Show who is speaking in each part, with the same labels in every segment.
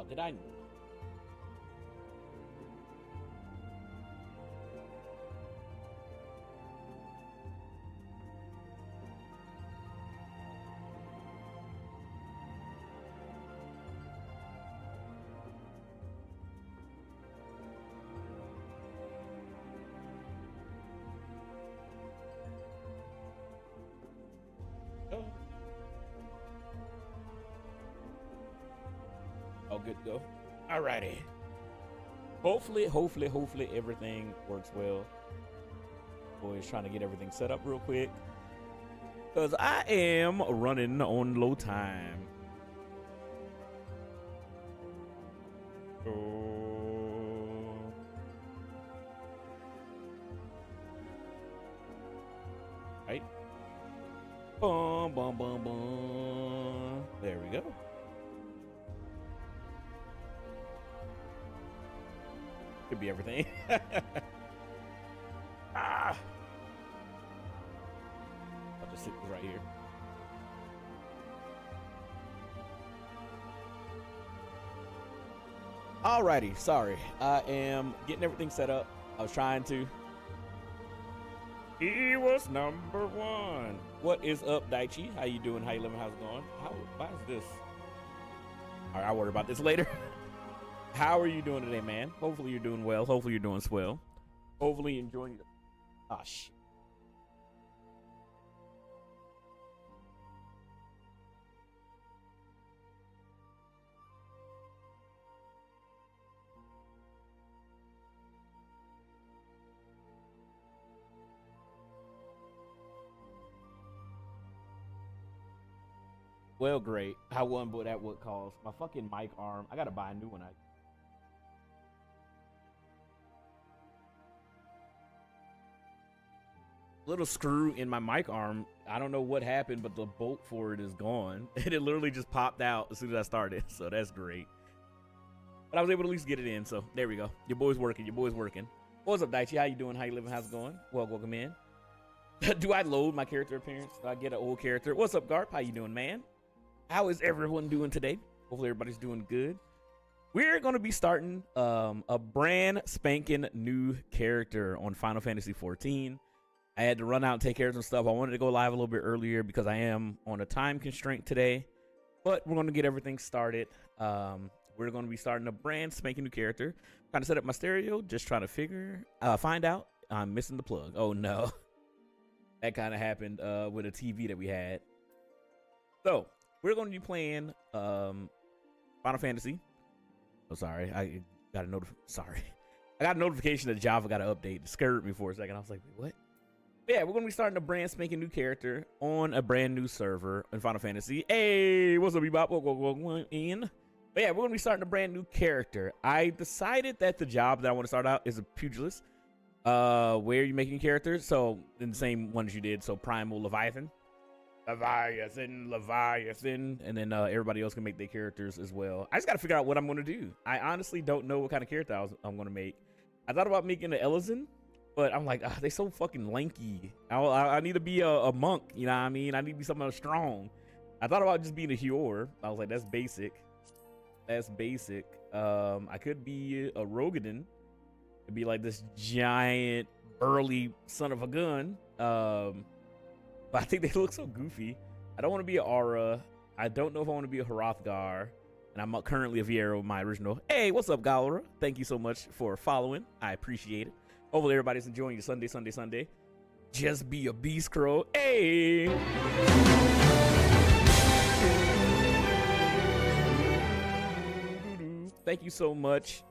Speaker 1: Oh, did I? Oh, oh, good to go. Alrighty. Hopefully everything works well. Boys trying to get everything set up real quick. Because I am running on low time. Oh. Right. Boom, boom, boom, boom. There we go. Could be everything. Ah. I'll just sit right here. Alrighty, sorry. I am getting everything set up. I was trying to. He was number one. What is up, Daichi? How you doing? How you living? How's it going? Why is this? All right, I'll worry about this later. How are you doing today, man? Hopefully you're doing well. Hopefully you're doing swell. Hopefully you're enjoying it. Ah, shit. Well, great. I won, but at what cost? My fucking mic arm. I gotta buy a new one. Little screw in my mic arm. I don't know what happened, but the bolt for it is gone. And it literally just popped out as soon as I started. So that's great. But I was able to at least get it in. So there we go. Your boy's working. Your boy's working. What's up, Daichi? How you doing? How you living? How's it going? Well, welcome in. Do I load my character appearance? Do I get an old character? What's up, Garp? How you doing, man? How is everyone doing today? Hopefully everybody's doing good. We're going to be starting a brand spanking new character on Final Fantasy 14. I had to run out and take care of some stuff. I wanted to go live a little bit earlier because I am on a time constraint today. But we're going to get everything started. We're going to be starting a brand spanking new character. Trying to set up my stereo. Just trying to find out I'm missing the plug. Oh, no. That kind of happened with a TV that we had. So we're going to be playing Final Fantasy. Oh, sorry. I got a notification that Java got an update. It scared me for a second. I was like, wait, what? But yeah, we're going to be starting a brand spanking new character on a brand new server in Final Fantasy. Hey, what's up, Bebop? Welcome in. But yeah, we're going to be starting a brand new character. I decided that the job that I want to start out is a pugilist. Where you making characters? So in the same ones you did. So Primal Leviathan, and then everybody else can make their characters as well. I just got to figure out what I'm going to do. I honestly don't know what kind of character I'm going to make. I thought about making an Elezen, but I'm like, they so fucking lanky. I need to be a monk, you know what I mean? I need to be something strong. I thought about just being a Hior. I was like, that's basic. That's basic. I could be a Rogadin. It'd be like this giant, burly son of a gun. But I think they look so goofy. I don't want to be an Aura. I don't know if I want to be a Hrothgar. And I'm currently a Viero, my original. Hey, what's up, Galera? Thank you so much for following. I appreciate it. Hopefully everybody's enjoying your Sunday. Just be a Beast Crow. Hey! Thank you so much.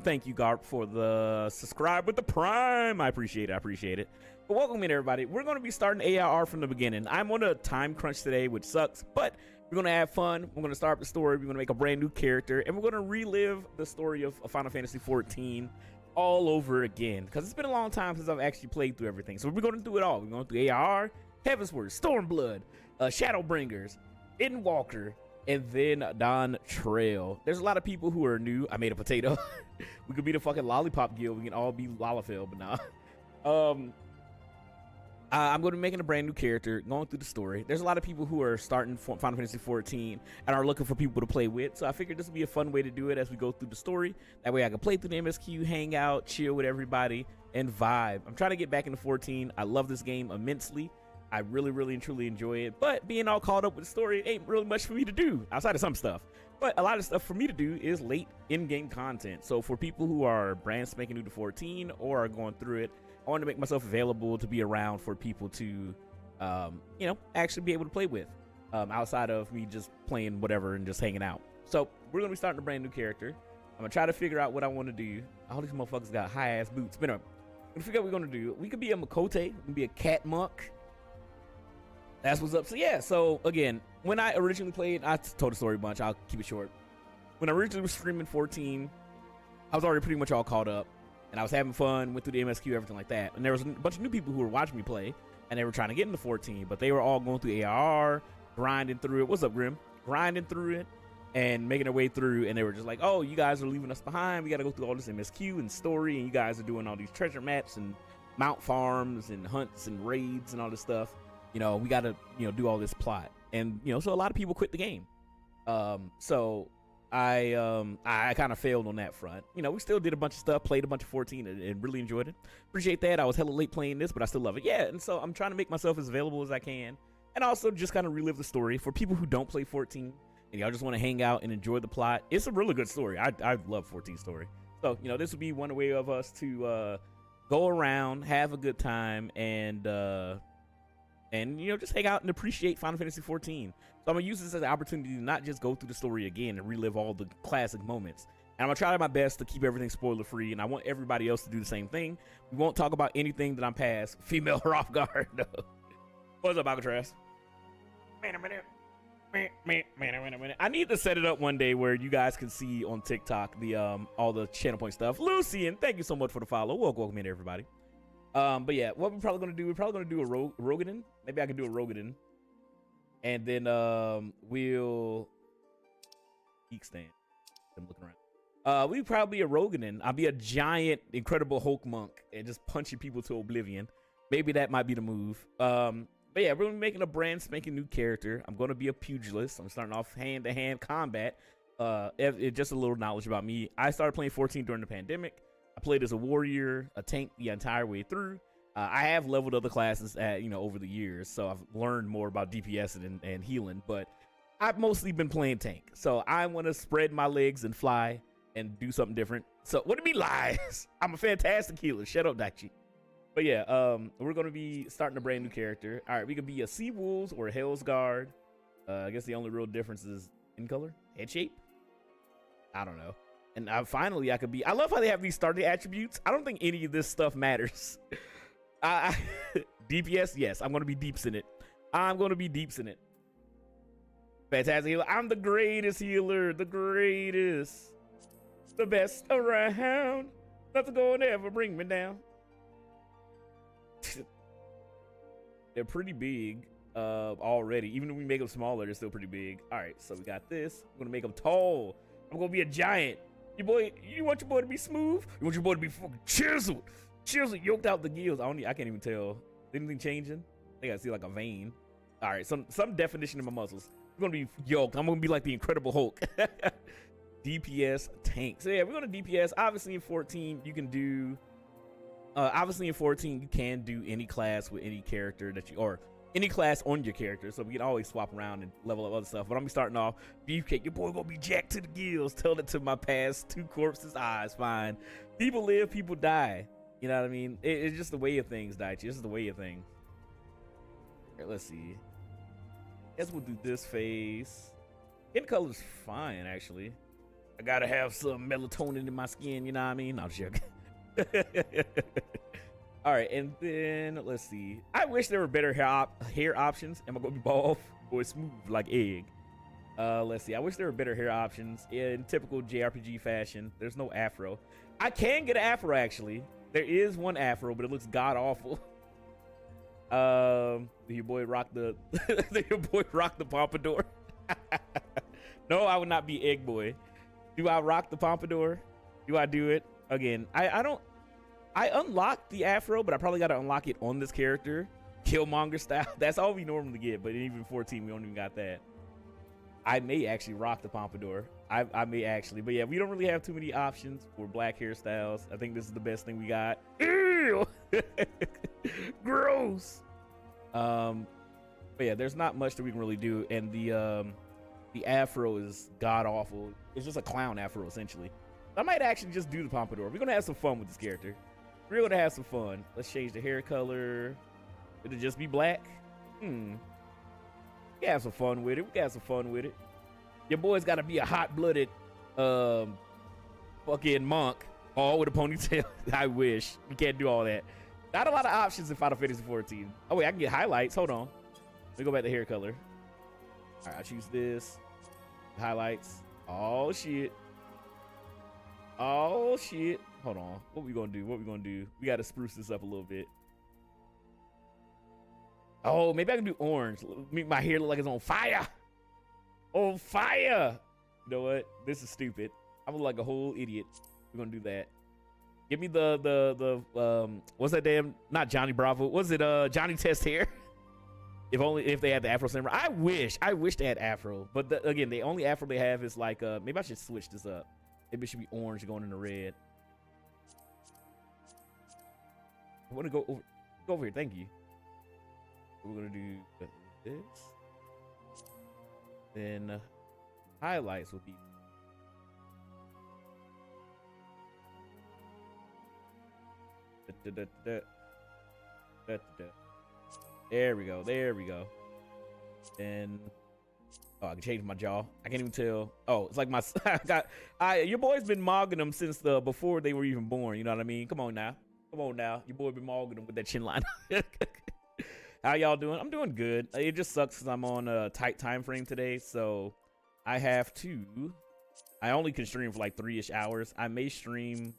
Speaker 1: Thank you, Garp, for the subscribe with the Prime. I appreciate it. But welcome in, everybody. We're going to be starting AIR from the beginning. I'm on a time crunch today, which sucks, but we're going to have fun. We're going to start the story. We're going to make a brand new character, and we're going to relive the story of Final Fantasy 14 all over again, because it's been a long time since I've actually played through everything. So we're going to do it all. We're going to do AIR, Heavensward, Stormblood, Shadowbringers, Endwalker, and then Dawn Trail. There's a lot of people who are new. I made a potato. We could be the fucking Lollipop Guild. We can all be Lalafell, but nah. I'm going to be making a brand new character, going through the story. There's a lot of people who are starting Final Fantasy 14 and are looking for people to play with. So I figured this would be a fun way to do it as we go through the story. That way I can play through the MSQ, hang out, chill with everybody, and vibe. I'm trying to get back into 14. I love this game immensely. I really, really, and truly enjoy it. But being all caught up with the story ain't really much for me to do outside of some stuff. But a lot of stuff for me to do is late in-game content. So for people who are brand spanking new to 14 or are going through it, I want to make myself available to be around for people to, you know, actually be able to play with, outside of me just playing whatever and just hanging out. So we're going to be starting a brand new character. I'm going to try to figure out what I want to do. All these motherfuckers got high-ass boots. But anyway, we're going to figure out what we're going to do. We could be a Makote. We can be a cat monk. That's what's up. So yeah, so again, when I originally played, I told the story a bunch. I'll keep it short. When I originally was streaming 14, I was already pretty much all caught up. And I was having fun, went through the MSQ, everything like that. And there was a bunch of new people who were watching me play, and they were trying to get into 14, but they were all going through ARR, grinding through it. What's up, Grim? Grinding through it and making their way through, and they were just like, oh, you guys are leaving us behind. We got to go through all this MSQ and story, and you guys are doing all these treasure maps and mount farms and hunts and raids and all this stuff. You know, we got to, you know, do all this plot. And, you know, so a lot of people quit the game. So I kind of failed on that front. You know, we still did a bunch of stuff, played a bunch of 14 and really enjoyed it. Appreciate that. I was hella late playing this, but I still love it. Yeah, and so I'm trying to make myself as available as I can. And also just kind of relive the story. For people who don't play 14 and y'all just want to hang out and enjoy the plot, it's a really good story. I love 14 story. So, you know, this would be one way of us to go around, have a good time, and you know, just hang out and appreciate Final Fantasy 14. So I'm gonna use this as an opportunity to not just go through the story again and relive all the classic moments. And I'm gonna try my best to keep everything spoiler free, and I want everybody else to do the same thing. We won't talk about anything that I'm past. Female Hrothgar. No. What's up, Alcatraz? I need to set it up one day where you guys can see on TikTok the all the channel point stuff. Lucian, thank you so much for the follow. Welcome in, everybody. But yeah, what we're probably gonna do, a Rogadin. Maybe I can do a Rogadin. And then we'll geek stand. I'm looking around. We probably be a Rogadin. I'll be a giant Incredible Hulk monk and just punching people to oblivion. Maybe that might be the move. But yeah, we're gonna be making a brand spanking new character. I'm gonna be a pugilist. I'm starting off hand-to-hand combat. Just a little knowledge about me. I started playing 14 during the pandemic. I played as a warrior, a tank the entire way through. I have leveled other classes you know, over the years, so I've learned more about DPS and healing, but I've mostly been playing tank. So I want to spread my legs and fly and do something different. So what do you mean lies? I'm a fantastic healer. Shut up, Daichi. But yeah, we're going to be starting a brand new character. All right, we could be a Sea Wolves or a Hell's Guard. I guess the only real difference is in color, head shape. I don't know. And finally, I could be. I love how they have these starting attributes. I don't think any of this stuff matters. DPS, yes, I'm gonna be deeps in it. I'm gonna be deeps in it. Fantastic healer. I'm the greatest healer, the greatest, the best around. Nothing gonna ever bring me down. They're pretty big already. Even if we make them smaller, they're still pretty big. All right, so we got this. I'm gonna make them tall. I'm gonna be a giant. You want your boy to be smooth? You want your boy to be fucking chiseled? Chiseled, yoked out the gills. I can't even tell. Anything changing? I think I see like a vein. All right, some definition in my muscles. I'm gonna be yoked. I'm gonna be like the Incredible Hulk. DPS tank. So yeah, we're gonna DPS. Obviously in 14, you can do. Obviously in 14, you can do any class with any character that you or any class on your character, so we can always swap around and level up other stuff. But I'm gonna be starting off Beefcake. Your boy gonna be jacked to the gills. Tell it to my past 2 corpses' eyes. Fine. People live, people die. You know what I mean? It's just the way of things, Daichi. This is the way of things. Here, let's see. Guess we'll do this face. Skin color's fine, actually. I gotta have some melatonin in my skin. You know what I mean? I'm joking. All right, and then let's see. I wish there were better hair options. Am I gonna be bald or smooth like egg? Let's see. I wish there were better hair options in typical JRPG fashion. There's no afro. I can get an afro actually. There is one afro, but it looks god awful. Your boy rock the your boy rock the pompadour. No, I would not be egg boy. Do I rock the pompadour? Do I do it again? I don't. I unlocked the afro, but I probably got to unlock it on this character. Killmonger style. That's all we normally get, but even 14, we don't even got that. I may actually rock the pompadour. I may actually, but yeah, we don't really have too many options for black hairstyles. I think this is the best thing we got. Ew! Gross. But yeah, there's not much that we can really do, and the afro is god awful. It's just a clown afro essentially. I might actually just do the pompadour. We're gonna have some fun with this character. We're gonna have some fun. Let's change the hair color. It'll just be black. We can have some fun with it. We can have some fun with it. Your boy's gotta be a hot-blooded fucking monk, all with a ponytail. I wish. We can't do all that. Not a lot of options in Final Fantasy 14. Oh wait, I can get highlights. Hold on. Let me go back to hair color. All right, I choose this. Highlights. Oh shit. Oh shit. Hold on. What we gonna do? What we gonna do? We gotta spruce this up a little bit. Oh, maybe I can do orange. Make my hair look like it's on fire. On fire. You know what? This is stupid. I'm like a whole idiot. We're gonna do that. Give me the what's that damn, not Johnny Bravo. Was it Johnny Test hair? If they had the Afro Samurai. I wish they had Afro. But again, the only Afro they have is like maybe I should switch this up. Maybe it should be orange going into red. I want to go over here. Thank you. We're gonna do this. Then highlights will be. There we go. There we go. And oh, I can change my jaw. I can't even tell. Oh, it's like my your boy's been mogging them since before they were even born. You know what I mean? Come on now. Come on now. Your boy been mogging them with that chin line. How y'all doing? I'm doing good. It just sucks because I'm on a tight time frame today, so I only can stream for like 3-ish hours. I may stream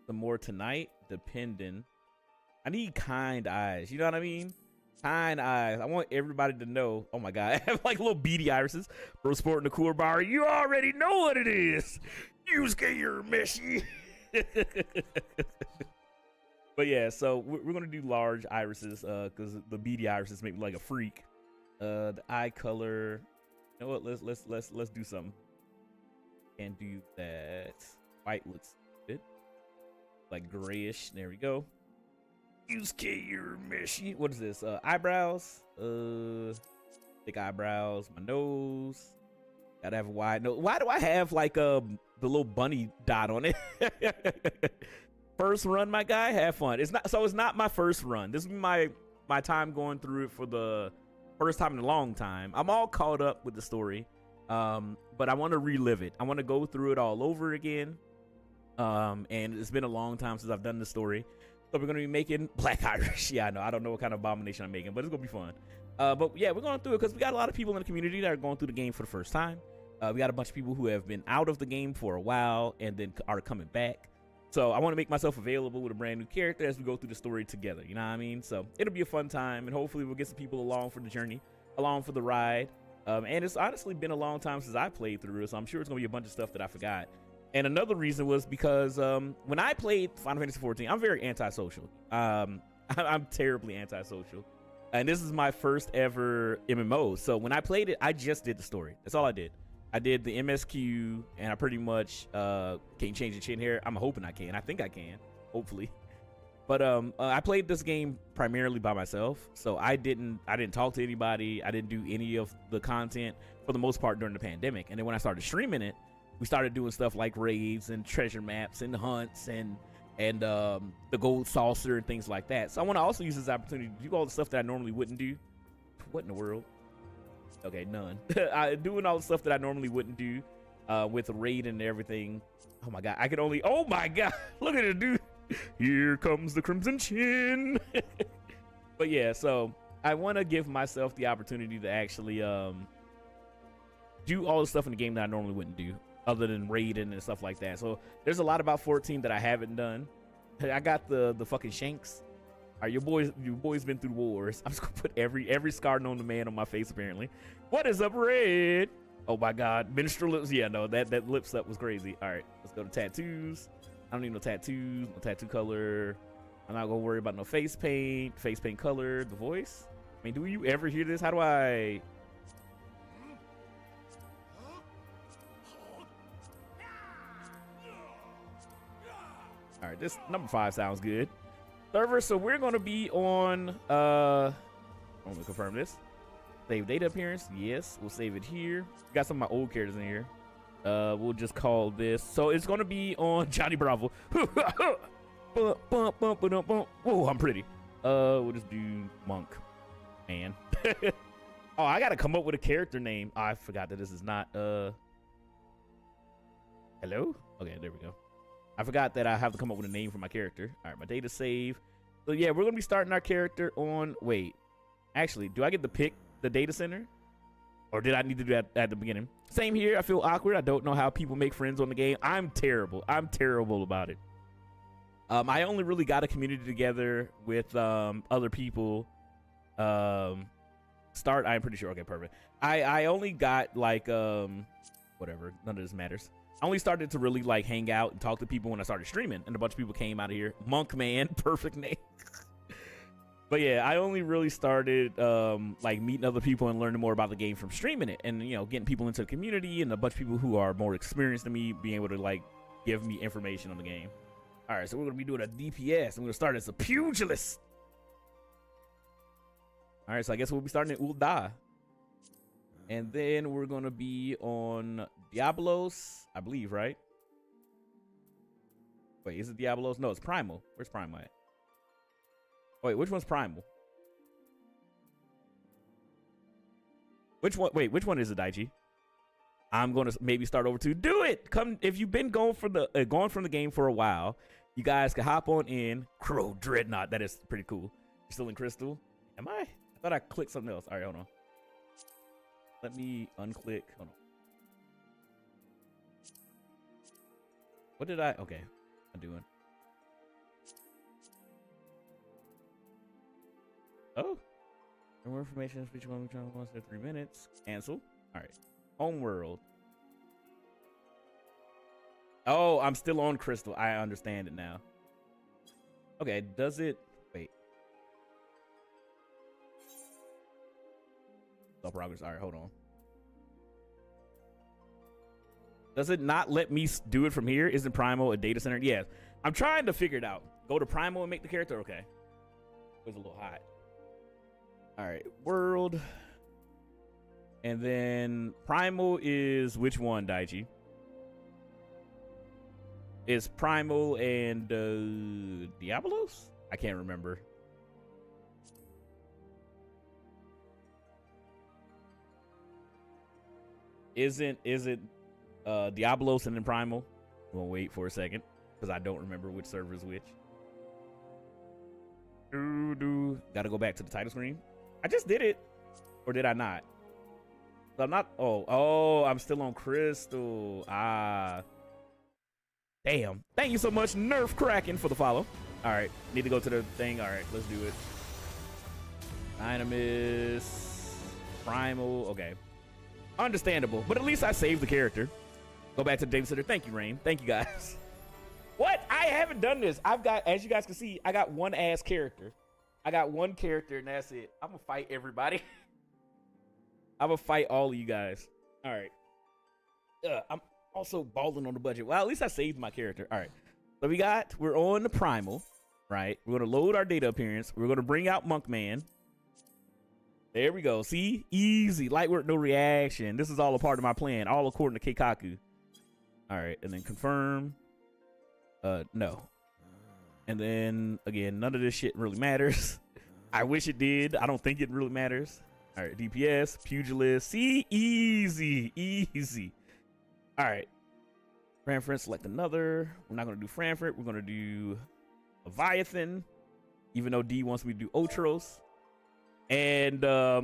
Speaker 1: some more tonight, depending. I need kind eyes. You know what I mean? Kind eyes. I want everybody to know. Oh my god, I have like little beady irises. Bro sporting the cooler bar. You already know what it is. Yusuke, you're meshy. But yeah, so we're gonna do large irises, because the beady irises make me like a freak. The eye color. You know what? Let's do something. And do that. White looks good. Like grayish. There we go. Yusuke, you're meshy. What is this? Eyebrows. Thick eyebrows. My nose. Gotta have a wide nose. Why do I have like the little bunny dot on it? First run, my guy. Have fun. It's not my first run. This is my time going through it for the first time in a long time. I'm all caught up with the story, but I want to relive it. I want to go through it all over again. And it's been a long time since I've done the story. So we're gonna be making Black Irish. Yeah, I know. I don't know what kind of abomination I'm making, but it's gonna be fun. But yeah, we're going through it because we got a lot of people in the community that are going through the game for the first time. We got a bunch of people who have been out of the game for a while and then are coming back. So I want to make myself available with a brand new character as we go through the story together. You know what I mean? So it'll be a fun time, and hopefully we'll get some people along for the journey, along for the ride. And it's honestly been a long time since I played through it, so I'm sure it's gonna be a bunch of stuff that I forgot. And another reason was because when I played Final Fantasy 14, I'm very antisocial. I'm terribly antisocial. And this is my first ever MMO. So when I played it, I just did the story. That's all I did. I did the MSQ, and I pretty much can change the chin hair. I'm hoping I can. I think I can, hopefully. But I played this game primarily by myself, so I didn't talk to anybody. I didn't do any of the content for the most part during the pandemic. And then when I started streaming it, we started doing stuff like raids and treasure maps and hunts and the gold saucer and things like that. So I want to also use this opportunity to do all the stuff that I normally wouldn't do. What in the world? Okay, none. Doing all the stuff that I normally wouldn't do with raid and everything. Oh my god, I could only. Oh my god, look at it, dude. Here comes the Crimson Chin. But yeah, so I want to give myself the opportunity to actually do all the stuff in the game that I normally wouldn't do, other than raiding and stuff like that. So there's a lot about 14 that I haven't done. I got the fucking shanks. All right, your boy's been through wars. I'm just gonna put every scar known to man on my face apparently. What is up, Red? Oh my god, minstrel lips. Yeah, no, that lips up was crazy. All right, let's go to tattoos. I don't need no tattoos. No tattoo color. I'm not gonna worry about no face paint color, the voice. I mean, do you ever hear this? How do I? All right, this number 5 sounds good. Server, so we're gonna be on. I'm gonna confirm this. Save data appearance. Yes, we'll save it here. Got some of my old characters in here. We'll just call this. So it's gonna be on Johnny Bravo. Whoa, I'm pretty. We'll just do Monk, man. Oh, I gotta come up with a character name. Oh, I forgot that this is not. Hello. Okay, there we go. I forgot that I have to come up with a name for my character. All right, my data save. So yeah, we're gonna be starting our character on. Wait, actually, do I get to pick the data center, or did I need to do that at the beginning? Same here. I feel awkward. I don't know how people make friends on the game. I'm terrible. I'm terrible about it. I only really got a community together with other people. Start. I'm pretty sure. Okay, perfect. I only got like whatever. None of this matters. I only started to really like hang out and talk to people when I started streaming, and a bunch of people came out of here. Monk Man, perfect name. But yeah, I only really started like meeting other people and learning more about the game from streaming it, and you know, getting people into the community and a bunch of people who are more experienced than me being able to like give me information on the game. All right, so we're gonna be doing a DPS. I'm gonna start as a pugilist. All right, so I guess we'll be starting at Ul'dah. And then we're gonna be on Diablos, I believe, right? Wait, is it Diablos? No, it's Primal. Where's Primal at? Wait, which one's Primal? Which one? Wait, which one is it, Daichi? I'm gonna maybe start over to do it. Come if you've been going from the game for a while, you guys can hop on in. Crow Dreadnought. That is pretty cool. You're still in Crystal? Am I? I thought I clicked something else. All right, hold on. Let me unclick. Hold on. What did I? Okay, I'm doing. Oh, more information. Speech one once every 3 minutes. Cancel. All right. Homeworld. Oh, I'm still on Crystal. I understand it now. Okay, does it? Wait. Slow progress. All right, hold on. Does it not let me do it from here? Isn't Primal a data center? Yeah, I'm trying to figure it out. Go to Primal and make the character. Okay. It was a little hot. All right, world. And then Primal is which one, Daichi? Is Primal and Diablos? I can't remember. Isn't Diablos and then Primal? We'll wait for a second because I don't remember which server is which. Gotta go back to the title screen. I just did it, or did I not? I'm not. Oh, I'm still on Crystal. Ah, damn. Thank you so much, Nerf Kraken, for the follow. All right, need to go to the thing. All right, let's do it. Dynamis, Primal. Okay, understandable, but at least I saved the character. Go back to the data center. Thank you, Rain. Thank you, guys. What? I haven't done this. I've got, as you guys can see, I got one ass character. I got one character, and that's it. I'm gonna fight everybody. I'm gonna fight all of you guys. All right. I'm also balling on the budget. Well, at least I saved my character. All right. So we're on the Primal, right? We're gonna load our data appearance. We're gonna bring out Monkman. There we go. See? Easy. Light work, no reaction. This is all a part of my plan, all according to Keikaku. All right, and then confirm. No. And then, again, none of this shit really matters. I wish it did. I don't think it really matters. All right, DPS, Pugilist. See? Easy. Easy. All right. Franfurt, select another. We're not going to do Franfurt. We're going to do Leviathan, even though D wants me to do Otros. And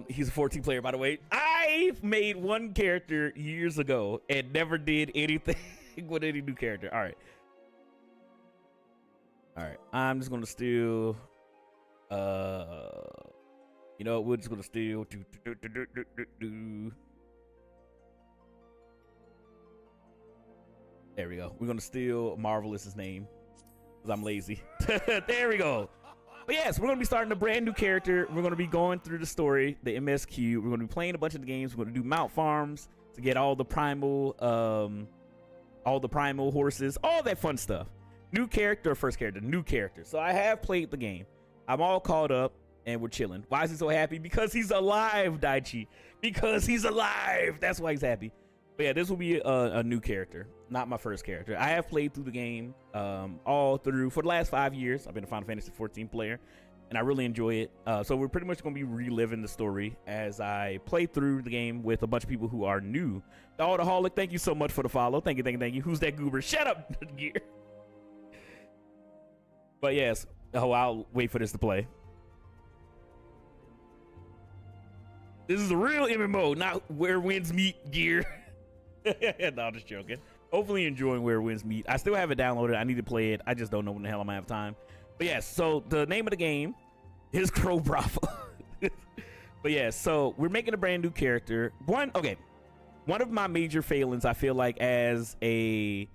Speaker 1: he's a 14 player, by the way. I made one character years ago and never did anything with any new character. All right. All right. I'm just going to steal. You know, we're just going to steal. There we go. We're going to steal Marvelous's name. because I'm lazy. There we go. But yes, we're going to be starting a brand new character. We're going to be going through the story, the MSQ. We're going to be playing a bunch of the games. We're going to do mount farms to get all the primal horses, all that fun stuff. New character, first character, new character. So I have played the game. I'm all caught up and we're chilling. Why is he so happy? Because he's alive, Daichi. Because he's alive. That's why he's happy. But yeah, this will be a new character, not my first character. I have played through the game all through for the last 5 years. I've been a Final Fantasy 14 player, and I really enjoy it. So we're pretty much going to be reliving the story as I play through the game with a bunch of people who are new. The Aldaholic, thank you so much for the follow. Thank you, thank you, thank you. Who's that goober? Shut up, Gear. But yes, I'll wait for this to play. This is a real MMO, not where winds meet, Gear. No, I'm just joking. Hopefully enjoying Where Winds Meet. I still have it downloaded. I need to play it. I just don't know when the hell I'm gonna have time. But yes, so the name of the game is Crow Brothel. But yeah, so we're making a brand new character. One of my major failings, I feel like, as a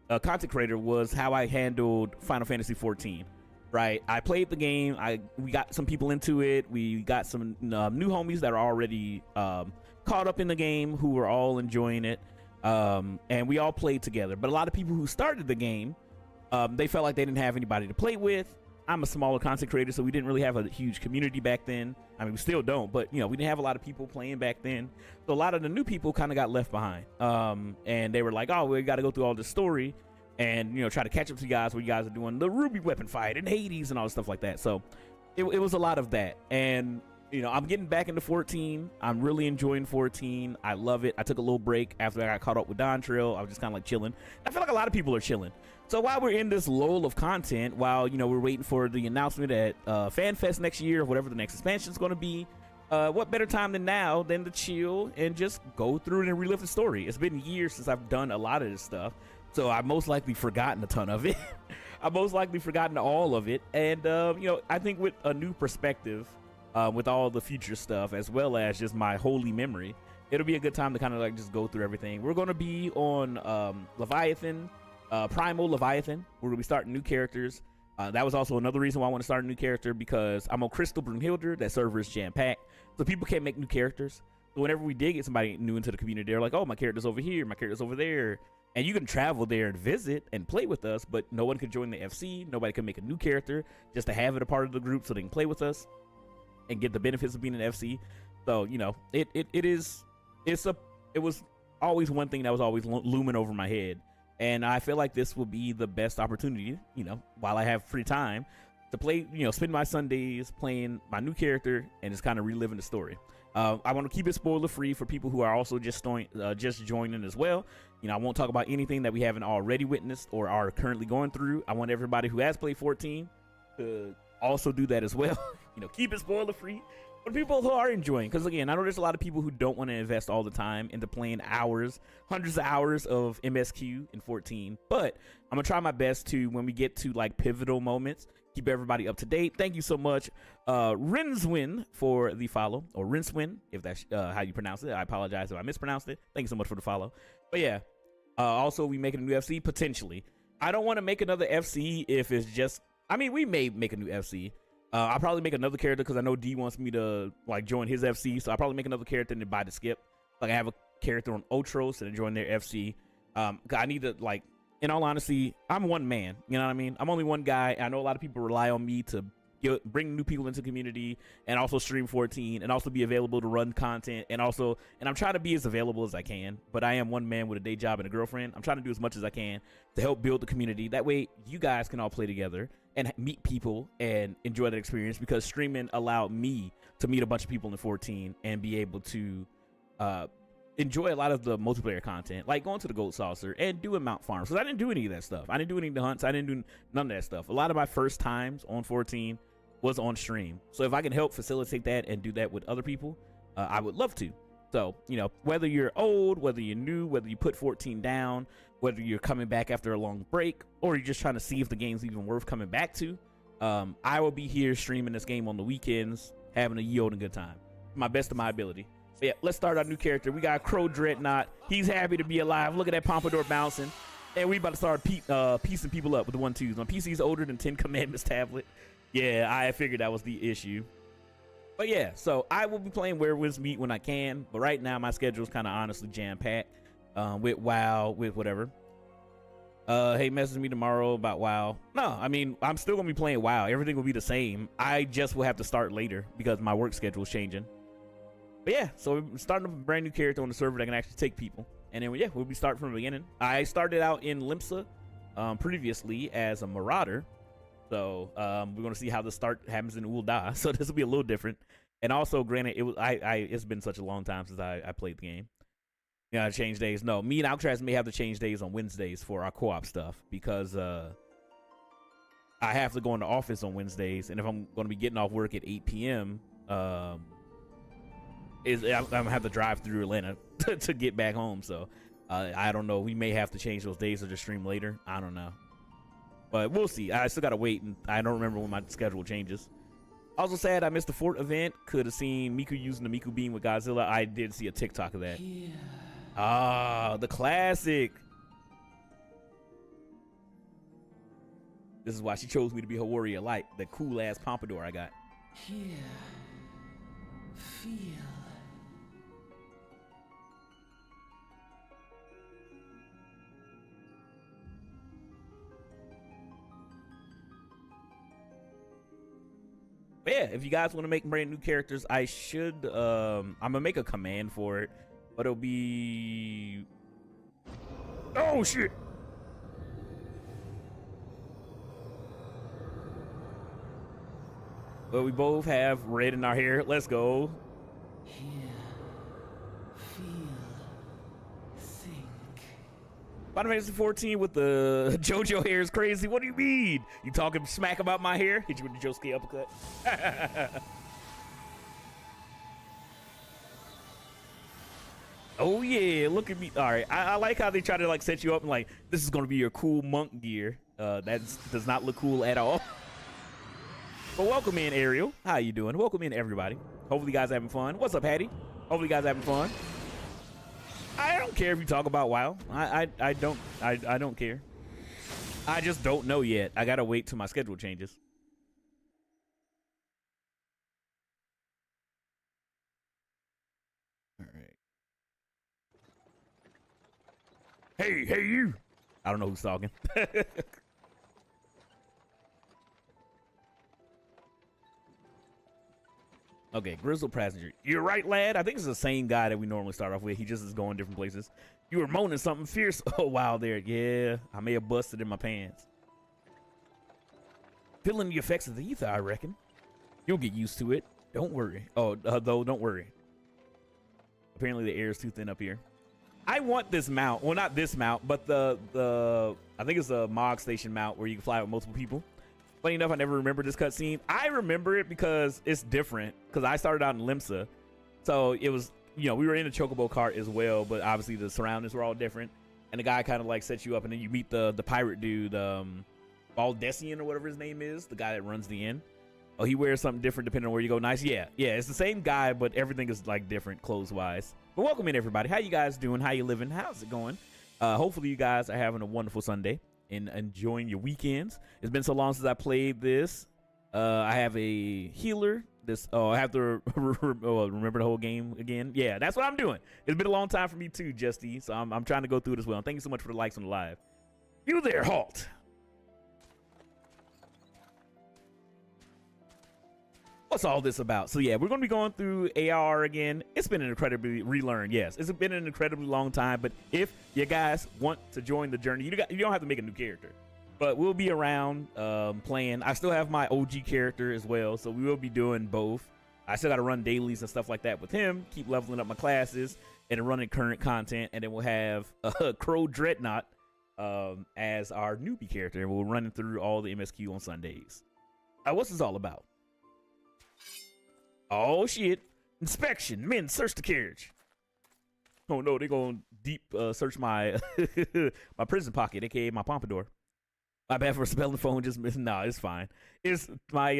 Speaker 1: content creator was how I handled Final Fantasy 14. Right, I played the game. We got some people into it. We got some new homies that are already caught up in the game who were all enjoying it, and we all played together. But a lot of people who started the game, they felt like they didn't have anybody to play with. I'm a smaller content creator, so we didn't really have a huge community back then. I mean, we still don't, but you know, we didn't have a lot of people playing back then. So a lot of the new people kind of got left behind, and they were like, oh, we got to go through all this story and, you know, try to catch up to you guys where you guys are doing the Ruby weapon fight and Hades and all stuff like that. So it was a lot of that. And, you know, I'm getting back into 14. I'm really enjoying 14. I love it. I took a little break after I got caught up with Dawntrail. I was just kind of like chilling. I feel like a lot of people are chilling. So while we're in this lull of content, while, you know, we're waiting for the announcement at FanFest next year or whatever the next expansion is going to be, what better time than now than to chill and just go through it and relive the story. It's been years since I've done a lot of this stuff, so I've most likely forgotten a ton of it. I've most likely forgotten all of it. And, you know, I think with a new perspective, with all the future stuff, as well as just my holy memory, it'll be a good time to kind of like just go through everything. We're going to be on Leviathan, Primal Leviathan. We're going to be starting new characters. That was also another reason why I want to start a new character, because I'm on Crystal Brunhilde. That server is jam-packed, so people can't make new characters. So whenever we did get somebody new into the community, they're like, oh, my character's over here, my character's over there. And you can travel there and visit and play with us, but no one can join the FC. Nobody can make a new character just to have it a part of the group so they can play with us and get the benefits of being an FC. So, you know, it was always one thing that was always looming over my head. And I feel like this will be the best opportunity, you know, while I have free time, to play, you know, spend my Sundays playing my new character and just kind of reliving the story. I want to keep it spoiler free for people who are also just joining as well. You know, I won't talk about anything that we haven't already witnessed or are currently going through. I want everybody who has played 14 to also do that as well. You know, keep it spoiler free for people who are enjoying, because again, I know there's a lot of people who don't want to invest all the time into playing hours, hundreds of hours of MSQ in 14. But I'm gonna try my best to, when we get to like pivotal moments, keep everybody up to date. Thank you so much, Rinswin, for the follow, or Rinswin, if that's how you pronounce it. I apologize if I mispronounced it. Thank you so much for the follow. But yeah, also we making a new FC potentially. I don't want to make another FC if it's just, I mean, we may make a new FC. I'll probably make another character because I know D wants me to like join his FC, so I'll probably make another character and then buy the skip. Like I have a character on Otros and then join their FC. I need to, like, in all honesty, I'm one man. You know what I mean? I'm only one guy. I know a lot of people rely on me to bring new people into the community and also stream 14 and also be available to run content and I'm trying to be as available as I can, but I am one man with a day job and a girlfriend. I'm trying to do as much as I can to help build the community. That way you guys can all play together and meet people and enjoy that experience, because streaming allowed me to meet a bunch of people in 14 and be able to enjoy a lot of the multiplayer content, like going to the Gold Saucer and doing Mount Farms, because I didn't do any of that stuff. I didn't do any of the hunts. I didn't do none of that stuff. A lot of my first times on 14 was on stream. So if I can help facilitate that and do that with other people, I would love to. So, you know, whether you're old, whether you're new, whether you put 14 down, whether you're coming back after a long break, or you're just trying to see if the game's even worth coming back to, I will be here streaming this game on the weekends, having a yield and good time, my best of my ability. But yeah, let's start our new character. We got Crow Dreadnought. He's happy to be alive. Look at that Pompadour bouncing. And we about to start piecing people up with the 1-2s. My PC is older than 10 Commandments tablet. Yeah, I figured that was the issue. But yeah, so I will be playing Werewolves Meet when I can. But right now, my schedule is kind of honestly jam-packed with WoW, with whatever. Hey, message me tomorrow about WoW. No, I mean, I'm still going to be playing WoW. Everything will be the same. I just will have to start later because my work schedule is changing. But yeah, so we're starting up a brand new character on the server that can actually take people. And then, yeah, we'll be starting from the beginning. I started out in Limsa previously as a Marauder. So we're going to see how the start happens in Ul'dah. So this will be a little different. And also, granted, it's been such a long time since I played the game. Yeah, change days. No, me and Alcatraz may have to change days on Wednesdays for our co-op stuff because I have to go into office on Wednesdays. And if I'm going to be getting off work at 8 p.m., I'm gonna have to drive through Atlanta to get back home. So I don't know. We may have to change those days or just stream later. I don't know, but we'll see. I still gotta wait, and I don't remember when my schedule changes. Also sad I missed the fort event. Could have seen Miku using the Miku beam with Godzilla. I did see a TikTok of that. Yeah. Ah, the classic. This is why she chose me to be her warrior light. The cool ass pompadour I got. Here, feel. But yeah, if you guys want to make brand new characters, I should I'm gonna make a command for it, but it'll be, oh shit, but we both have red in our hair. Let's go. Final Fantasy 14 with the JoJo hair is crazy. What do you mean? You talking smack about my hair? Hit you with the Josuke uppercut. Oh yeah, look at me. All right, I like how they try to like set you up and like this is gonna be your cool monk gear. That does not look cool at all. But welcome in, Ariel. How you doing? Welcome in, everybody. Hopefully, you guys are having fun. What's up, Hattie? Hopefully, you guys are having fun. I don't care if you talk about WoW. I don't care. I just don't know yet. I gotta wait till my schedule changes. All right. Hey you. I don't know who's talking. Okay, Grizzle Passenger. You're right, lad. I think it's the same guy that we normally start off with. He just is going different places. You were moaning something fierce a while there. Yeah, I may have busted in my pants. Feeling the effects of the ether, I reckon. You'll get used to it. Don't worry. Oh, though, don't worry. Apparently the air is too thin up here. I want this mount. Well, not this mount, but the I think it's a Mog Station mount where you can fly with multiple people. Funny enough, I never remember this cutscene. I remember it because it's different. Because I started out in Limsa, so it was, you know, we were in a chocobo cart as well, but obviously the surroundings were all different. And the guy kind of like sets you up, and then you meet the pirate dude, Baldessian or whatever his name is, the guy that runs the inn. Oh, he wears something different depending on where you go. Nice, yeah, it's the same guy, but everything is like different clothes wise. But welcome in, everybody. How you guys doing? How you living? How's it going? Hopefully you guys are having a wonderful Sunday and enjoying your weekends. It's been so long since I played this. I have a healer. I have to remember the whole game again. Yeah, that's what I'm doing. It's been a long time for me too, Justy. So I'm trying to go through it as well. And thank you so much for the likes on the live. You there, Halt. What's all this about? So yeah, we're going to be going through AR again. It's been an incredibly relearned. Yes, it's been an incredibly long time. But if you guys want to join the journey, you don't have to make a new character. But we'll be around playing. I still have my OG character as well, so we will be doing both. I still got to run dailies and stuff like that with him, keep leveling up my classes, and running current content. And then we'll have Crow Dreadnought as our newbie character, and we're running through all the MSQ on Sundays. What's this all about? Oh shit! Inspection, men, search the carriage. Oh no, they're gonna deep search my my prison pocket, aka my pompadour. My bad for spelling the phone. Just no, it's fine. It's my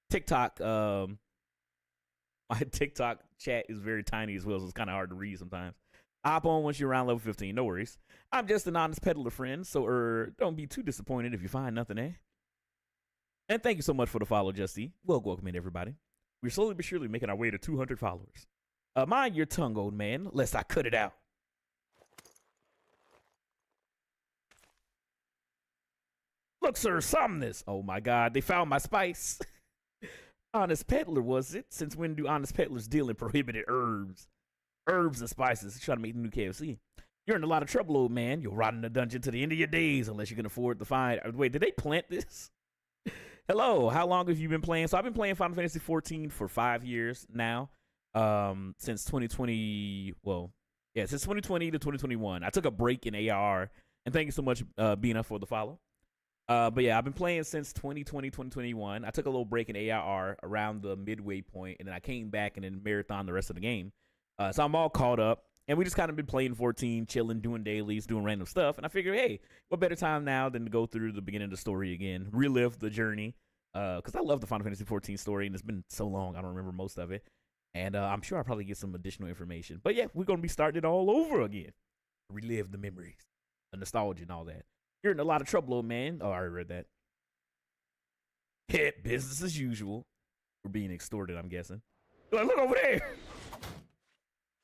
Speaker 1: TikTok. My TikTok chat is very tiny as well, so it's kind of hard to read sometimes. Hop on once you're around level 15. No worries. I'm just an honest peddler friend, so don't be too disappointed if you find nothing, eh? And thank you so much for the follow, Justy. Welcome in, everybody. We're slowly but surely making our way to 200 followers. Mind your tongue, old man, lest I cut it out. Look, sir, Somnus. Oh my God, they found my spice. Honest peddler, was it? Since when do honest peddlers deal in prohibited herbs? Herbs and spices. Trying to make the new KFC. You're in a lot of trouble, old man. You'll rot in the dungeon to the end of your days unless you can afford to find. Wait, did they plant this? Hello, how long have you been playing? So I've been playing Final Fantasy 14 for 5 years now. Since 2020. Well, yeah, since 2020 to 2021. I took a break in AR, and thank you so much, Bina, for the follow. But yeah, I've been playing since 2020, 2021. I took a little break in AR around the midway point, and then I came back and then marathon the rest of the game. So I'm all caught up, and we just kind of been playing 14, chilling, doing dailies, doing random stuff. And I figured, hey, what better time now than to go through the beginning of the story again, relive the journey. Because I love the Final Fantasy 14 story, and it's been so long, I don't remember most of it. And I'm sure I'll probably get some additional information. But yeah, we're going to be starting it all over again. Relive the memories, the nostalgia, and all that. You're in a lot of trouble, old man. Oh, I already read that. Hit business as usual. We're being extorted, I'm guessing. Look over there.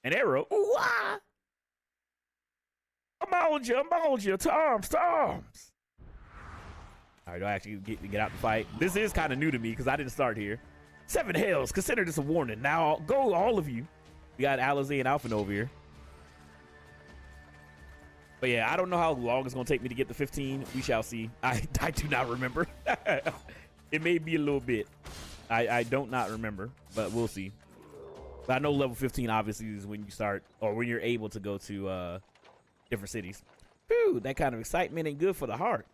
Speaker 1: An arrow. Ooh, ah. I'm on you. To arms. All right, do I actually get out the fight? This is kind of new to me because I didn't start here. 7 hells. Consider this a warning. Now, go, all of you. We got Alizé and Alphen over here. But yeah, I don't know how long it's going to take me to get to 15. We shall see. I do not remember. It may be a little bit. I don't not remember, but we'll see. But I know level 15 obviously is when you start, or when you're able to go to different cities. Phew, that kind of excitement ain't good for the heart.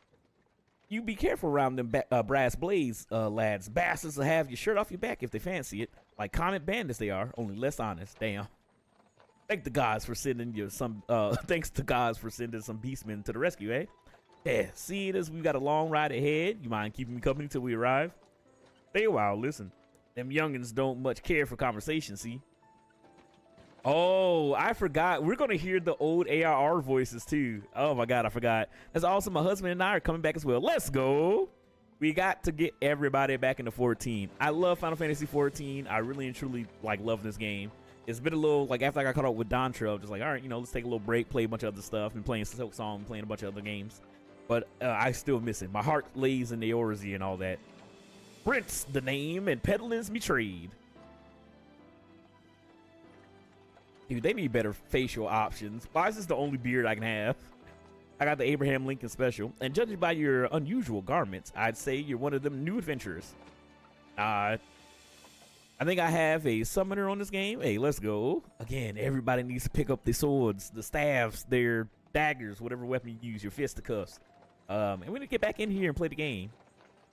Speaker 1: You be careful around them brass blades, lads. Bastards will have your shirt off your back if they fancy it. Like comet bandits they are, only less honest. Damn. Thank the gods for sending you some. Thanks to gods for sending some beastmen to the rescue, eh? Yeah. Seeing as we got a long ride ahead, you mind keeping me company till we arrive? Stay a while. Listen, them youngins don't much care for conversation. See? Oh, I forgot. We're gonna hear the old ARR voices too. Oh my God, I forgot. That's awesome. My husband and I are coming back as well. Let's go. We got to get everybody back into 14. I love Final Fantasy 14. I really and truly love this game. It's been a little, after I got caught up with Dontra, just all right, let's take a little break, play a bunch of other stuff, and playing Silk Song, playing a bunch of other games. But I still miss it. My heart lays in the Eorzea and all that. Prince, the name, and peddling's me trade. Dude, they need better facial options. Why is this the only beard I can have? I got the Abraham Lincoln special. And judging by your unusual garments, I'd say you're one of them new adventurers. I think I have a summoner on this game. Hey, let's go. Again, everybody needs to pick up their swords, the staffs, their daggers, whatever weapon you use, your fisticuffs. And we need to get back in here and play the game.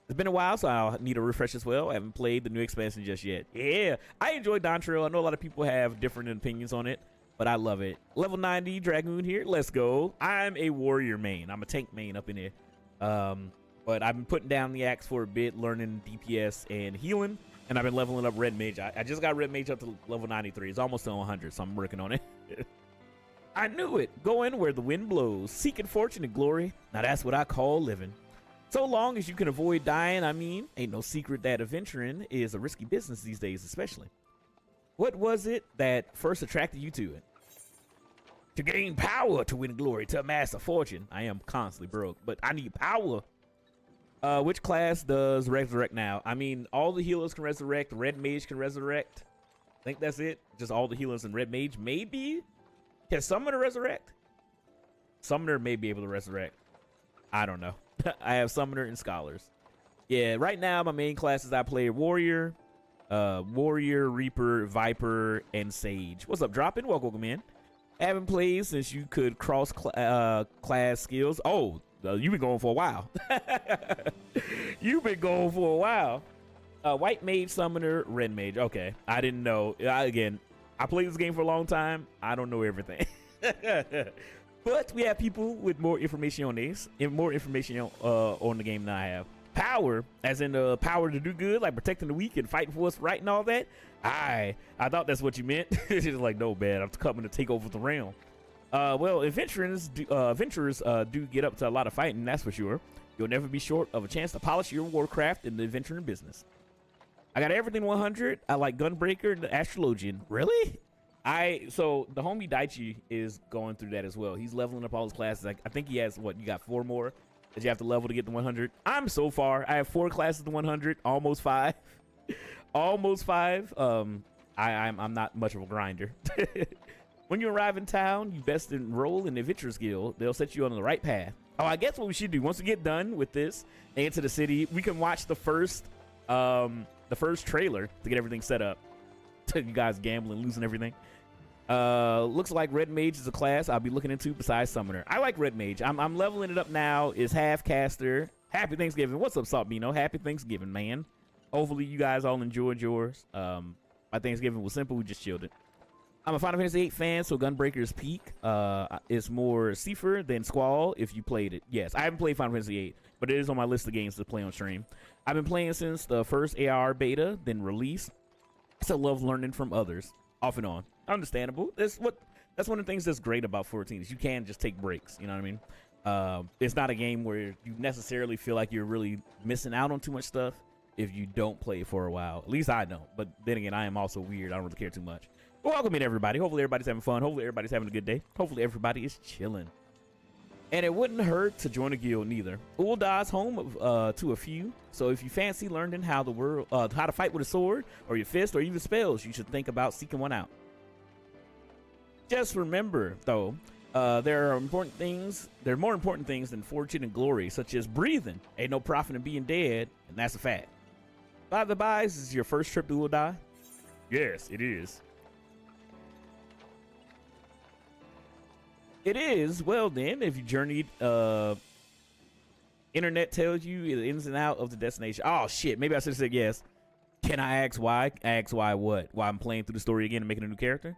Speaker 1: It's been a while, so I'll need a refresh as well. I haven't played the new expansion just yet. Yeah, I enjoyed Dawntrail. I know a lot of people have different opinions on it, but I love it. Level 90 Dragoon here. Let's go. I'm a warrior main. I'm a tank main up in here. But I've been putting down the axe for a bit, learning DPS and healing. And I've been leveling up Red Mage. I just got Red Mage up to level 93. It's almost to 100, so I'm working on it. I knew it. Going where the wind blows. Seeking fortune and glory. Now that's what I call living. So long as you can avoid dying, I mean, ain't no secret that adventuring is a risky business these days, especially. What was it that first attracted you to it? To gain power, to win glory, to amass a fortune. I am constantly broke, but I need power. Which class does resurrect now? I mean, all the healers can resurrect. Red Mage can resurrect. I think that's it. Just all the healers and Red Mage. Maybe? Can Summoner resurrect? Summoner may be able to resurrect. I don't know. I have Summoner and Scholars. Yeah, right now my main classes I play Warrior, Warrior, Reaper, Viper, and Sage. What's up, Droppin'? Welcome in. Haven't played since you could cross class skills. Oh, you've been going for a while. You've been going for a while. White Mage, Summoner, Red Mage. Okay, I didn't know. Again, I played this game for a long time. I don't know everything. But we have people with more information on this and more information on the game than I have. Power, as in the power to do good, like protecting the weak and fighting for what's right and all that. I thought that's what you meant. She's like, no, man, I'm coming to take over the realm. Well, adventurers do get up to a lot of fighting, that's for sure. You'll never be short of a chance to polish your warcraft in the adventuring business. I got everything 100. I like Gunbreaker and the Astrologian. Really? So the homie Daichi is going through that as well. He's leveling up all his classes. I think he has, what, you got 4 more that you have to level to get to 100. I'm so far. I have 4 classes to 100, almost 5. Almost 5. I'm not much of a grinder. When you arrive in town, you best enroll in the Adventurers Guild. They'll set you on the right path. Oh, I guess what we should do, once we get done with this and get to the city, we can watch the first trailer to get everything set up. You guys gambling, losing everything. Looks like Red Mage is a class I'll be looking into besides Summoner. I like Red Mage. I'm leveling it up now. Is half caster. Happy Thanksgiving. What's up, Saltbino? Happy Thanksgiving, man. Hopefully you guys all enjoyed yours. My Thanksgiving was simple. We just chilled it. I'm a Final Fantasy VIII fan, so Gunbreaker's peak is more Seifer than Squall if you played it. Yes, I haven't played Final Fantasy VIII, but it is on my list of games to play on stream. I've been playing since the first AR beta, then release. So love learning from others, off and on. Understandable. That's one of the things that's great about 14 is you can just take breaks. You know what I mean? It's not a game where you necessarily feel like you're really missing out on too much stuff if you don't play for a while. At least I don't. But then again, I am also weird. I don't really care too much. But welcome in, everybody. Hopefully everybody's having fun. Hopefully everybody's having a good day. Hopefully everybody is chilling. And it wouldn't hurt to join a guild neither. Ul'dah's home to a few. So if you fancy learning how to fight with a sword or your fist or even spells, you should think about seeking one out. Just remember, though, there are important things. There are more important things than fortune and glory, such as breathing. Ain't no profit in being dead, and that's a fact. By the by, is this your first trip to Ul'dah? Yes, it is. It is. Well, then, if you journeyed, internet tells you the ins and out of the destination. Oh, shit. Maybe I should have said yes. Can I ask why? Ask why what? Why I'm playing through the story again and making a new character?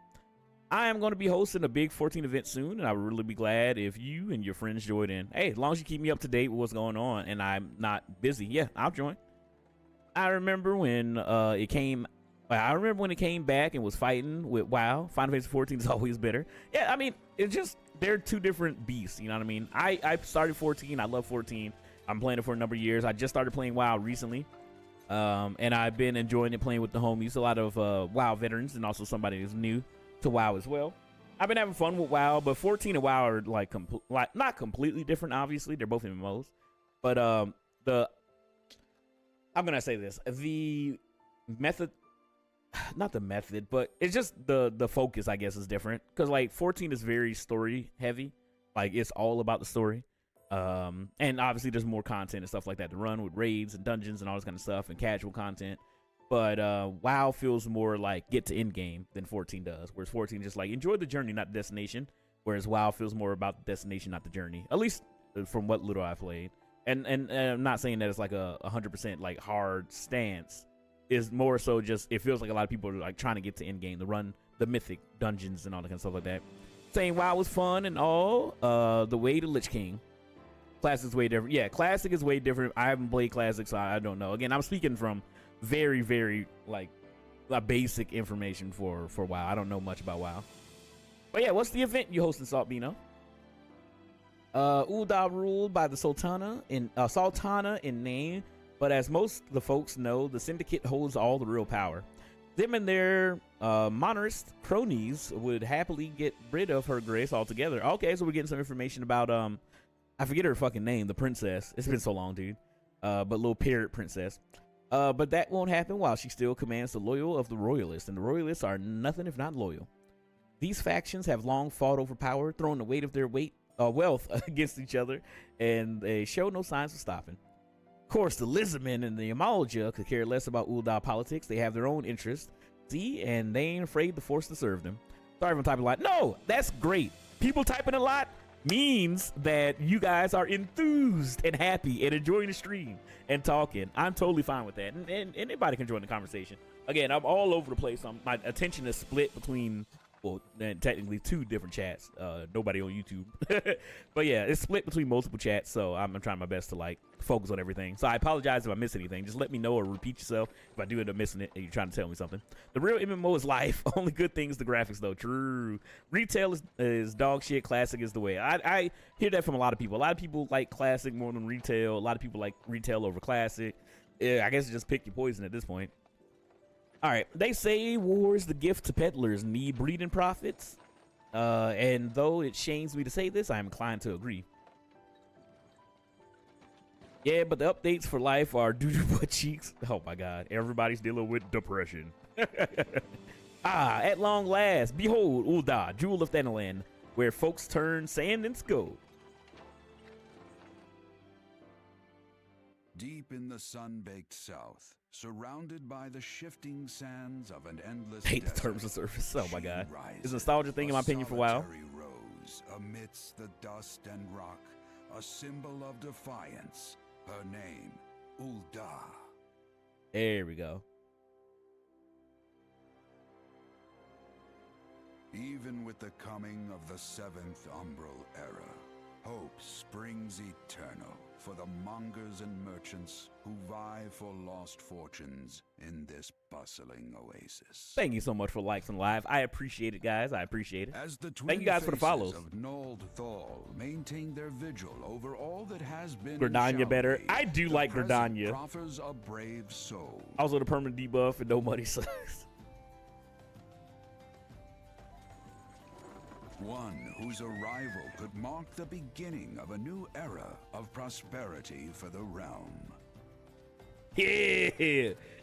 Speaker 1: I am going to be hosting a big 14 event soon, and I would really be glad if you and your friends join in. Hey, as long as you keep me up to date with what's going on and I'm not busy, yeah, I'll join. I remember when it came back and was fighting with WoW. Final Fantasy 14 is always better. Yeah, I mean, it's just, they're two different beasts, you know what I mean? I started 14. I love 14. I'm playing it for a number of years. I just started playing WoW recently. And I've been enjoying it playing with the homies. A lot of WoW veterans and also somebody who's new to WoW as well. I've been having fun with WoW, but 14 and WoW are like not completely different, obviously. They're both MMOs. But I'm going to say this. The method, not the method, but it's just the focus, I guess, is different. Because like 14 is very story heavy. Like it's all about the story. And obviously there's more content and stuff like that to run with raids and dungeons and all this kind of stuff and casual content. But WoW feels more like get to end game than 14 does. Whereas 14 just like enjoy the journey, not the destination. Whereas WoW feels more about the destination, not the journey. At least from what little I played. And I'm not saying that it's like a 100% like hard stance. It's more so just it feels like a lot of people are like trying to get to end game to run the mythic dungeons and all that kind of stuff like that. Saying WoW was fun and all. The way to Lich King. Classic is way different. Yeah, Classic is way different. I haven't played Classic, so I don't know. Again, I'm speaking from very, very like basic information for WoW. I don't know much about WoW. But yeah, what's the event you hosting, Saltbino? Ul'dah ruled by the Sultana in name, but as most of the folks know, the Syndicate holds all the real power. Them and their monarchist cronies would happily get rid of her grace altogether. Okay, so we're getting some information about I forget her fucking name, the princess. It's been so long, dude. But little parrot princess. But that won't happen while she still commands the loyal of the royalists, and the royalists are nothing if not loyal. These factions have long fought over power, throwing the weight of their wealth against each other, and they show no signs of stopping. Of course, the Lizardmen and the Amalja could care less about Ul'dah politics. They have their own interests, see, and they ain't afraid to force to serve them. Sorry if I'm typing a lot. No, that's great. People typing a lot means that you guys are enthused and happy and enjoying the stream and talking. I'm totally fine with that, and anybody can join the conversation. Again, I'm all over the place. My attention is split between Well, then technically 2 different chats. Nobody on YouTube. But yeah, it's split between multiple chats, so I'm trying my best to like focus on everything. So I apologize if I miss anything. Just let me know or repeat yourself if I do end up missing it and you're trying to tell me something. The real MMO is life. Only good things, the graphics though. True. Retail is dog shit. Classic is the way. I hear that from a lot of people. A lot of people like classic more than retail. A lot of people like retail over classic. Yeah, I guess just pick your poison at this point. All right, they say war is the gift to peddlers, need breeding profits. And though it shames me to say this, I am inclined to agree. Yeah, but the updates for life are doo-doo butt cheeks. Oh my God, everybody's dealing with depression. At long last, behold, Ul'dah, jewel of Thanalan, where folks turn sand into gold.
Speaker 2: Deep in the sun-baked south, surrounded by the shifting sands of an endless
Speaker 1: Hate the
Speaker 2: desert,
Speaker 1: terms of service. Oh my God,
Speaker 2: rises,
Speaker 1: it's a nostalgia thing in my opinion for a while.
Speaker 2: solitary rose amidst the dust and rock, a symbol of defiance. Her name, Ul'dah.
Speaker 1: There we go.
Speaker 2: Even with the coming of the 7th Umbral era, hope springs eternal for the mongers and merchants who vie for lost fortunes in this bustling oasis.
Speaker 1: Thank you so much for likes and live. I appreciate it, guys. I appreciate it.
Speaker 2: As the twin
Speaker 1: Thank you guys for the follows.
Speaker 2: faces of Nald Thal maintain their vigil over all that has been
Speaker 1: Gridania better.
Speaker 2: be,
Speaker 1: I do
Speaker 2: the
Speaker 1: like
Speaker 2: present
Speaker 1: Gridania.
Speaker 2: proffers a brave soul.
Speaker 1: Also, the permanent debuff and no money sucks.
Speaker 2: One whose arrival could mark the beginning of a new era of prosperity for the realm.
Speaker 1: Yeah,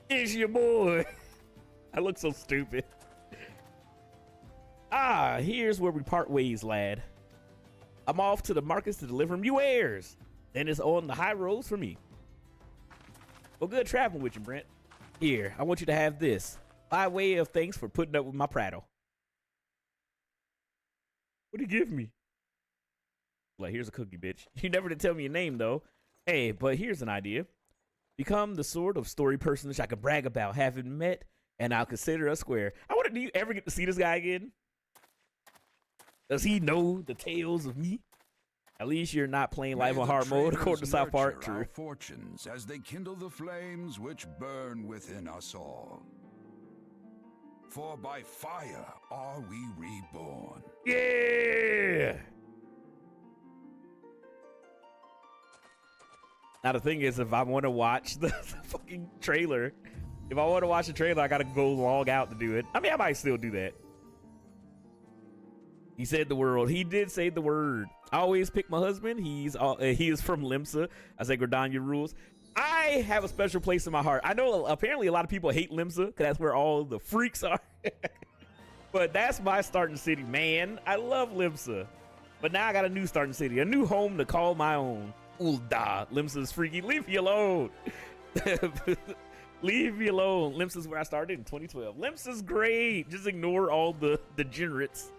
Speaker 1: it's your boy. I look so stupid. Here's where we part ways, lad. I'm off to the markets to deliver him you heirs. Then it's on the high roads for me. Well, good traveling with you, Brent. Here, I want you to have this by way of thanks for putting up with my prattle. What'd he give me? Like, here's a cookie, bitch. You never did tell me your name, though. Hey, but here's an idea. Become the sort of story personage I could brag about having met, and I'll consider us square. I wonder, do you ever get to see this guy again? Does he know the tales of me? At least you're not playing live on hard mode, according to South Park.
Speaker 2: True. Our fortunes as they kindle the flames which burn within us all. For by fire are we reborn.
Speaker 1: Yeah! Now the thing is, if I want to watch the fucking trailer, if I want to watch the trailer, I gotta go log out to do it. I mean, I might still do that. He said the word. He did say the word. I always pick my husband. He is from Limsa. I say Gridania rules. I have a special place in my heart. I know apparently a lot of people hate Limsa because that's where all the freaks are. But that's my starting city, man. I love Limsa. But now I got a new starting city, a new home to call my own. Ul'dah. Limsa's freaky. Leave me alone. Leave me alone. Limsa's where I started in 2012. Limsa's great. Just ignore all the degenerates.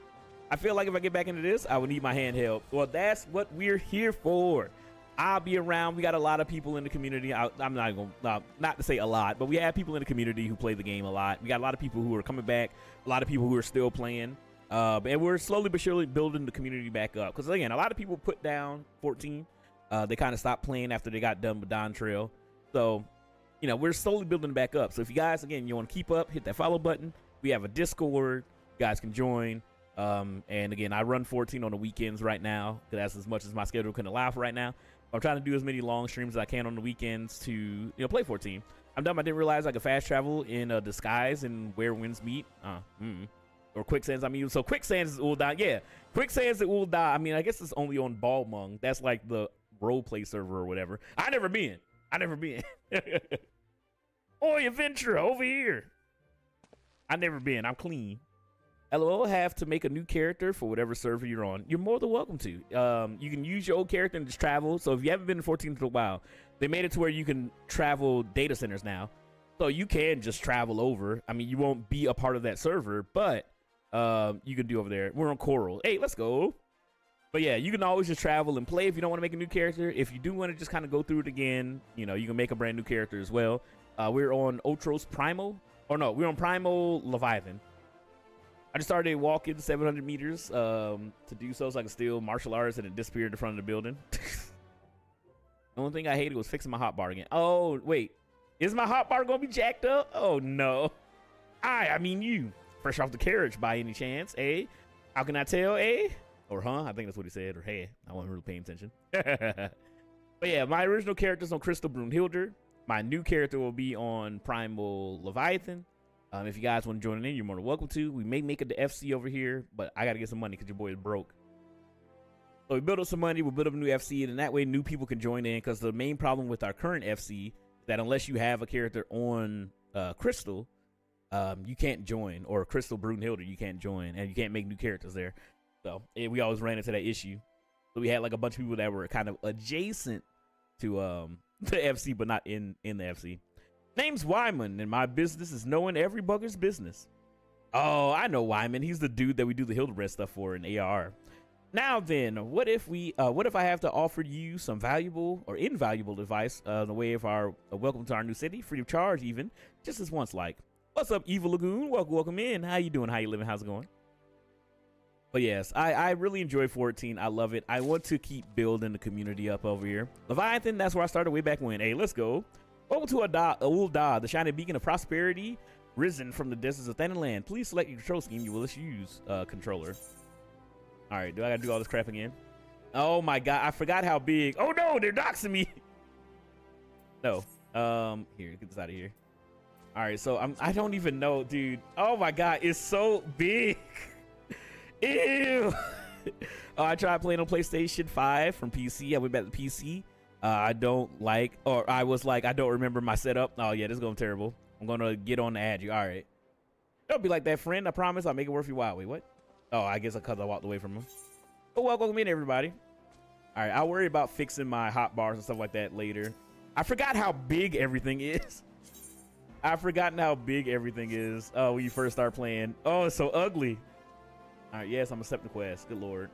Speaker 1: I feel like if I get back into this, I would need my handheld. Well, that's what we're here for. I'll be around. We got a lot of people in the community. I'm not going to, not to say a lot, but we have people in the community who play the game a lot. We got a lot of people who are coming back, a lot of people who are still playing. And we're slowly but surely building the community back up. Because, again, a lot of people put down 14. They kind of stopped playing after they got done with Dawn Trail. So, you know, we're slowly building it back up. So if you guys, again, you want to keep up, hit that follow button. We have a Discord. You guys can join. And, again, I run 14 on the weekends right now. Because that's as much as my schedule can allow for right now. I'm trying to do as many long streams as I can on the weekends to, you know, play 14. I'm dumb. I didn't realize I could fast travel in disguise and where winds meet. Or quicksands. I mean, so quicksands is Ul'dah. Yeah, quicksands at Ul'dah. I mean, I guess it's only on Balmung. That's like the role play server or whatever. I never been. Oi, Adventura, over here. I never been. I'm clean. LOL, have to make a new character for whatever server you're on. You're more than welcome to. You can use your old character and just travel. So if you haven't been in 14 for a while, they made it to where you can travel data centers now. So you can just travel over. I mean, you won't be a part of that server, but you can do over there. We're on Coral. Hey, let's go. But yeah, you can always just travel and play if you don't want to make a new character. If you do want to just kind of go through it again, you know, you can make a brand new character as well. We're on Otros Primal. Or no, we're on Primal Leviathan. I just started walking 700 meters to do so I can steal martial arts, and it disappeared in front of the building. The only thing I hated was fixing my hotbar again. Oh, wait. Is my hotbar going to be jacked up? Oh, no. I mean you. Fresh off the carriage by any chance, eh? How can I tell, eh? Or huh? I think that's what he said. Or hey, I wasn't really paying attention. But yeah, my original character's on Crystal Brunhilde. My new character will be on Primal Leviathan. If you guys want to join in, you're more than welcome to. We may make it to FC over here, but I got to get some money because your boy is broke. So we build up some money, we'll build up a new FC, and that way new people can join in, because the main problem with our current FC is that unless you have a character on Crystal, you can't join, or Crystal Brunhilde, you can't join, and you can't make new characters there. So we always ran into that issue. So we had like a bunch of people that were kind of adjacent to the FC, but not in the FC. Name's Wyman, and my business is knowing every bugger's business. Oh, I know Wyman. He's the dude that we do the Hildebred stuff for in AR. Now then, what if I have to offer you some valuable or invaluable advice in the way of our welcome to our new city, free of charge even, just as once like. What's up, Evil Lagoon? Welcome in. How you doing? How you living? How's it going? But yes, I really enjoy 14. I love it. I want to keep building the community up over here. Leviathan, that's where I started way back when. Hey, let's go. Welcome to Ul'dah, the shining beacon of prosperity, risen from the deserts of Thanalan. Please select your control scheme. You will use controller. All right, do I gotta do all this crap again? Oh my god, I forgot how big. Oh no, they're doxing me. No, here, get this out of here. All right, so I don't even know, dude. Oh my god, it's so big. Ew. Oh, I tried playing on PlayStation 5 from PC. I went back to PC. I don't like, or I was like, I don't remember my setup. Oh yeah, this is going terrible. I'm gonna get on to add you. All right, don't be like that, friend. I promise I'll make it worth your while. Wait, what? Oh, I guess because I walked away from him. Oh, welcome in, everybody. All right, I'll worry about fixing my hot bars and stuff like that later. I forgot how big everything is. I've forgotten how big everything is when you first start playing. Oh, it's so ugly. All right, yes, I'm accepting the quest. Good lord.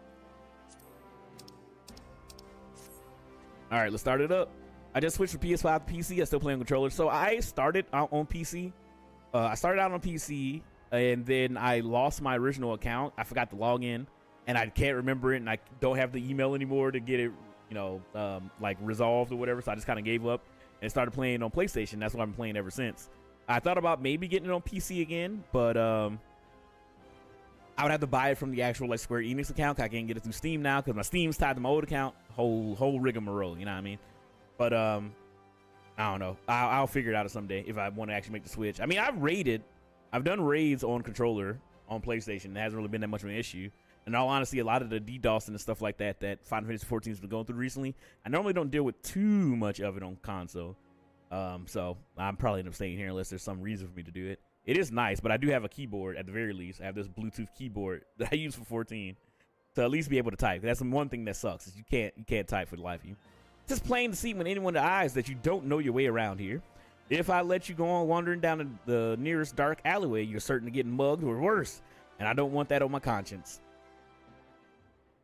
Speaker 1: All right, let's start it up. I just switched from PS5 to PC. I still play on controller. So I started out on PC. I started out on PC, and then I lost my original account. I forgot to log in, and I can't remember it, and I don't have the email anymore to get it, you know, like resolved or whatever. So I just kind of gave up and started playing on PlayStation. That's what I've been playing ever since. I thought about maybe getting it on PC again, but I would have to buy it from the actual like Square Enix account. I can't get it through Steam now because my Steam's tied to my old account. Whole rigmarole, you know what I mean? But I don't know. I'll figure it out someday if I want to actually make the switch. I mean, I've done raids on controller on PlayStation. It hasn't really been that much of an issue. In all honesty, a lot of the DDoS and stuff like that Final Fantasy 14 has been going through recently, I normally don't deal with too much of it on console. So I'm probably end up staying here unless there's some reason for me to do it. It is nice, but I do have a keyboard at the very least. I have this Bluetooth keyboard that I use for 14 to at least be able to type. That's the one thing that sucks is you can't type for the life of you. Just plain to see when anyone in the eyes that you don't know your way around here. If I let you go on wandering down the nearest dark alleyway, you're certain to get mugged or worse, and I don't want that on my conscience.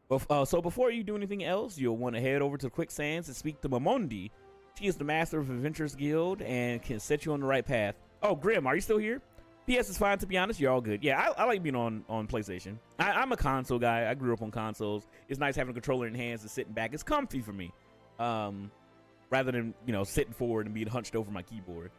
Speaker 1: So before you do anything else, you'll want to head over to the Quicksands and speak to Mamondi. She is the master of Adventures Guild and can set you on the right path. Oh, Grim, are you still here? PS is fine, to be honest. You're all good. Yeah, I like being on PlayStation. I'm a console guy. I grew up on consoles. It's nice having a controller in hands and sitting back. It's comfy for me, rather than, you know, sitting forward and being hunched over my keyboard.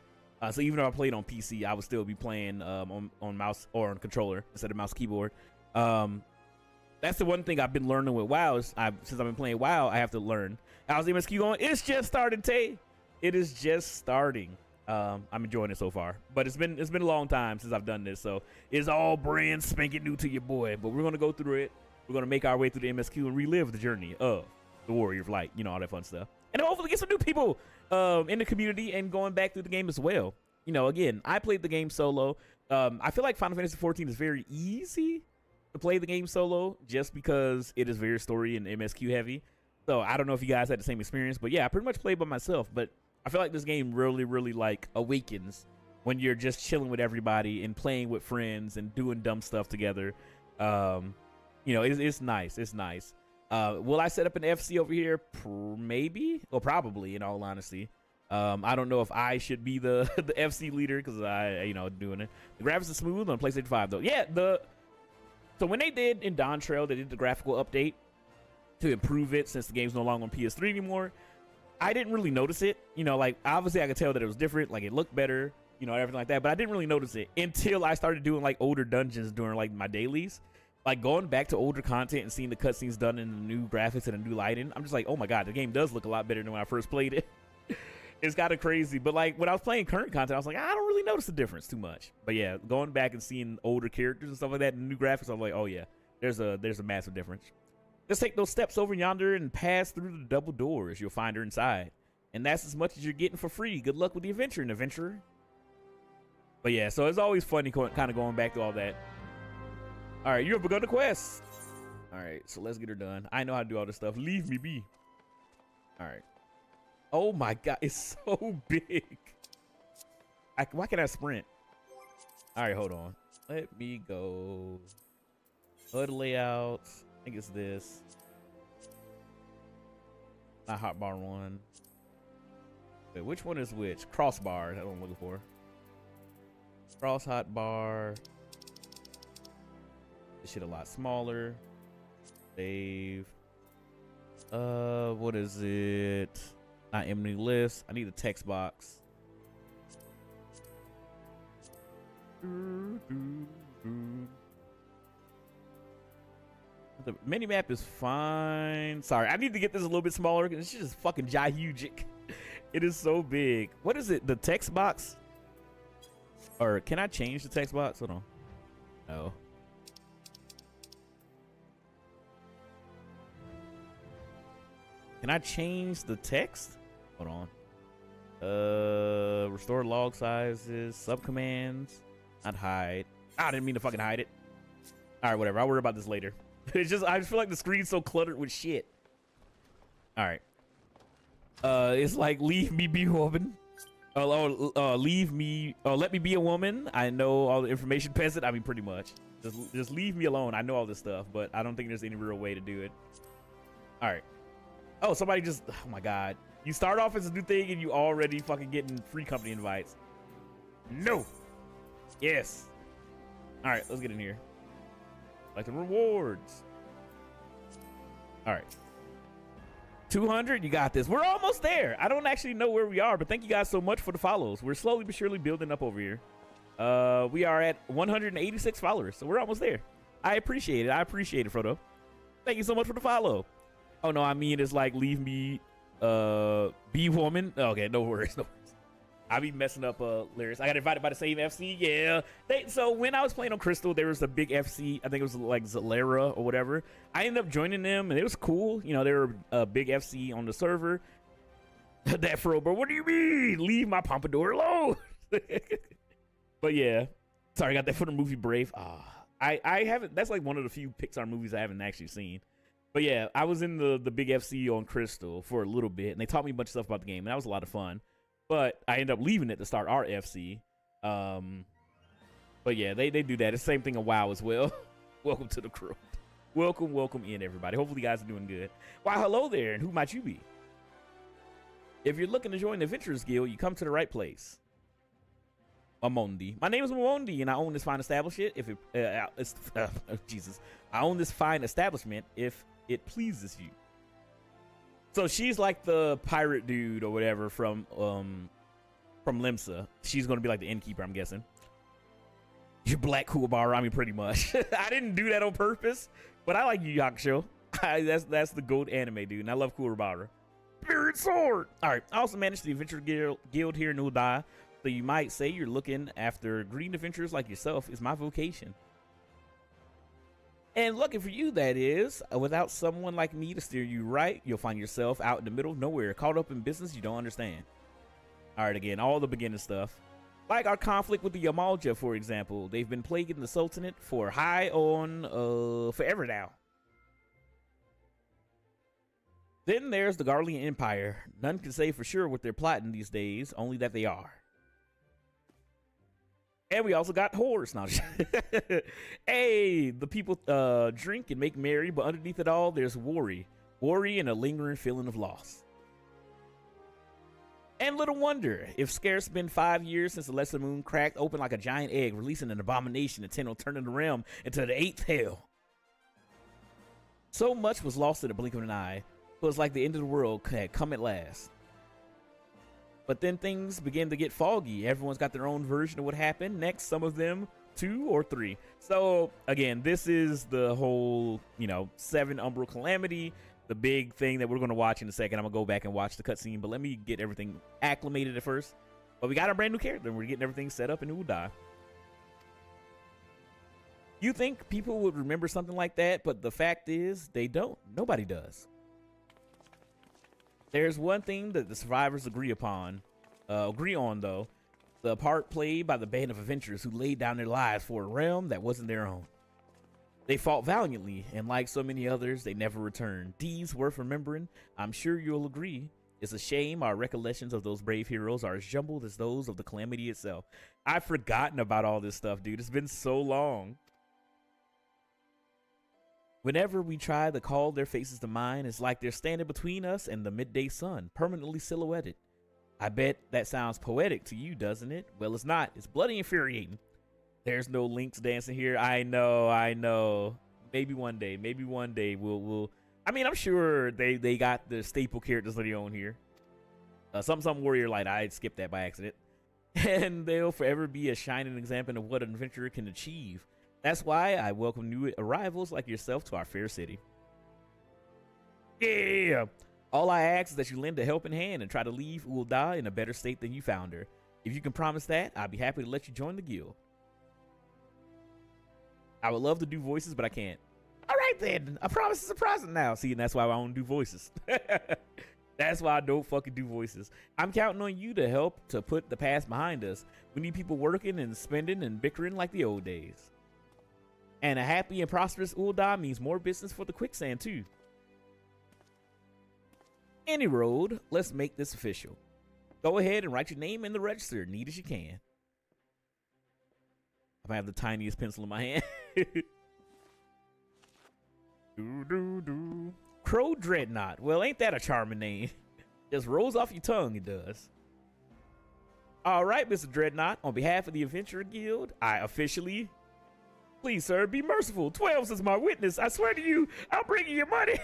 Speaker 1: So even if I played on PC, I would still be playing on mouse or on controller instead of mouse keyboard. That's the one thing I've been learning with WoW. Since I've been playing WoW, I have to learn. How's the MSQ going? It's just starting, Tay. It is just starting. I'm enjoying it so far, but it's been a long time since I've done this, so it's all brand spanking new to your boy. But we're gonna go through it. We're gonna make our way through the MSQ and relive the journey of the Warrior of Light, you know, all that fun stuff, and hopefully get some new people in the community and going back through the game as well. You know, again, I played the game solo. I feel like Final Fantasy 14 is very easy to play the game solo just because it is very story and MSQ heavy. So I don't know if you guys had the same experience, but yeah, I pretty much played by myself. But I feel like this game really like awakens when you're just chilling with everybody and playing with friends and doing dumb stuff together. You know, it's nice. It's nice. Will I set up an FC over here? Maybe, or probably, in all honesty. I don't know if I should be the FC leader because I, you know, doing it. The graphics are smooth on PlayStation 5 though. Yeah, So when they did in Dawn Trail, they did the graphical update to improve it since the game's no longer on PS3 anymore. I didn't really notice it. You know, like, obviously I could tell that it was different. Like, it looked better, you know, everything like that. But I didn't really notice it until I started doing, like, older dungeons during, like, my dailies. Like, going back to older content and seeing the cutscenes done in the new graphics and the new lighting, I'm just like, oh my god, the game does look a lot better than when I first played it. It's kind of crazy. But, like, when I was playing current content, I was like, I don't really notice the difference too much. But, yeah, going back and seeing older characters and stuff like that and new graphics, I'm like, oh, yeah, there's a massive difference. Just take those steps over yonder and pass through the double doors. You'll find her inside. And that's as much as you're getting for free. Good luck with the adventurer. But, yeah, so it's always funny kind of going back to all that. All right, you have begun the quest. All right, so let's get her done. I know how to do all this stuff. Leave me be. All right. Oh my god, it's so big. Why can't I sprint? All right, hold on. Let me go. HUD layouts. I think it's this. Not hotbar one. Wait, which one is which? Crossbar. That's what I'm looking for. Cross hotbar. This shit a lot smaller. Save. What is it? Not empty list. I need a text box. The mini map is fine. Sorry, I need to get this a little bit smaller because it's just fucking gigantic. It is so big. What is it? The text box? Or can I change the text box? Hold on. No. Can I change the text? Hold on. Restore log sizes, subcommands, not hide. I didn't mean to fucking hide it. All right, whatever. I'll worry about this later. It's just, I just feel like the screen's so cluttered with shit. All right. It's like, leave me be woman. Leave me, let me be a woman. I know all the information peasant. I mean, pretty much. Just leave me alone. I know all this stuff, but I don't think there's any real way to do it. All right. Oh, somebody just, oh my god. You start off as a new thing and you already fucking getting free company invites. No. Yes. All right, let's get in here. Like the rewards. All right. 200, you got this. We're almost there. I don't actually know where we are, but thank you guys so much for the follows. We're slowly but surely building up over here. We are at 186 followers, so we're almost there. I appreciate it. I appreciate it, Frodo. Thank you so much for the follow. Oh no, I mean, it's like, leave me be woman. Okay, no worries, no worries. I be messing up lyrics. I got invited by the same FC. Yeah. So when I was playing on Crystal, there was a big FC. I think it was like Zalera or whatever. I ended up joining them and it was cool. You know, they were a big FC on the server. That Fro, bro. What do you mean? Leave my pompadour alone. But yeah. Sorry, I got that for the movie Brave. I haven't. That's like one of the few Pixar movies I haven't actually seen. But yeah, I was in the big FC on Crystal for a little bit, and they taught me a bunch of stuff about the game, and that was a lot of fun. But I ended up leaving it to start our FC. But yeah, they do that. It's the same thing in WoW as well. Welcome to the crew. Welcome in, everybody. Hopefully you guys are doing good. Why, hello there, and who might you be? If you're looking to join the Adventurers Guild, you come to the right place. Amondi. My name is Amondi, and I own this fine establishment. Jesus, I own this fine establishment if it pleases you. So she's like the pirate dude or whatever from Limsa. She's gonna be like the innkeeper, I'm guessing. You're Black Kuwabara, I mean, pretty much. I didn't do that on purpose, but I like Yu Yu Hakusho. That's the GOAT anime dude, and I love Kuwabara. Spirit Sword. All right. I also manage the Adventure Guild here in Uldai. So you might say you're looking after green adventurers like yourself is my vocation. And lucky for you, that is. Without someone like me to steer you right, you'll find yourself out in the middle of nowhere, caught up in business you don't understand. All right, again, all the beginning stuff. Like our conflict with the Yamalja, for example. They've been plaguing the Sultanate for forever now. Then there's the Garlean Empire. None can say for sure what they're plotting these days, only that they are. And we also got whores now. Hey, the people drink and make merry, but underneath it all, there's worry. Worry and a lingering feeling of loss. And little wonder, if scarce been 5 years since the Lesser Moon cracked open like a giant egg, releasing an abomination intent on turning the realm into the 8th hell. So much was lost in the blink of an eye. It was like the end of the world had come at last. But then things began to get foggy. Everyone's got their own version of what happened next. Some of them 2 or 3. So again, this is the whole, 7 Umbral Calamity, the big thing that we're going to watch in a second. I'm going to go back and watch the cutscene, but let me get everything acclimated at first. But we got a brand new character, and we're getting everything set up in Ul'dah. You think people would remember something like that, but the fact is they don't. Nobody does. There's one thing that the survivors agree on, though. The part played by the band of adventurers who laid down their lives for a realm that wasn't their own. They fought valiantly, and like so many others, they never returned. Deeds worth remembering. I'm sure you'll agree. It's a shame our recollections of those brave heroes are as jumbled as those of the Calamity itself. I've forgotten about all this stuff, dude. It's been so long. Whenever we try to call their faces to mind, it's like they're standing between us and the midday sun, permanently silhouetted. I bet that sounds poetic to you, doesn't it? Well, it's not. It's bloody infuriating. There's no Lynx dancing here. I know. Maybe one day we'll. I mean, I'm sure they got the staple characters that they own here. Some warrior light. I skipped that by accident. And they'll forever be a shining example of what an adventurer can achieve. That's why I welcome new arrivals like yourself to our fair city. Yeah. All I ask is that you lend a helping hand and try to leave Ul'dah in a better state than you found her. If you can promise that, I'll be happy to let you join the guild. I would love to do voices, but I can't. All right, then. A promise is a present now. See, and that's why I don't do voices. That's why I don't fucking do voices. I'm counting on you to help to put the past behind us. We need people working and spending and bickering like the old days. And a happy and prosperous Ul'dah means more business for the quicksand, too. Any road, let's make this official. Go ahead and write your name in the register, neat as you can. I might have the tiniest pencil in my hand. Crow Dreadnought. Well, ain't that a charming name? Just rolls off your tongue, it does. All right, Mr. Dreadnought, on behalf of the Adventurer Guild, I officially... Please, sir, be merciful. 12 is my witness. I swear to you, I'll bring you your money.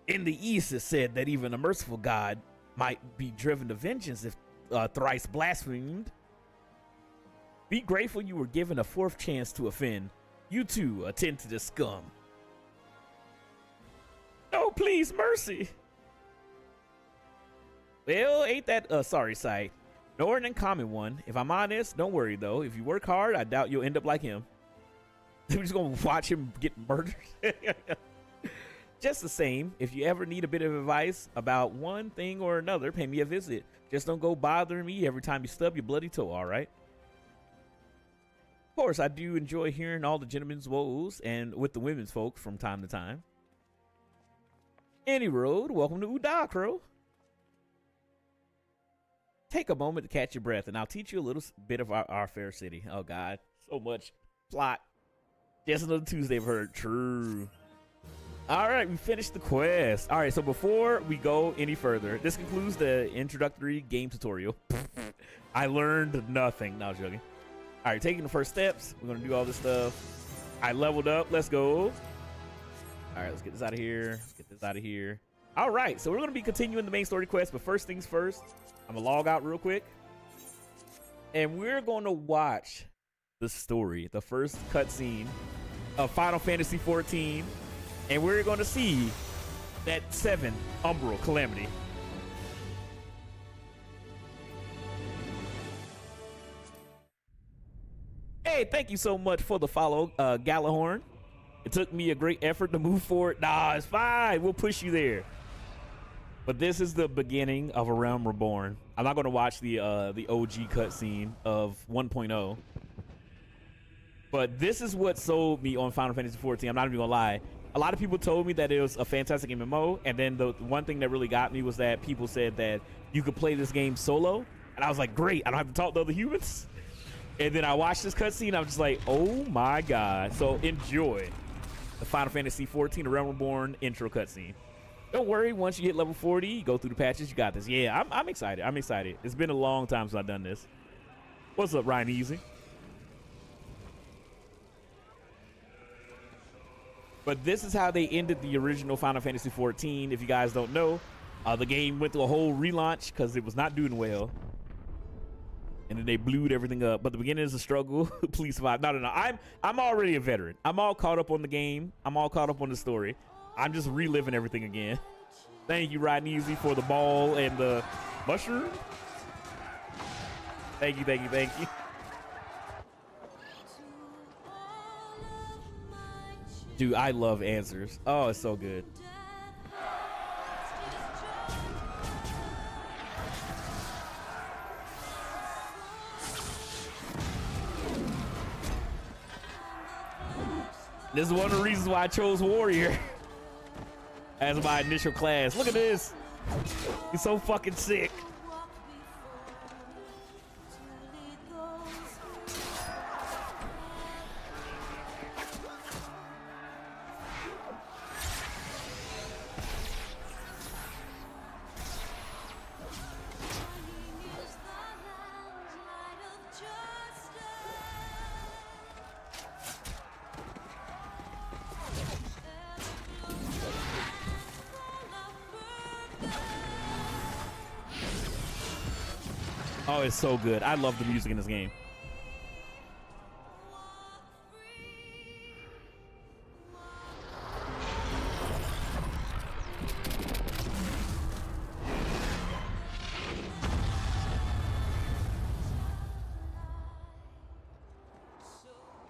Speaker 1: In the East, it said that even a merciful god might be driven to vengeance if thrice blasphemed. Be grateful you were given a 4th chance to offend. You too, attend to this scum. No, please, mercy. Well, ain't that a sorry sight? Nor an uncommon one. If I'm honest, don't worry though. If you work hard, I doubt you'll end up like him. We're just gonna watch him get murdered. Just the same, if you ever need a bit of advice about one thing or another, pay me a visit. Just don't go bothering me every time you stub your bloody toe, all right? Of course, I do enjoy hearing all the gentlemen's woes and with the women's folks from time to time. Any road, welcome to Ul'dah, Crow. Take a moment to catch your breath, and I'll teach you a little bit of our fair city. Oh, God. So much plot. Just another Tuesday I've heard. True. All right, we finished the quest. All right, so before we go any further, this concludes the introductory game tutorial. I learned nothing. No, I was joking. All right, taking the first steps. We're going to do all this stuff. I leveled up. Let's go. All right, let's get this out of here. Let's get this out of here. All right, so we're going to be continuing the main story quest, but first things first. I'm gonna log out real quick, and we're gonna watch the story, the first cutscene of Final Fantasy XIV, and we're gonna see that 7 Umbral Calamity. Hey, thank you so much for the follow, Gallahorn. It took me a great effort to move forward. Nah, it's fine. We'll push you there. But this is the beginning of A Realm Reborn. I'm not going to watch the OG cutscene of 1.0. But this is what sold me on Final Fantasy XIV. I'm not even going to lie. A lot of people told me that it was a fantastic MMO. And then the one thing that really got me was that people said that you could play this game solo. And I was like, great. I don't have to talk to other humans. And then I watched this cutscene. I was just like, oh, my God. So enjoy the Final Fantasy XIV A Realm Reborn intro cutscene. Don't worry, once you hit level 40, you go through the patches, you got this. Yeah, I'm excited. I'm excited. It's been a long time since I've done this. What's up, Ryan Easy? But this is how they ended the original Final Fantasy 14. If you guys don't know, the game went through a whole relaunch because it was not doing well. And then they blew everything up. But the beginning is a struggle. Please survive. No. I'm already a veteran. I'm all caught up on the game. I'm all caught up on the story. I'm just reliving everything again. Thank you, Riding Easy, for the ball and the mushroom. Thank you. Dude, I love Answers. Oh, it's so good. This is one of the reasons why I chose Warrior as my initial class. Look at this. He's so fucking sick. Oh, it's so good. I love the music in this game.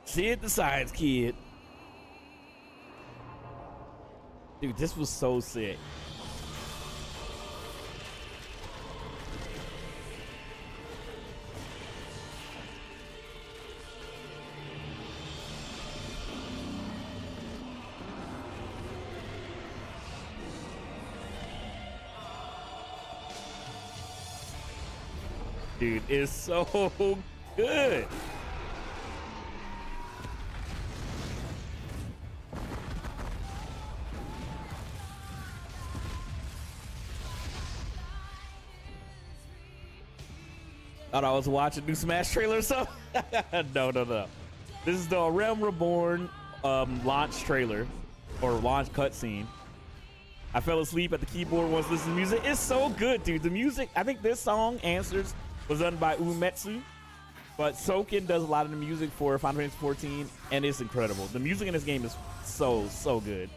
Speaker 1: Sid the Science Kid. Dude, this was so sick. Dude, it's so good. Thought I was watching new Smash trailer or something. No. This is the Realm Reborn launch trailer or launch cutscene. I fell asleep at the keyboard once listening to music. It's so good, dude. The music, I think this song, Answers, was done by Uematsu, but Soken does a lot of the music for Final Fantasy 14, and it's incredible. The music in this game is so good.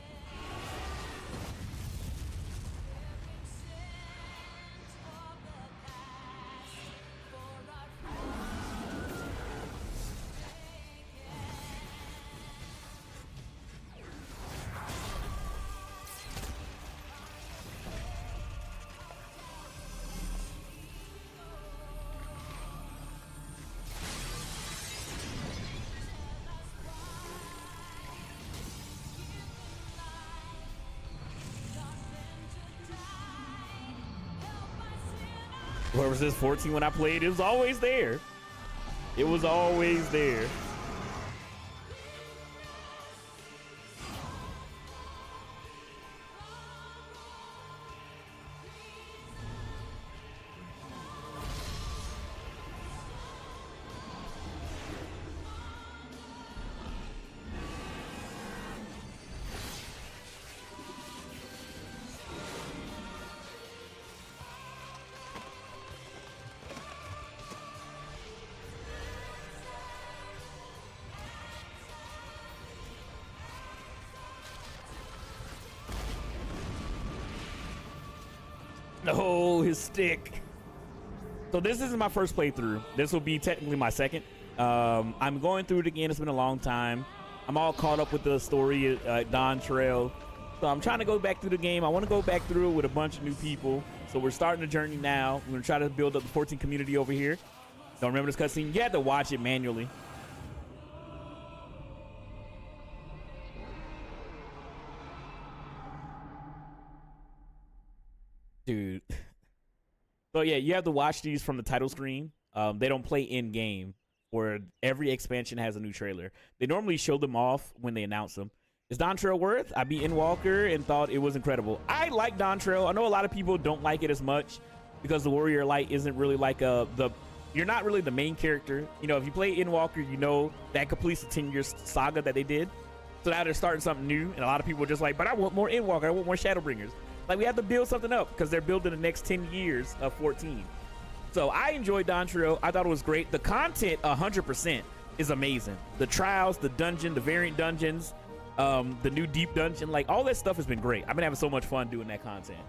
Speaker 1: Where was this 14 when I played? It was always there. It was always there. Oh, his stick. So this isn't my first playthrough. This will be technically my second. I'm going through it again. It's been a long time. I'm all caught up with the story at Dawn Trail. So I'm trying to go back through the game. I want to go back through it with a bunch of new people. So we're starting the journey now. We're going to try to build up the 14 community over here. Don't remember this cutscene? You had to watch it manually. Dude. So yeah, you have to watch these from the title screen. They don't play in game, where every expansion has a new trailer. They normally show them off when they announce them. Is Dawn Trail worth? I beat Endwalker and thought it was incredible. I like Dawn Trail. I know a lot of people don't like it as much because the Warrior Light isn't really like you're not really the main character. You know, if you play Endwalker, you know that completes the 10-year saga that they did. So now they're starting something new, and a lot of people are just like, but I want more Endwalker, I want more Shadowbringers. Like, we have to build something up because they're building the next 10 years of 14. So I enjoyed Dawntrail. I thought it was great. The content, 100%, is amazing. The trials, the dungeon, the variant dungeons, the new deep dungeon, like all that stuff has been great. I've been having so much fun doing that content.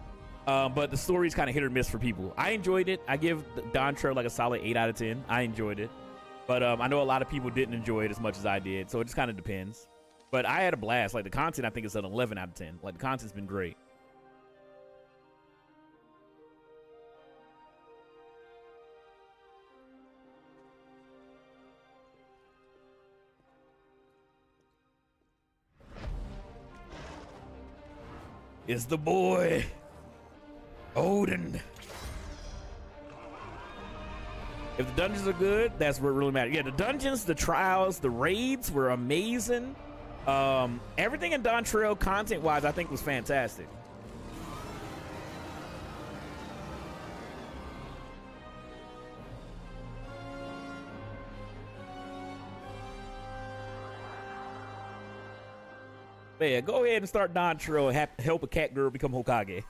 Speaker 1: But the story's kind of hit or miss for people. I enjoyed it. I give Dawntrail like a solid 8 out of 10. I enjoyed it. But I know a lot of people didn't enjoy it as much as I did. So it just kind of depends. But I had a blast. Like, the content, I think, is an 11 out of 10. Like, the content's been great. Is the boy Odin. If the dungeons are good, that's what really matters. Yeah, the dungeons, the trials, the raids were amazing. Everything in Dawntrail content-wise, I think, was fantastic. But yeah, go ahead and start Dawntrail and help a cat girl become Hokage.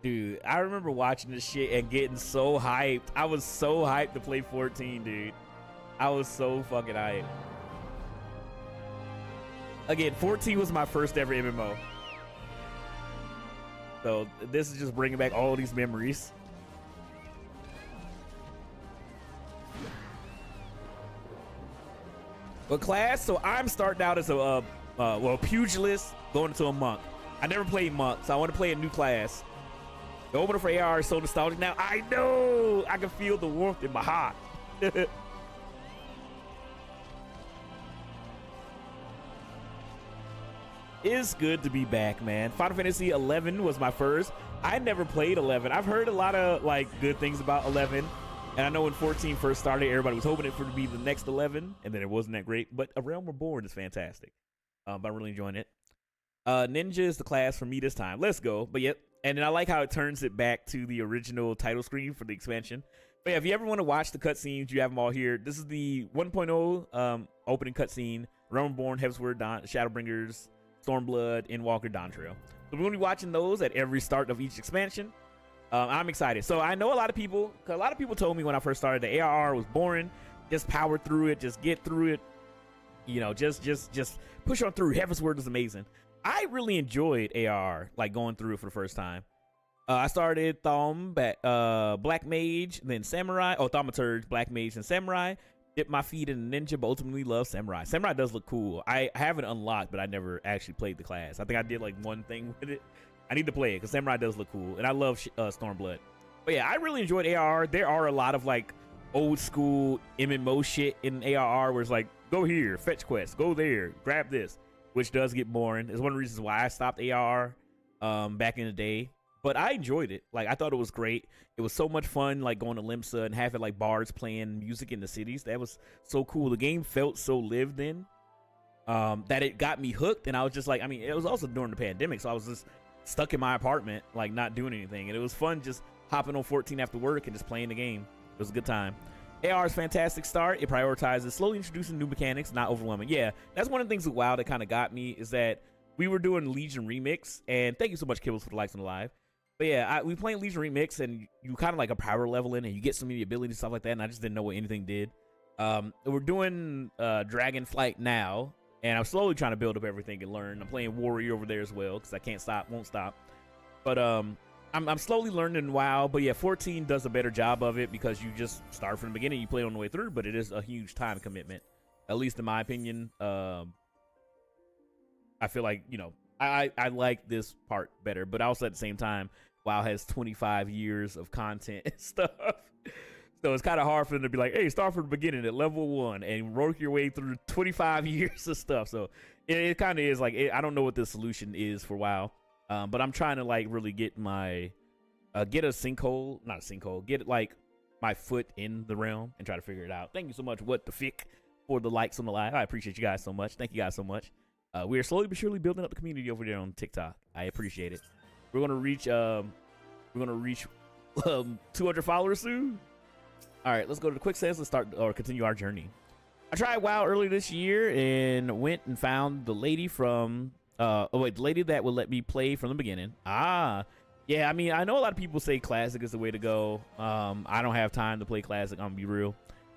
Speaker 1: Dude, I remember watching this shit and getting so hyped. I was so hyped to play 14, dude. I was so fucking hyped. Again, 14 was my first ever MMO. So this is just bringing back all these memories. But class, so I'm starting out as a pugilist going into a monk. I never played monk, so I want to play a new class. The opener for AR is so nostalgic now. I know! I can feel the warmth in my heart. It's good to be back, man. Final Fantasy 11 was my first. I never played 11. I've heard a lot of like good things about 11. And I know when 14 first started, everybody was hoping it for to be the next 11. And then it wasn't that great. But A Realm Reborn is fantastic. But I'm really enjoying it. Ninja is the class for me this time. Let's go. But yep. And then I like how it turns it back to the original title screen for the expansion. But yeah, if you ever want to watch the cutscenes, you have them all here. This is the 1.0 opening cutscene. Realm Reborn, Heavensward, Shadowbringers, Stormblood, Endwalker, Dawntrail. So we're going to be watching those at every start of each expansion. I'm excited. So I know a lot of people told me when I first started the ARR was boring. Just power through it. Just get through it. You know, just push on through. Heavensward is amazing. I really enjoyed ARR, like going through it for the first time. I started Black Mage, then Samurai. Oh, Thaumaturge, Black Mage, and Samurai. Dipped my feet in Ninja, but ultimately love Samurai. Samurai does look cool. I haven't unlocked, but I never actually played the class. I think I did like one thing with it. I need to play it because Samurai does look cool, and I love Stormblood. But yeah, I really enjoyed ARR. There are a lot of like old school MMO shit in ARR where it's like, go here, fetch quests, go there, grab this, which does get boring. It's one of the reasons why I stopped ARR back in the day. But I enjoyed it. Like, I thought it was great. It was so much fun, like, going to Limsa and having, like, bards playing music in the cities. That was so cool. The game felt so lived in that it got me hooked. And I was just like, I mean, it was also during the pandemic, so I was just stuck in my apartment, like, not doing anything. And it was fun just hopping on 14 after work and just playing the game. It was a good time. AR's fantastic start. It prioritizes slowly introducing new mechanics, not overwhelming. Yeah, that's one of the things with WoW that kind of got me is that we were doing Legion Remix. And thank you so much, Kibbles, for the likes on the live. But yeah, we playing Legion Remix, and you kind of like a power leveling, and you get some of the abilities and stuff like that, and I just didn't know what anything did. We're doing Dragonflight now, and I'm slowly trying to build up everything and learn. I'm playing Warrior over there as well, because I can't stop, won't stop. But I'm slowly learning WoW, but yeah, 14 does a better job of it, because you just start from the beginning, you play on the way through, but it is a huge time commitment, at least in my opinion. I feel like, you know, I like this part better, but also at the same time, WoW has 25 years of content and stuff. So it's kind of hard for them to be like, hey, start from the beginning at level 1 and work your way through 25 years of stuff. So it kind of is like, I don't know what the solution is for WoW. But I'm trying to like really get my, get a sinkhole, not a sinkhole, get like my foot in the realm and try to figure it out. Thank you so much, What the Fick, for the likes on the live. I appreciate you guys so much. Thank you guys so much. We are slowly but surely building up the community over there on TikTok. I appreciate it. We're gonna reach 200 followers soon. All right, let's go to the quick sense. Let's start or continue our journey. I tried WoW earlier this year and went and found the lady from the lady that would let me play from the beginning. Yeah, I mean, I know a lot of people say classic is the way to go. I don't have time to play classic, I'm gonna be real.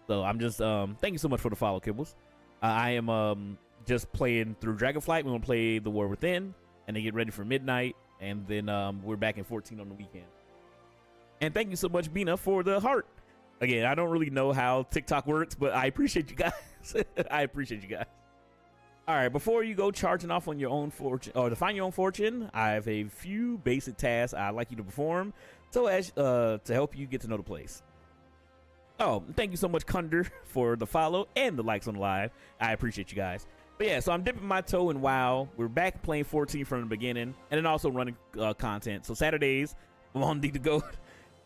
Speaker 1: So I'm just thank you so much for the follow, Kibbles. I am just playing through Dragonflight. We're gonna play the War Within and then get ready for midnight, and then we're back in 14 on the weekend. And thank you so much, Bina, for the heart. Again, I don't really know how TikTok works, but I appreciate you guys. I appreciate you guys. All right, before you go charging off on your own fortune, or to find your own fortune, I have a few basic tasks I'd like you to perform so as to help you get to know the place. Oh, thank you so much, Kunder, for the follow and the likes on the live. I appreciate you guys. But yeah, so I'm dipping my toe in WoW. We're back playing 14 from the beginning, and then also running content. So Saturdays, I'm on D to go.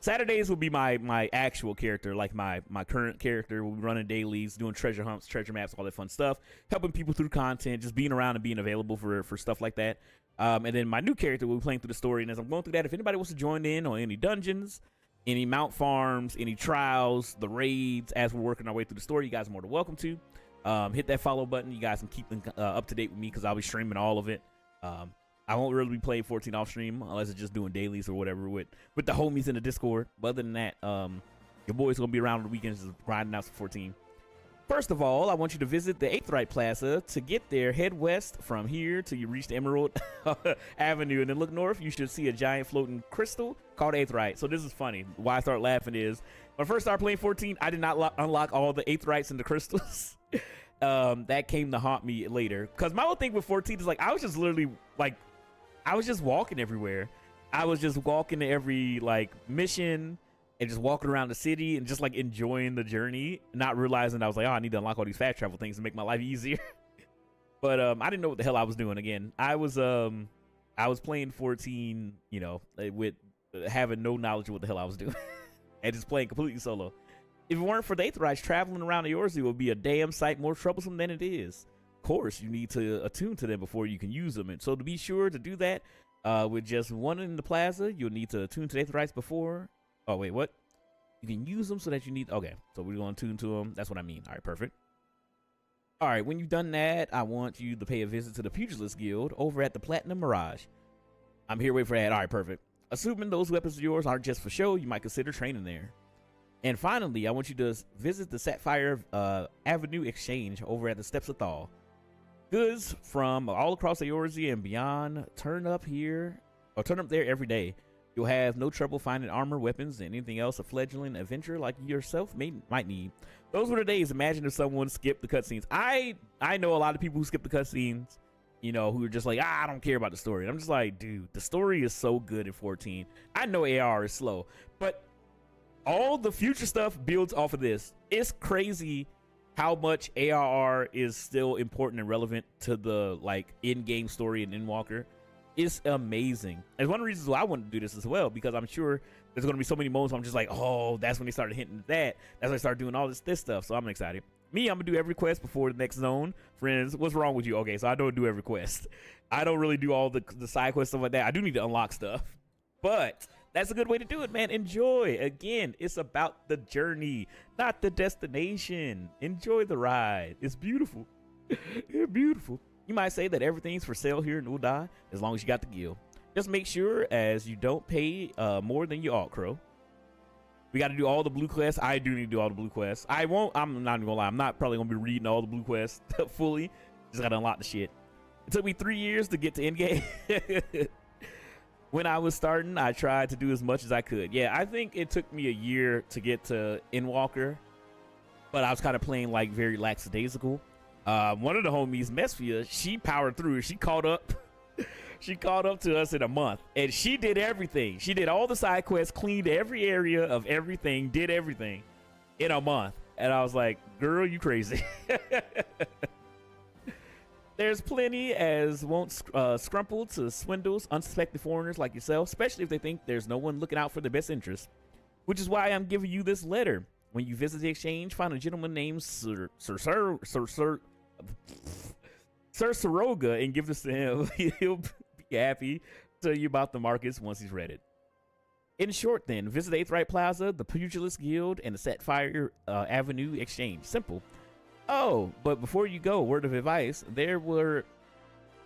Speaker 1: Saturdays will be my actual character, like my current character. We'll be running dailies, doing treasure hunts, treasure maps, all that fun stuff, helping people through content, just being around and being available for stuff like that. And then my new character will be playing through the story. And as I'm going through that, if anybody wants to join in on any dungeons, any mount farms, any trials, the raids, as we're working our way through the story, you guys are more than welcome to. Hit that follow button. You guys can keep up to date with me because I'll be streaming all of it. I won't really be playing 14 off stream unless it's just doing dailies or whatever with the homies in the Discord. But other than that, your boy's gonna be around on the weekends just grinding out some 14. First of all, I want you to visit the Aetheryte Plaza. To get there, head west from here till you reach the Emerald Avenue, and then look north. You should see a giant floating crystal called Aetheryte. So this is funny. Why I start laughing is when I first started playing 14, I did not unlock all the Aetherites and the crystals. That came to haunt me later. Because my whole thing with 14 is like I was just literally like I was just walking everywhere. I was just walking to every like mission and just walking around the city and just like enjoying the journey, not realizing I was like, oh, I need to unlock all these fast travel things to make my life easier. But I didn't know what the hell I was doing. Again, I was playing 14, you know, with having no knowledge of what the hell I was doing and just playing completely solo. If it weren't for the Aetherites, traveling around Eorzea would be a damn sight more troublesome than it is. Course, you need to attune to them before you can use them, and so to be sure to do that with just one in the plaza, you'll need to attune to the Aetherites before. Oh wait, what? You can use them so that you need. Okay, so we're going to attune to them. That's what I mean. All right, perfect. All right, when you've done that, I want you to pay a visit to the Pugilist Guild over at the Platinum Mirage. I'm here waiting for that. All right, perfect. Assuming those weapons of yours aren't just for show, you might consider training there. And finally, I want you to visit the Sapphire Avenue Exchange over at the Steps of Thal. Goods from all across Eorzea and beyond turn up here or turn up there every day. You'll have no trouble finding armor, weapons, and anything else a fledgling adventurer like yourself might need. Those were the days. Imagine if someone skipped the cutscenes. I know a lot of people who skip the cutscenes, you know, who are just like, I don't care about the story. And I'm just like, dude, the story is so good in 14. I know AR is slow, but all the future stuff builds off of this. It's crazy how much ARR is still important and relevant to the like in-game story in Endwalker. It's amazing. And one of the reasons why I want to do this as well, because I'm sure there's going to be so many moments where I'm just like, oh, that's when they started hinting at that. That's when I started doing all this stuff. So I'm excited. Me, I'm going to do every quest before the next zone. Friends, what's wrong with you? Okay, so I don't do every quest. I don't really do all the side quests, stuff like that. I do need to unlock stuff. But that's a good way to do it, man. Enjoy. Again, it's about the journey, not the destination. Enjoy the ride. It's beautiful. It's beautiful. You might say that everything's for sale here in Ul'dah as long as you got the guild. Just make sure as you don't pay more than you ought, Crow. We got to do all the blue quests. I do need to do all the blue quests. I'm not even gonna lie. I'm not probably gonna be reading all the blue quests fully. Just gotta unlock the shit. It took me 3 years to get to endgame. When I was starting, I tried to do as much as I could. Yeah, I think it took me a year to get to Endwalker, but I was kind of playing like very lackadaisical. One of the homies, Mesphia, she powered through. She caught up. She caught up to us in a month, and she did everything. She did all the side quests, cleaned every area of everything, did everything in a month. And I was like, girl, you crazy. There's plenty as won't scrumple to swindles unsuspecting foreigners like yourself, especially if they think there's no one looking out for their best interest. Which is why I'm giving you this letter. When you visit the exchange, find a gentleman named Sir Sir Soroga and give this to him. He'll be happy to tell you about the markets once he's read it. In short, then, visit the Aetheryte Plaza, the Pugilist Guild, and the Sapphire Avenue Exchange. Simple. Oh, but before you go, word of advice,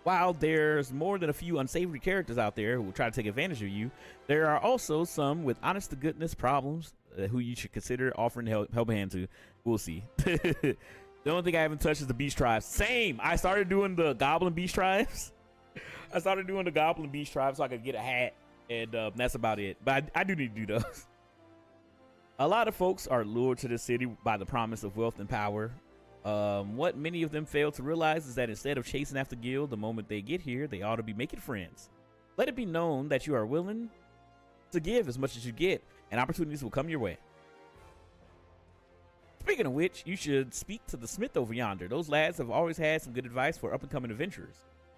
Speaker 1: while there's more than a few unsavory characters out there who will try to take advantage of you, there are also some with honest-to-goodness problems who you should consider offering help a hand to. We'll see. The only thing I haven't touched is the Beast Tribes. Same! I started doing the Goblin Beast Tribes. I started doing the Goblin Beast Tribes so I could get a hat, and that's about it. But I do need to do those. A lot of folks are lured to this city by the promise of wealth and power. What many of them fail to realize is that instead of chasing after guild the moment they get here, they ought to be making friends. Let it be known that you are willing to give as much as you get, and opportunities will come your way. Speaking of which, you should speak to the smith over yonder. Those lads have always had some good advice for up-and-coming adventurers.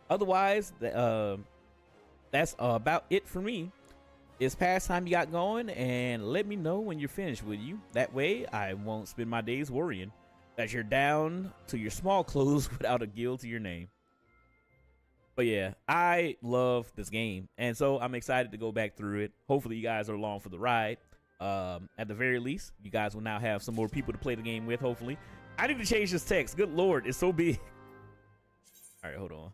Speaker 1: Otherwise, that's about it for me. It's past time you got going, and let me know when you're finished, will you? That way, I won't spend my days worrying that you're down to your small clothes without a guild to your name. But yeah, I love this game, and so I'm excited to go back through it. Hopefully you guys are along for the ride. At the very least, you guys will now have some more people to play the game with, hopefully. I need to change this text. Good lord, it's so big. All right, hold on.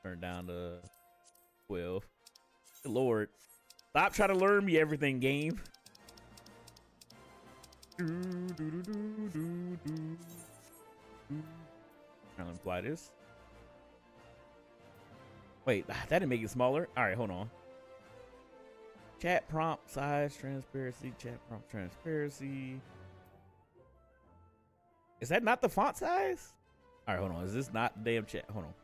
Speaker 1: Turn down to 12. Good lord. Stop trying to learn me everything, game. Trying to apply this. Wait, that didn't make it smaller. All right, hold on. Chat prompt size transparency. Chat prompt transparency. Is that not the font size? All right, hold on. Is this not the damn chat? Hold on.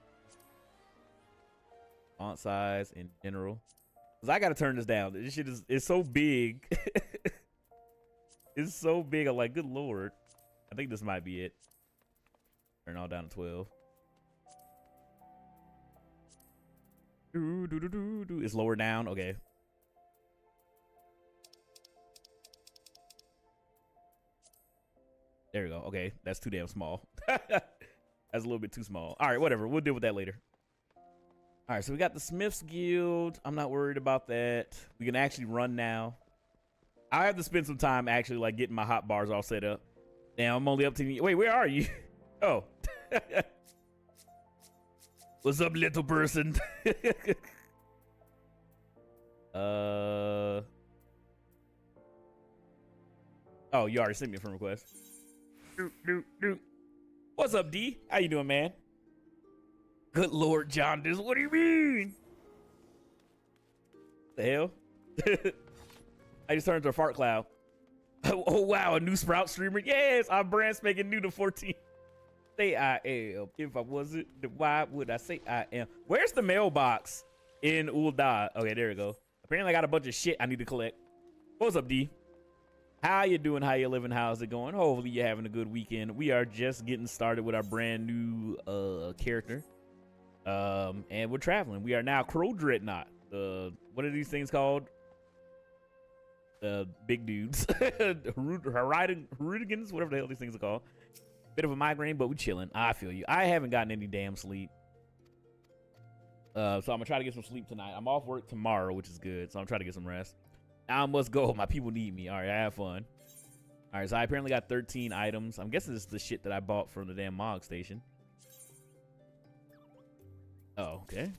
Speaker 1: Font size in general. Because I got to turn this down. This shit is so big. It's so big. I'm like, good lord. I think this might be it. Turn all down to 12. It's lower down. Okay. There we go. Okay, that's too damn small. That's a little bit too small. All right, whatever. We'll deal with that later. All right, so we got the Smith's Guild. I'm not worried about that. We can actually run now. I have to spend some time actually like getting my hot bars all set up. Damn, I'm only up to... Wait, where are you? Oh. What's up, little person? Oh, you already sent me a friend request. What's up, D? How you doing, man? Good lord, John, what do you mean? The hell? I just turned into a fart cloud. Oh wow, a new Sprout streamer. Yes, I'm brand spanking new to 14. Say I am. If I wasn't, then why would I say I am? Where's the mailbox in Ul'dah? Okay, there we go. Apparently I got a bunch of shit I need to collect. What's up, D? How you doing? How you living? How's it going? Hopefully you're having a good weekend. We are just getting started with our brand new character. And we're traveling. We are now Crow Dreadnought. What are these things called? Big dudes. Hooligans, whatever the hell these things are called. Bit of a migraine, but we chilling. I feel you. I haven't gotten any damn sleep. So I'm gonna try to get some sleep tonight. I'm off work tomorrow, which is good. So I'm trying to get some rest. Now I must go. My people need me. All right, I have fun. All right, so I apparently got 13 items. I'm guessing this is the shit that I bought from the damn Mog station. Oh, okay.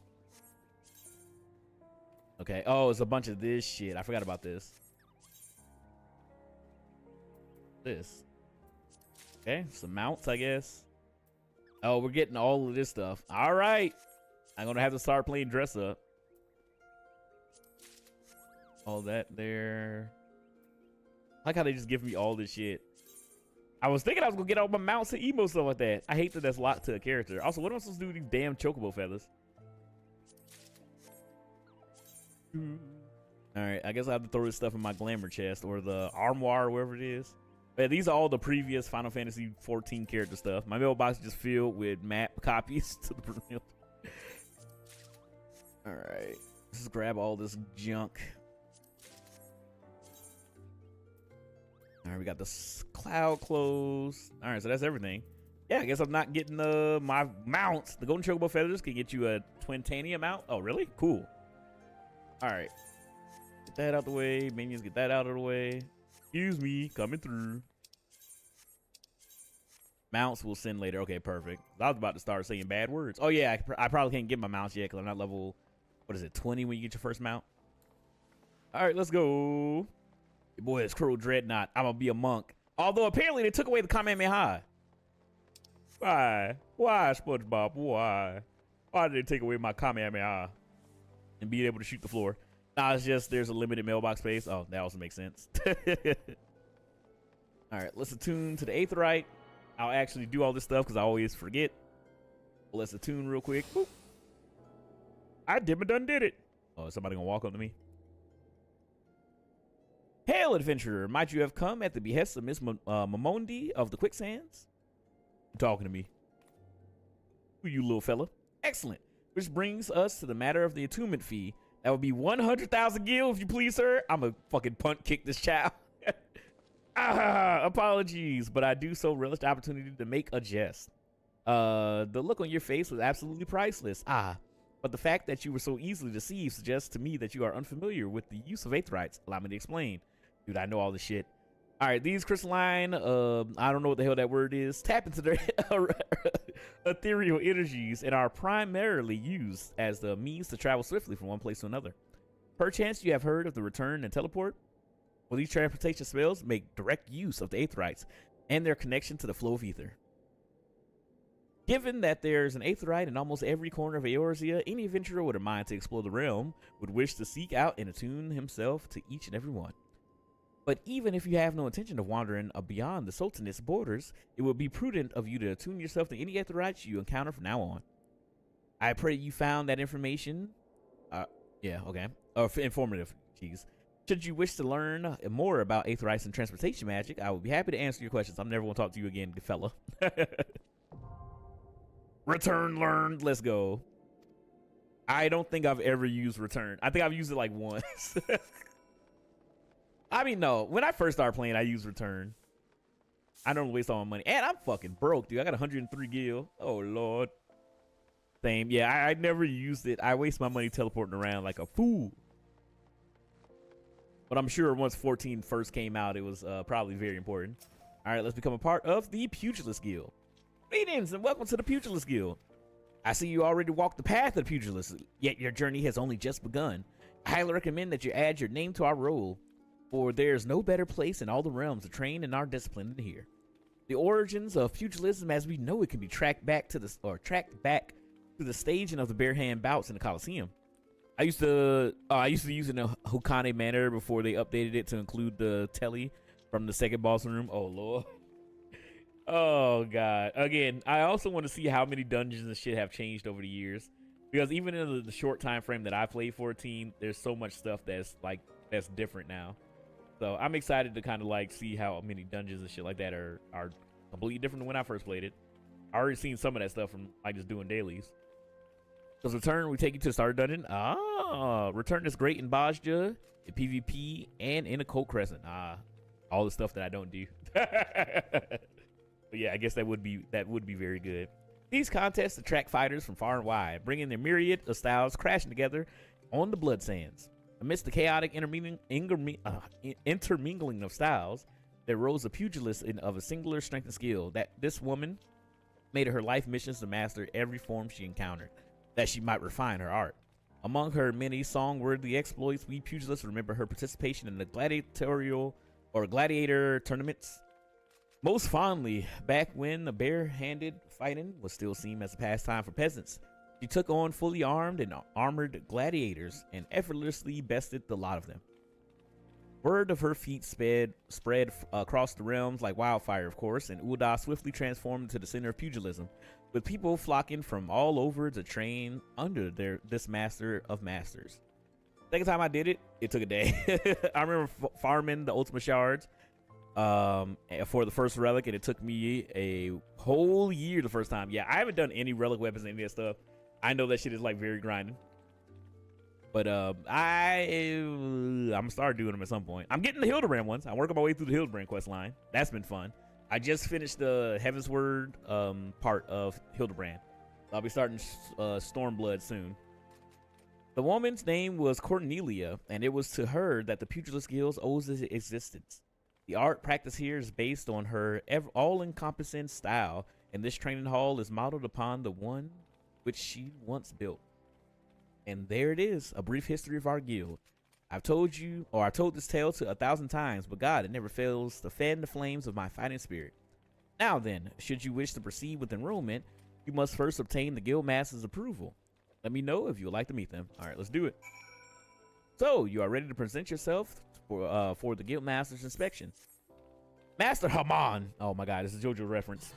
Speaker 1: Okay. Oh, it's a bunch of this shit. I forgot about this. This. Okay, some mounts, I guess. Oh, we're getting all of this stuff. All right. I'm going to have to start playing dress up. All that there. I like how they just give me all this shit. I was thinking I was going to get all my mounts and emo stuff like that. I hate that that's locked to a character. Also, what am I supposed to do with these damn chocobo feathers? All right, I guess I have to throw this stuff in my glamour chest or the armoire or wherever it is. But these are all the previous Final Fantasy 14 character stuff. My mailbox is just filled with map copies to the brim. All right, let's just grab all this junk. All right, we got this cloud closed. All right, so that's everything. Yeah, I guess I'm not getting my mounts. The golden chocobo feathers can get you a Twintania mount. Oh, really? Cool. All right. Get that out the way. Minions, get that out of the way. Excuse me, coming through. Mounts we'll send later. Okay, perfect. I was about to start saying bad words. Oh, yeah, I probably can't get my mounts yet because I'm not level, what is it, 20 when you get your first mount? All right, let's go. Your boy is Crow Dreadnought. I'm going to be a monk. Although, apparently, they took away the Kamehameha. Why? Why, SpongeBob? Why? Why did they take away my Kamehameha and being able to shoot the floor? Nah, it's just there's a limited mailbox space. Oh, that also makes sense. All right, let's attune to the Aetheryte. I'll actually do all this stuff because I always forget. Let's attune real quick. Boop. I done did it. Oh, is somebody gonna walk up to me? Hail, adventurer! Might you have come at the behest of Miss Momondi of the Quicksands? You're talking to me. Who you, little fella? Excellent. Which brings us to the matter of the attunement fee. That would be 100,000 gil, if you please, sir. I'm a fucking punt kick this child. Apologies, but I do so relish the opportunity to make a jest. The look on your face was absolutely priceless. But the fact that you were so easily deceived suggests to me that you are unfamiliar with the use of Aetherites. Allow me to explain. Dude, I know all this shit. All right, these crystalline, I don't know what the hell that word is, tap into their ethereal energies and are primarily used as the means to travel swiftly from one place to another. Perchance you have heard of the return and teleport? Well, these transportation spells make direct use of the Aetherites and their connection to the flow of ether. Given that there's an Aetherite in almost every corner of Eorzea, any adventurer with a mind to explore the realm would wish to seek out and attune himself to each and every one. But even if you have no intention of wandering beyond the Sultanate borders, it would be prudent of you to attune yourself to any Aetherites you encounter from now on. I pray you found that information, informative, jeez. Should you wish to learn more about Aetherites and transportation magic, I would be happy to answer your questions. I'm never going to talk to you again, good fella. Return learned. Let's go. I don't think I've ever used return. I think I've used it like once. I mean, no. When I first started playing, I used return. I don't waste all my money. And I'm fucking broke, dude. I got 103 gil. Oh, Lord. Same. Yeah, I never used it. I waste my money teleporting around like a fool. But I'm sure once 14 first came out, it was probably very important. All right, let's become a part of the Pugilist Guild. Greetings and welcome to the Pugilist Guild. I see you already walked the path of the Pugilist, yet your journey has only just begun. I highly recommend that you add your name to our roll, for there's no better place in all the realms to train in our discipline than here. The origins of pugilism as we know it can be tracked back to the staging of the bare hand bouts in the Colosseum. I used to use it in a Hokane manner before they updated it to include the telly from the second boss room. Oh, Lord. Oh, God. Again, I also want to see how many dungeons and shit have changed over the years. Because even in the short time frame that I played 14, there's so much stuff that's different now. So I'm excited to kind of like see how many dungeons and shit like that are completely different than when I first played it. I already seen some of that stuff from like just doing dailies. Because return, we take you to the starter dungeon. Return is great in Bajja, in PvP, and in a Cold Crescent. All the stuff that I don't do. But yeah, I guess that would be very good. These contests attract fighters from far and wide, bringing their myriad of styles crashing together on the blood sands. Amidst the chaotic intermingling of styles, there rose a pugilist of a singular strength and skill that this woman made it her life missions to master every form she encountered, that she might refine her art. Among her many song-worthy exploits, we pugilists remember her participation in the gladiator tournaments most fondly, back when the bare-handed fighting was still seen as a pastime for peasants. She took on fully armed and armored gladiators and effortlessly bested the lot of them. Word of her feat spread across the realms like wildfire, of course, and Ul'dah swiftly transformed into the center of pugilism, with people flocking from all over to train under this master of masters. Second time I did it, it took a day. I remember farming the Ultima Shards for the first relic, and it took me a whole year the first time. Yeah, I haven't done any relic weapons, any of that stuff. I know that shit is like very grinding. But I'm gonna start doing them at some point. I'm getting the Hildebrand ones. I'm working my way through the Hildebrand quest line. That's been fun. I just finished the Heavensward part of Hildebrand. I'll be starting Stormblood soon. The woman's name was Cornelia, and it was to her that the Pugilist Guild owes its existence. The art practiced here is based on her all-encompassing style, and this training hall is modeled upon the one which she once built. And there it is, a brief history of our guild. I've told this tale to 1,000 times, but God, it never fails to fan the flames of my fighting spirit. Now then, should you wish to proceed with enrollment, you must first obtain the guild master's approval. Let me know if you would like to meet them. All right, let's do it. So, you are ready to present yourself for the guild master's inspection. Master Haman. Oh my God, this is a JoJo reference.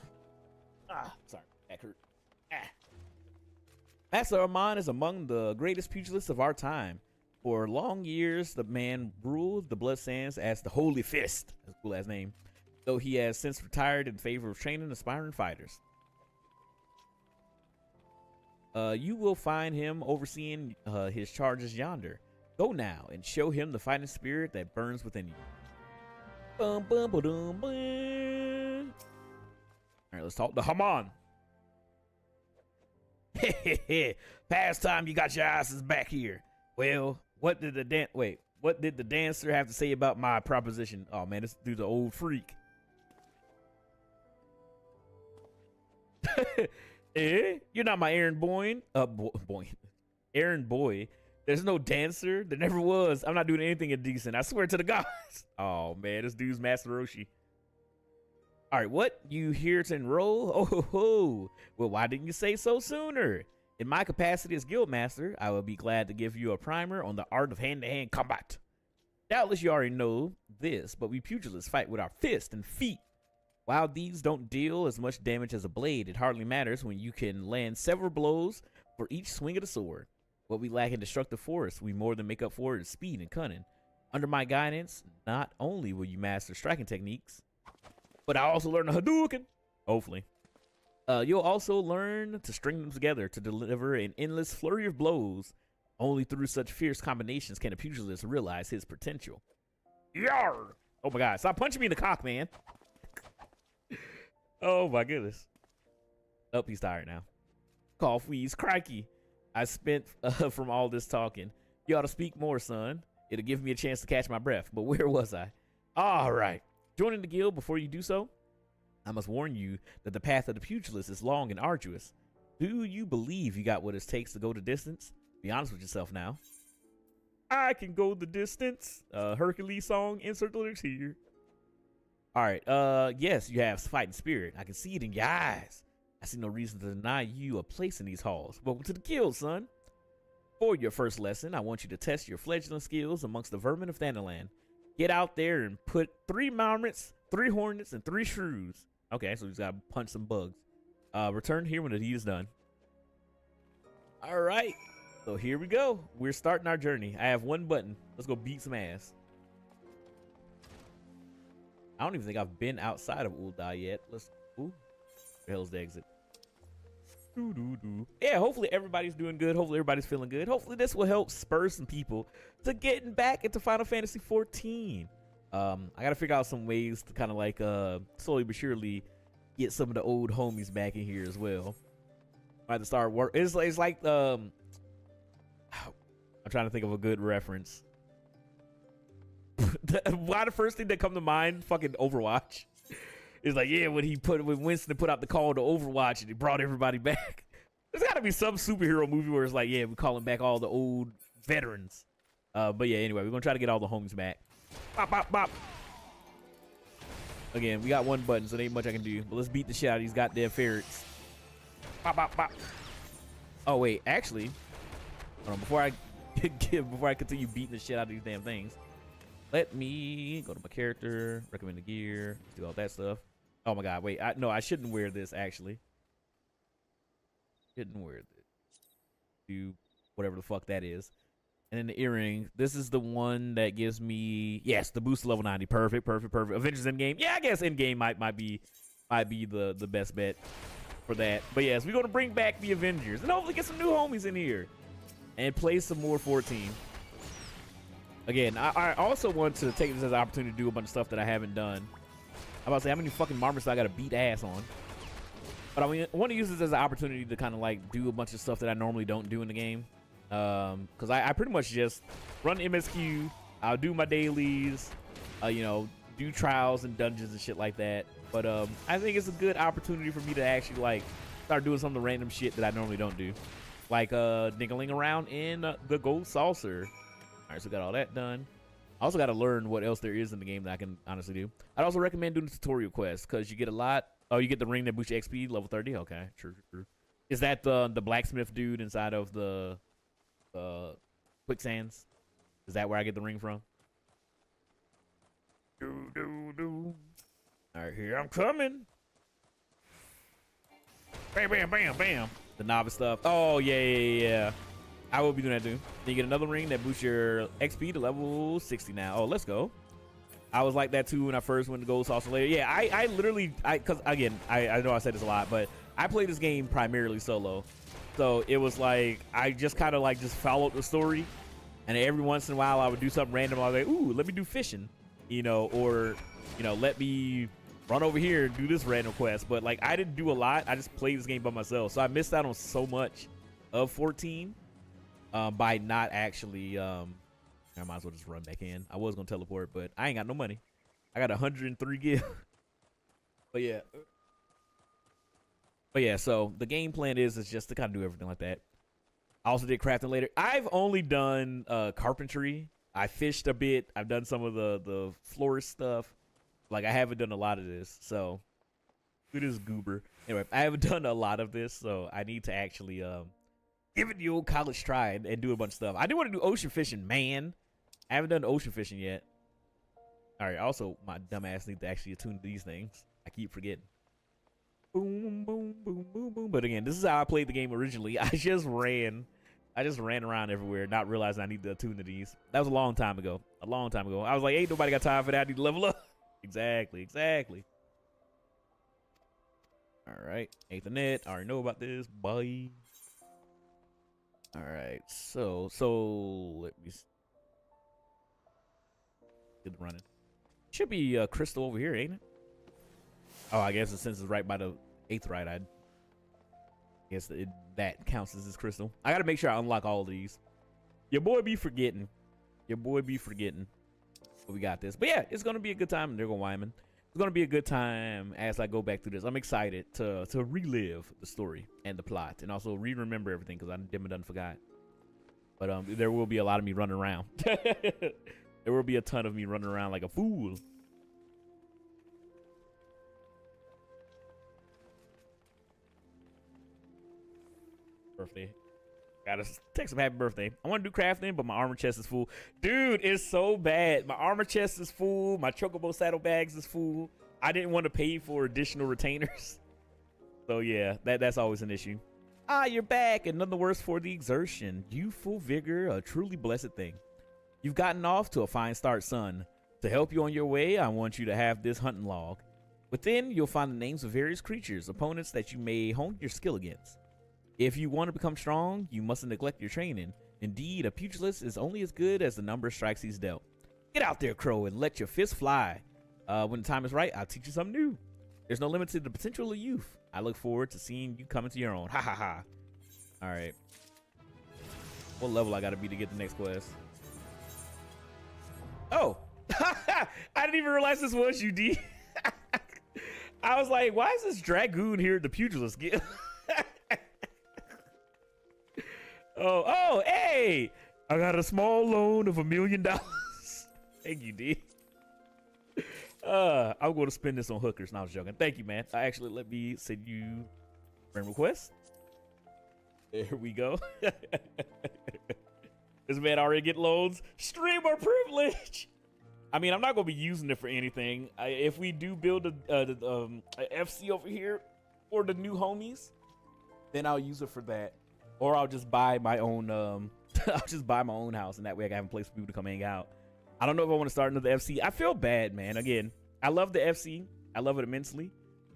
Speaker 1: Sorry, back hurt. Master Haman is among the greatest pugilists of our time. For long years, the man ruled the Blood Sands as the Holy Fist. That's a cool ass name. Though he has since retired in favor of training aspiring fighters. You will find him overseeing his charges yonder. Go now and show him the fighting spirit that burns within you. Bum, bum, ba-dum, bum. All right, let's talk to Haman. Past time you got your asses back here. Well, what did the dancer have to say about my proposition? Oh man, this dude's an old freak. You're not my errand boy. Errand boy. There's no dancer. There never was. I'm not doing anything indecent. I swear to the gods. Oh man, this dude's Master Roshi. All right, what? You here to enroll? Oh ho ho. Well, why didn't you say so sooner? In my capacity as Guildmaster, I will be glad to give you a primer on the art of hand-to-hand combat. Doubtless you already know this, but we pugilists fight with our fists and feet. While these don't deal as much damage as a blade, it hardly matters when you can land several blows for each swing of the sword. What we lack in destructive force, we more than make up for in speed and cunning. Under my guidance, not only will you master striking techniques, but I also learn the Hadouken. Hopefully. You'll also learn to string them together to deliver an endless flurry of blows. Only through such fierce combinations can a pugilist realize his potential. Yarr! Oh my God, stop punching me in the cock, man. Oh my goodness. Oh, he's tired now. Cough, wheeze, crikey. I spent from all this talking. You ought to speak more, son. It'll give me a chance to catch my breath. But where was I? All right. Joining the guild before you do so, I must warn you that the path of the pugilist is long and arduous. Do you believe you got what it takes to go the distance? Be honest with yourself now. I can go the distance. Hercules song, insert lyrics here. All right. Yes, you have fighting spirit. I can see it in your eyes. I see no reason to deny you a place in these halls. Welcome to the guild, son. For your first lesson, I want you to test your fledgling skills amongst the vermin of Thanalan. Get out there and put 3 marmots, 3 hornets, and 3 shrews. Okay, so he's got to punch some bugs. Return here when the deed is done. All right. So here we go. We're starting our journey. I have 1 button. Let's go beat some ass. I don't even think I've been outside of Ul'dah yet. Let's. Ooh. Where the hell's the exit? Yeah, hopefully everybody's doing good. Hopefully everybody's feeling good. Hopefully this will help spur some people to getting back into Final Fantasy 14. I gotta figure out some ways to kind of like slowly but surely get some of the old homies back in here as well. I have to start work. It's like I'm trying to think of a good reference. Why the first thing that come to mind? Fucking Overwatch. It's like, yeah, when Winston put out the call to Overwatch and he brought everybody back. There's got to be some superhero movie where it's like, yeah, we're calling back all the old veterans. But yeah, anyway, we're going to try to get all the homies back. Bop, bop, bop. Again, we got 1 button, so there ain't much I can do. But let's beat the shit out of these goddamn ferrets. Bop, bop, bop. Oh, wait, actually, hold on, before I continue beating the shit out of these damn things, let me go to my character, recommend the gear, do all that stuff. Oh my God, wait, no, I shouldn't wear this actually. Shouldn't wear this. Do whatever the fuck that is. And then the earring, this is the one that gives me, yes, the boost to level 90. Perfect, perfect, perfect. Avengers Endgame. Yeah, I guess Endgame might be the best bet for that. But yes, we're gonna bring back the Avengers and hopefully get some new homies in here. and play some more 14. Again, I also want to take this as an opportunity to do a bunch of stuff that I haven't done. I'm about to say, how many fucking marmots I got to beat ass on? But I mean, I want to use this as an opportunity to kind of like do a bunch of stuff that I normally don't do in the game. Because I pretty much just run MSQ. I'll do my dailies, you know, do trials and dungeons and shit like that. But I think it's a good opportunity for me to actually like start doing some of the random shit that I normally don't do. Like niggling around in the gold saucer. All right, so got all that done. I also got to learn what else there is in the game that I can honestly do. I'd also recommend doing the tutorial quests because you get a lot. Oh, you get the ring that boosts your XP, level 30. Okay, true. Is that the blacksmith dude inside of the quicksands? Is that where I get the ring from? All right, here I'm coming. Bam, bam, bam, bam. The novice stuff. Oh, yeah. I will be doing that too. Then you get another ring that boosts your XP to level 60 now. Oh, let's go. I was like that too when I first went to Gold Saucer later. Yeah, I literally, because again, I know I said this a lot, but I played this game primarily solo. So it was like, I just kind of like just followed the story. And every once in a while I would do something random. I was like, ooh, let me do fishing, you know, or, you know, let me run over here and do this random quest. But like, I didn't do a lot. I just played this game by myself. So I missed out on so much of 14 by not actually, I might as well just run back in. I was going to teleport, but I ain't got no money. I got 103 gil. But yeah, so the game plan is just to kind of do everything like that. I also did crafting later. I've only done carpentry. I fished a bit. I've done some of the florist stuff. Like, I haven't done a lot of this, so it is goober. Anyway, I haven't done a lot of this, so I need to actually give it the old college try and do a bunch of stuff. I do want to do ocean fishing, man. I haven't done ocean fishing yet. All right, also, my dumb ass need to actually attune to these things. I keep forgetting. Boom, boom, boom, boom, boom. But again, this is how I played the game originally. I just ran around everywhere, not realizing I need to attune to these. That was a long time ago. I was like, ain't nobody got time for that. I need to level up. Exactly. All right, Ethernet. I already know about this. Bye. All right, so let me get the running. Should be crystal over here, ain't it? Oh, I guess since it's right by the aetheryte, I guess that counts as this crystal. I gotta make sure I unlock all of these. Your boy be forgetting. But we got this. But yeah, it's gonna be a good time in Nurgle Wyman. It's gonna be a good time as I go back through this. I'm excited to relive the story and the plot, and also remember everything because I done forgot. But there will be a lot of me running around. There will be a ton of me running around like a fool. Birthday. Gotta text him happy birthday. I want to do crafting, but my armor chest is full. Dude, it's so bad. My armor chest is full. My chocobo saddlebags is full. I didn't want to pay for additional retainers. So yeah, that's always an issue. Ah, you're back, and none the worse for the exertion. Youthful vigor, a truly blessed thing. You've gotten off to a fine start, son. To help you on your way, I want you to have this hunting log. Within, you'll find the names of various creatures, opponents that you may hone your skill against. If you want to become strong, you mustn't neglect your training. Indeed, a pugilist is only as good as the number of strikes he's dealt. Get out there, Crow, and let your fist fly. When the time is right, I'll teach you something new. There's no limit to the potential of youth. I look forward to seeing you come into your own. Ha ha ha. All right. What level I gotta be to get the next quest? Oh, I didn't even realize this was UD. I was like, why is this Dragoon here at the Pugilist Guild? Oh, hey! I got a small loan of $1 million. Thank you, D. I'm going to spend this on hookers. No, I was joking. Thank you, man. Actually, let me send you friend request. There we go. This man already get loans. Streamer privilege. I mean, I'm not going to be using it for anything. If we do build a FC over here for the new homies, then I'll use it for that. Or I'll just buy my own I'll just buy my own house, and that way I can have a place for people to come hang out. I don't know if I want to start another FC. I feel bad, man. Again, I love the FC. I love it immensely.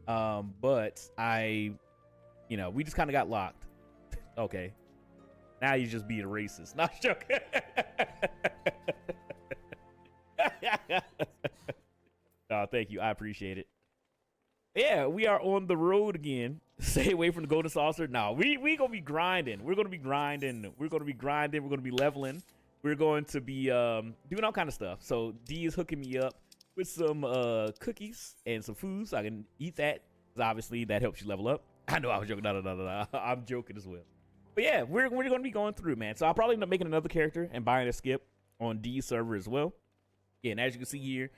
Speaker 1: But we just kind of got locked. Okay. Now you're just being racist. Not joking. Oh, thank you. I appreciate it. Yeah, we are on the road again. Stay away from the golden saucer. No, we gonna be grinding. We're gonna be grinding. We're gonna be grinding. We're gonna be leveling. We're going to be doing all kind of stuff. So D is hooking me up with some cookies and some food so I can eat that. Because obviously that helps you level up. I know I was joking. No. I'm joking as well. But yeah, we're going to be going through, man. So I'll probably end up making another character and buying a skip on D's server as well. Yeah, and as you can see here,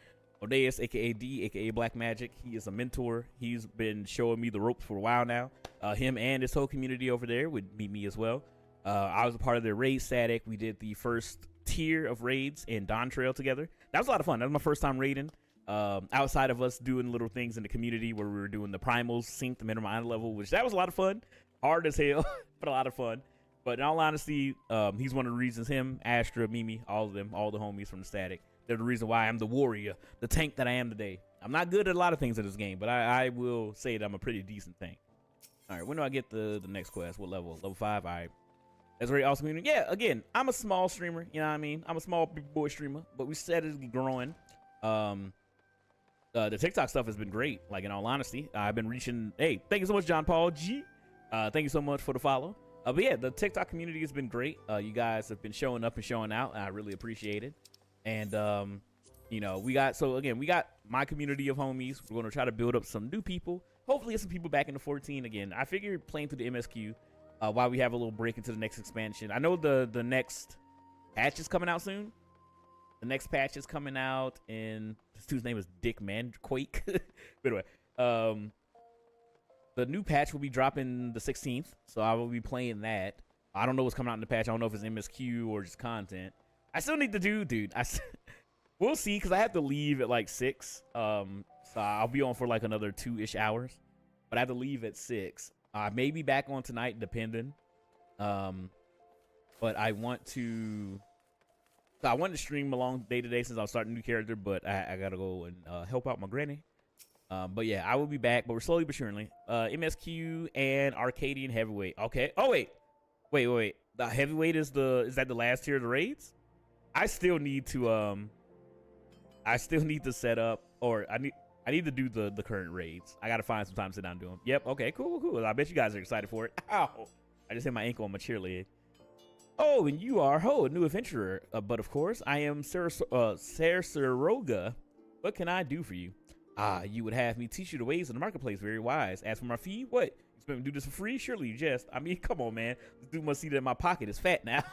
Speaker 1: Odeus, aka D, aka Black Magic, he is a mentor. He's been showing me the ropes for a while now. Him and his whole community over there would meet me as well. I was a part of their raid static. We did the first tier of raids in Dawn Trail together. That was a lot of fun. That was my first time raiding. Outside of us doing little things in the community where we were doing the primals, sync the minimum honor level, which that was a lot of fun. Hard as hell, but a lot of fun. But in all honesty, he's one of the reasons, him, Astra, Mimi, all of them, all the homies from the static, they're the reason why I'm the warrior, the tank that I am today. I'm not good at a lot of things in this game, but I will say that I'm a pretty decent tank. All right, when do I get the next quest? What level? Level 5? All right. That's very awesome. Yeah, again, I'm a small streamer. You know what I mean? I'm a small big boy streamer, but we steadily growing. The TikTok stuff has been great. Like, in all honesty, I've been reaching. Hey, thank you so much, John Paul G. Thank you so much for the follow. But yeah, the TikTok community has been great. You guys have been showing up and showing out, and I really appreciate it. And you know, we got my community of homies. We're gonna try to build up some new people. Hopefully, get some people back into 14 again. I figured playing through the MSQ while we have a little break into the next expansion. I know the next patch is coming out soon. The next patch is coming out in, this dude's name is Dick Manquake. Anyway, the new patch will be dropping the 16th, so I will be playing that. I don't know what's coming out in the patch. I don't know if it's MSQ or just content. I still need to do, dude. We'll see, because I have to leave at like 6. So I'll be on for like another 2-ish hours. But I have to leave at 6. I may be back on tonight, depending. But I want to... So I wanted to stream along day to day since I was starting a new character, but I gotta go and help out my granny. But yeah, I will be back, but we're slowly but surely. MSQ and Arcadian Heavyweight. Okay. Oh wait. The Heavyweight is that the last tier of the raids? I still need to set up, or I need to do the current raids. I gotta find some time to sit down and do them. Yep. Okay. Cool. I bet you guys are excited for it. Ow! I just hit my ankle on my cheer leg. Oh, and you are a new adventurer. But of course, I am Sarsaroga. What can I do for you? You would have me teach you the ways of the marketplace. Very wise. As for my fee, what? You expect me to do this for free? Surely you jest. I mean, come on, man. This dude must see that my pocket is fat now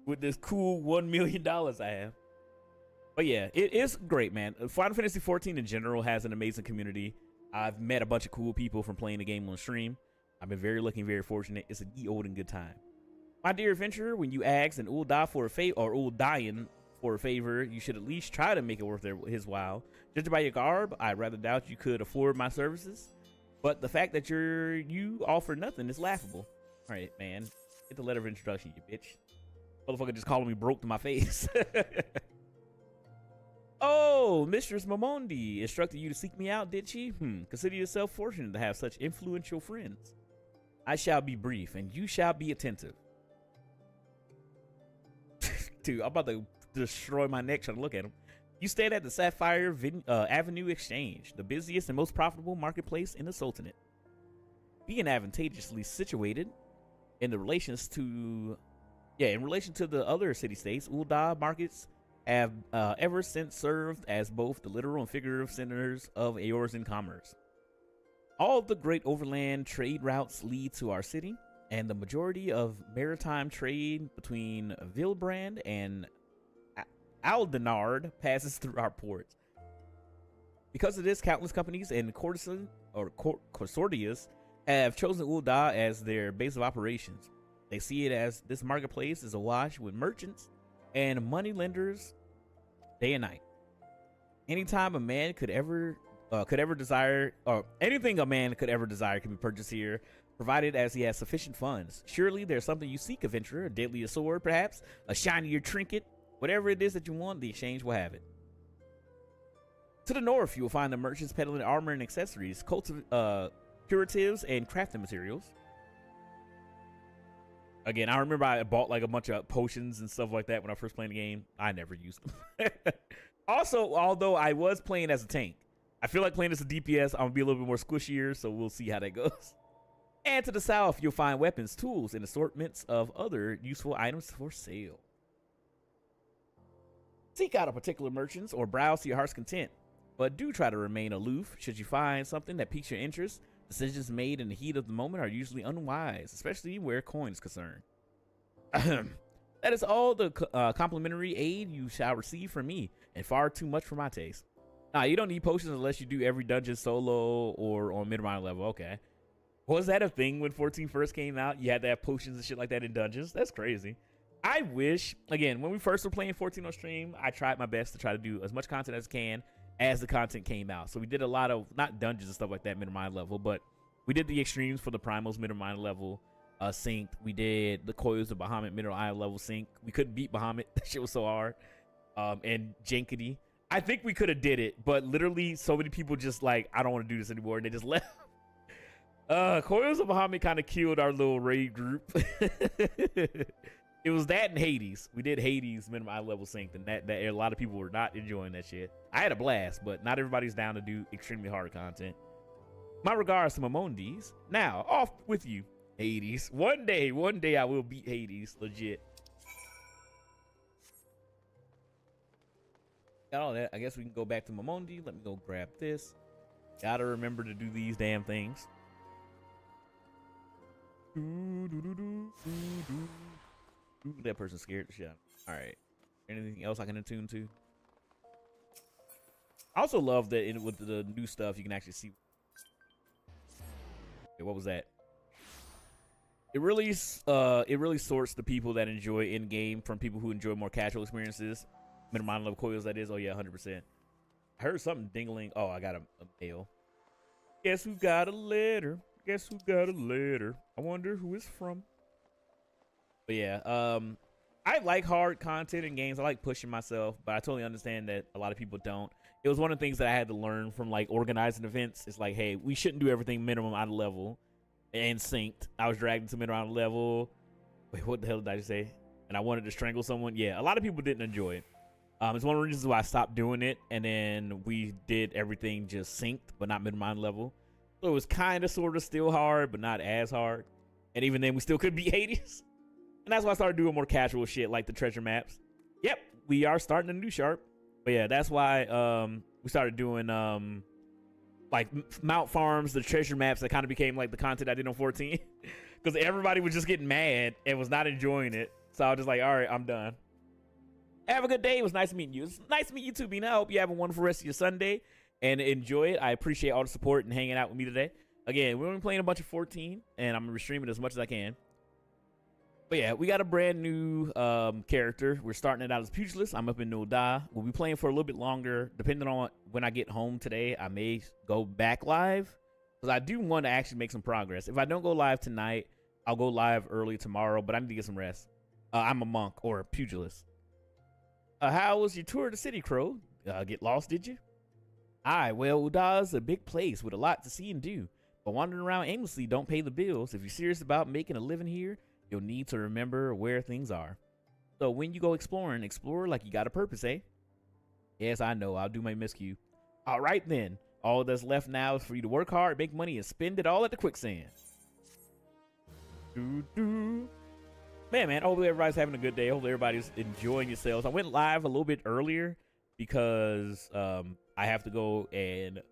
Speaker 1: with this cool $1 million I have. But yeah, it is great, man. Final Fantasy 14 in general has an amazing community. I've met a bunch of cool people from playing the game on stream. I've been very lucky and very fortunate. It's a ye old and good time. My dear adventurer, when you ask an Ul'dah for a favor, or Ul'dayan for a favor, you should at least try to make it worth his while. Judging by your garb, I rather doubt you could afford my services. But the fact that you offer nothing is laughable. All right, man. Get the letter of introduction, you bitch. Motherfucker just calling me broke to my face. Oh, Mistress Momondi instructed you to seek me out, did she? Consider yourself fortunate to have such influential friends. I shall be brief, and you shall be attentive. Dude, I'm about to destroy my neck trying to look at him. You stayed at the Sapphire Avenue Exchange, the busiest and most profitable marketplace in the Sultanate. Being advantageously situated in relation to the other city-states, Ul'dah markets have ever since served as both the literal and figurative centers of Eorzean commerce. All the great overland trade routes lead to our city, and the majority of maritime trade between Vilbrand and Aldenard passes through our ports. Because of this, countless companies and consortias have chosen Ul'dah as their base of operations. They see it as this marketplace is awash with merchants and money lenders day and night. Anytime a man could ever desire, or anything a man could ever desire, can be purchased here, provided as he has sufficient funds. Surely there's something you seek, adventurer, a deadlier sword, perhaps, a shinier trinket, whatever it is that you want, the exchange will have it. To the north, you will find the merchants peddling armor and accessories, curatives, and crafting materials. Again, I remember I bought like a bunch of potions and stuff like that when I first played the game. I never used them. Also, although I was playing as a tank, I feel like playing as a DPS, I'm gonna be a little bit more squishier, so we'll see how that goes. And to the south, you'll find weapons, tools, and assortments of other useful items for sale. Seek out a particular merchants or browse to your heart's content, but do try to remain aloof should you find something that piques your interest. Decisions made in the heat of the moment are usually unwise, especially where coin is concerned. That is all the complimentary aid you shall receive from me, and far too much for my taste. Nah, you don't need potions unless you do every dungeon solo or on mid-minor level. Okay. Was that a thing when 14 first came out? You had to have potions and shit like that in dungeons? That's crazy. I wish, again, when we first were playing 14 on stream, I tried my best to try to do as much content as I can as the content came out. So we did a lot of, not dungeons and stuff like that, mid-minor level, but we did the extremes for the primals mid-minor level synced. We did the Coils of Bahamut mid-minor level sync. We couldn't beat Bahamut. That shit was so hard. And Jankity. I think we could have did it, but literally so many people just like, I don't want to do this anymore, and they just left. Coils of Bahamut kind of killed our little raid group. It was that and Hades. We did Hades minimum level synced, and that a lot of people were not enjoying that shit. I had a blast, but not everybody's down to do extremely hard content. My regards to Maimonides. Now, off with you, Hades. One day I will beat Hades, legit. Got all that. I guess we can go back to Maimonides. Let me go grab this. Gotta remember to do these damn things. That person's scared the shit. All right. Anything else I can attune to? I also love that with the new stuff, you can actually see. Okay, what was that? It really sorts the people that enjoy in game from people who enjoy more casual experiences. Minimum level coils, that is. Oh yeah, 100%. I heard something dingling. Oh, I got a mail. Guess who got a letter? Guess who got a letter? I wonder who it's from. But yeah, I like hard content in games. I like pushing myself, but I totally understand that a lot of people don't. It was one of the things that I had to learn from like organizing events. It's like, hey, we shouldn't do everything minimum out of level and synced. I was dragged into minimum out of level. Wait, what the hell did I just say? And I wanted to strangle someone. Yeah, a lot of people didn't enjoy it. It's one of the reasons why I stopped doing it, and then we did everything just synced, but not minimum level. So it was kind of sort of still hard, but not as hard. And even then, we still could beat Hades. And that's why I started doing more casual shit like the treasure maps. Yep, we are starting a new Sharp. But yeah, that's why we started doing like Mount Farms, the treasure maps that kind of became like the content I did on 14. Because everybody was just getting mad and was not enjoying it. So I was just like, all right, I'm done. Have a good day. It was nice meeting you. It's nice to meet you too, Bina. I hope you have a wonderful rest of your Sunday and enjoy it. I appreciate all the support and hanging out with me today. Again, we're only playing a bunch of 14, and I'm streaming as much as I can. But yeah, we got a brand new character. We're starting it out as Pugilist. I'm up in Nulda. We'll be playing for a little bit longer. Depending on when I get home today, I may go back live. Because I do want to actually make some progress. If I don't go live tonight, I'll go live early tomorrow. But I need to get some rest. I'm a monk or a Pugilist. How was your tour of the city, Crow? Get lost, did you? Aye, well, Uda's a big place with a lot to see and do. But wandering around aimlessly don't pay the bills. If you're serious about making a living here, you'll need to remember where things are. So when you go exploring, explore like you got a purpose, eh? Yes, I know. I'll do my miscue. All right, then. All that's left now is for you to work hard, make money, and spend it all at the quicksand. Man, hopefully everybody's having a good day. Hopefully everybody's enjoying yourselves. I went live a little bit earlier because I have to go and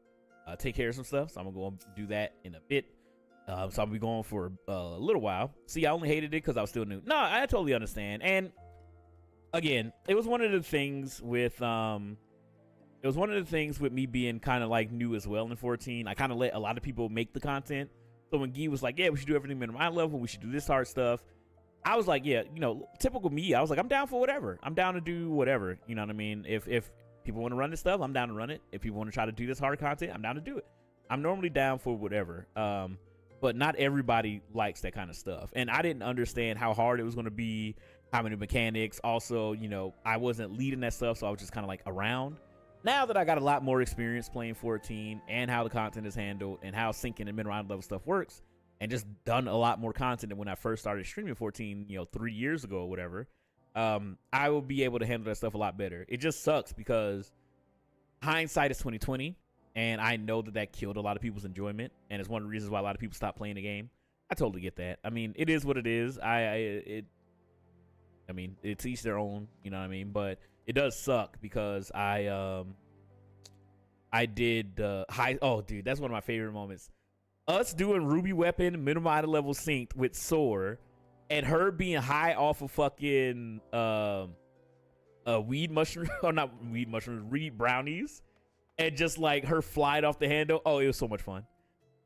Speaker 1: take care of some stuff. So I'm going to go do that in a bit. So I'll be going for a little while. See, I only hated it because I was still new. No, I totally understand. And again, it was one of the things with me being kind of like new as well in 14. I kind of let a lot of people make the content. So when Guy was like, yeah, we should do everything minimum level. We should do this hard stuff. I was like, yeah, you know, typical me. I was like, I'm down for whatever. I'm down to do whatever. You know what I mean? If people want to run this stuff, I'm down to run it. If people want to try to do this hard content, I'm down to do it. I'm normally down for whatever. But not everybody likes that kind of stuff. And I didn't understand how hard it was going to be, how many mechanics. Also, you know, I wasn't leading that stuff, so I was just kind of like around. Now that I got a lot more experience playing 14 and how the content is handled and how syncing and mid-round level stuff works, and just done a lot more content than when I first started streaming 14, 3 years ago or whatever, I will be able to handle that stuff a lot better. It just sucks because hindsight is 2020, and I know that killed a lot of people's enjoyment, and it's one of the reasons why a lot of people stopped playing the game. I totally get that. I mean, it is what it is. I mean, it's each their own, you know what I mean? But it does suck because I did high. Oh, dude, that's one of my favorite moments. Us doing Ruby Weapon minimum item level synced with Soar, and her being high off of fucking weed mushroom or not weed mushrooms, reed brownies, and just like her flying off the handle. Oh, it was so much fun.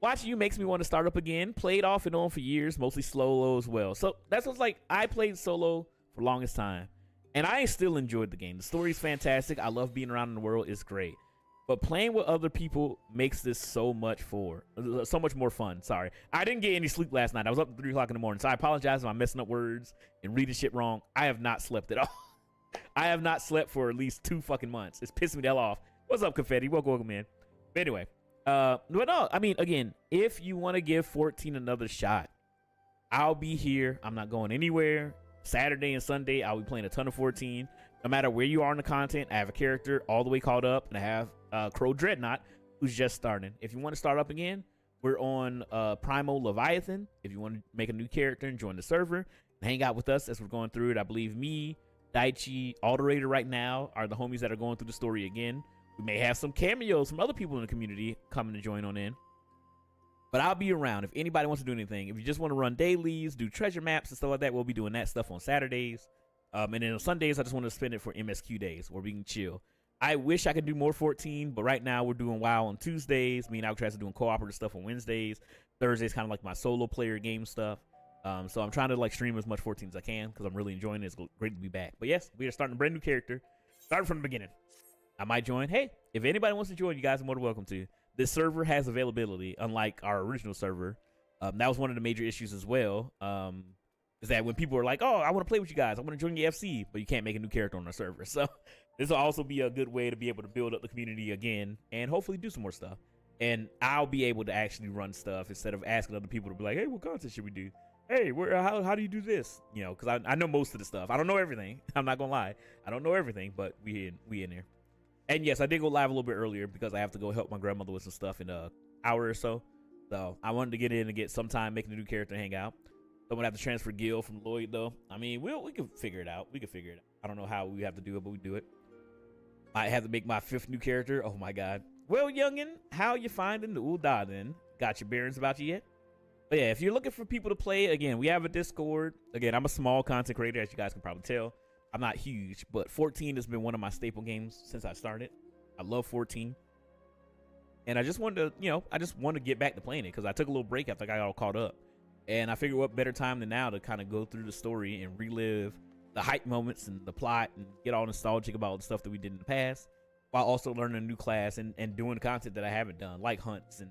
Speaker 1: Watching you makes me want to start up again. Played off and on for years, mostly solo as well. So that's what's like. I played solo for the longest time, and I still enjoyed the game. The story's fantastic. I love being around in the world. It's great. But playing with other people makes this so much more fun. Sorry. I didn't get any sleep last night. I was up at 3 o'clock in the morning, so I apologize if I'm messing up words and reading shit wrong. I have not slept at all. I have not slept for at least 2 fucking months. It's pissing me the hell off. What's up, Confetti? Welcome in. But anyway. But no, I mean, again, if you want to give 14 another shot, I'll be here. I'm not going anywhere. Saturday and Sunday, I'll be playing a ton of 14. No matter where you are in the content, I have a character all the way caught up, and I have Crow Dreadnought, who's just starting. If you want to start up again, we're on Primal Leviathan. If you want to make a new character and join the server and hang out with us as we're going through it, I believe me, Daichi, Alterator right now are the homies that are going through the story again. We may have some cameos from other people in the community coming to join on in. But I'll be around if anybody wants to do anything. If you just want to run dailies, do treasure maps and stuff like that, we'll be doing that stuff on Saturdays. And then on Sundays, I just want to spend it for MSQ days where we can chill. I wish I could do more 14, but right now we're doing WoW on Tuesdays. Me and Alcatraz are doing cooperative stuff on Wednesdays. Thursdays kind of like my solo player game stuff. So I'm trying to like stream as much 14 as I can because I'm really enjoying it. It's great to be back. But yes, we are starting a brand new character. Starting from the beginning. I might join. Hey, if anybody wants to join, you guys are more than welcome to. This server has availability, unlike our original server. That was one of the major issues as well. Is that when people are like, oh, I want to play with you guys. I want to join the FC, but you can't make a new character on the server. So this will also be a good way to be able to build up the community again and hopefully do some more stuff. And I'll be able to actually run stuff instead of asking other people to be like, hey, what content should we do? Hey, how do you do this? You know, because I know most of the stuff. I don't know everything. I'm not going to lie. I don't know everything, but we in there. And yes, I did go live a little bit earlier because I have to go help my grandmother with some stuff in an hour or so. So I wanted to get in and get some time making a new character hang out. I'm gonna have to transfer Gil from Lloyd though. I mean, we can figure it out. I don't know how we have to do it, but we do it. I have to make my 5th new character. Oh my god. Well, youngin, how you finding the Ul'dah then? Got your bearings about you yet? But yeah, if you're looking for people to play, again, we have a Discord. Again, I'm a small content creator, as you guys can probably tell. I'm not huge, but 14 has been one of my staple games since I started. I love 14. And I just wanted to, get back to playing it because I took a little break after I got all caught up. And I figured what better time than now to kind of go through the story and relive the hype moments and the plot and get all nostalgic about the stuff that we did in the past while also learning a new class and doing content that I haven't done, like hunts and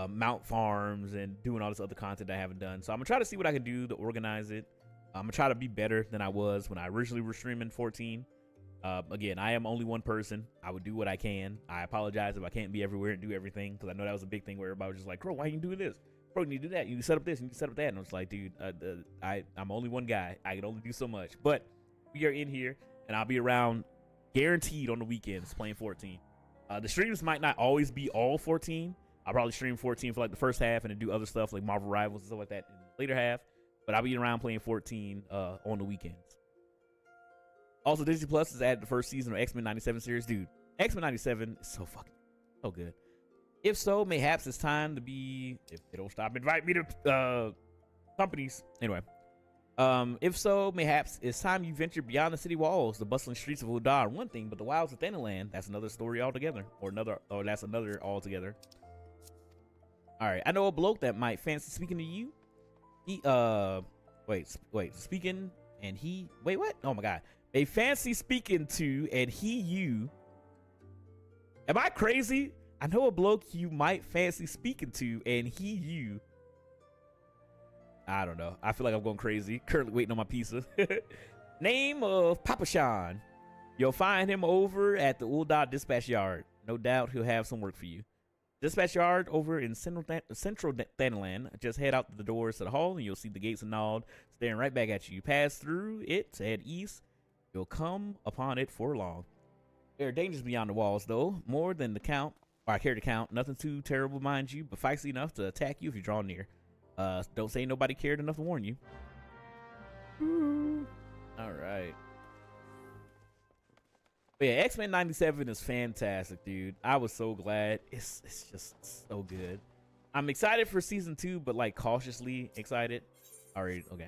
Speaker 1: mount farms and doing all this other content that I haven't done. So I'm going to try to see what I can do to organize it. I'm going to try to be better than I was when I originally was streaming 14. Again, I am only one person. I would do what I can. I apologize if I can't be everywhere and do everything because I know that was a big thing where everybody was just like, bro, why are you doing this? Bro, you need to do that. You need to set up this. You need to set up that. And I was like, dude, I'm only one guy. I can only do so much. But we are in here, and I'll be around guaranteed on the weekends playing 14. The streams might not always be all 14. I'll probably stream 14 for like the first half and then do other stuff like Marvel Rivals and stuff like that in the later half. But I'll be around playing 14 on the weekends. Also, Disney Plus has added the first season of X-Men 97 series. Dude, X-Men 97 is so good. If so, mayhaps it's time to be, if they don't stop inviting me to companies. Anyway, if so, mayhaps it's time you venture beyond the city walls, the bustling streets of Ul'dah are one thing, but the wilds of Thanalan, that's another story altogether. That's another altogether. Alright, I know a bloke that might fancy speaking to you. Speaking and he, wait, what? Oh my god. They fancy speaking to and he, you. Am I crazy? I know a bloke you might fancy speaking to and he, you. I don't know. I feel like I'm going crazy. Currently waiting on my pizza. Name of Papa Sean. You'll find him over at the Ul'dah Dispatch Yard. No doubt he'll have some work for you. Dispatch Yard over in Central Thanalan. Just head out the doors to the hall, and you'll see the gates of Nald staring right back at you. You pass through it to head east. You'll come upon it for long. There are dangers beyond the walls, though. More than the count, or I care to count. Nothing too terrible, mind you, but feisty enough to attack you if you draw near. Don't say nobody cared enough to warn you. All right. But yeah, X-Men 97 is fantastic, dude. I was so glad. It's just so good. I'm excited for season 2, but like cautiously excited. Alright, okay.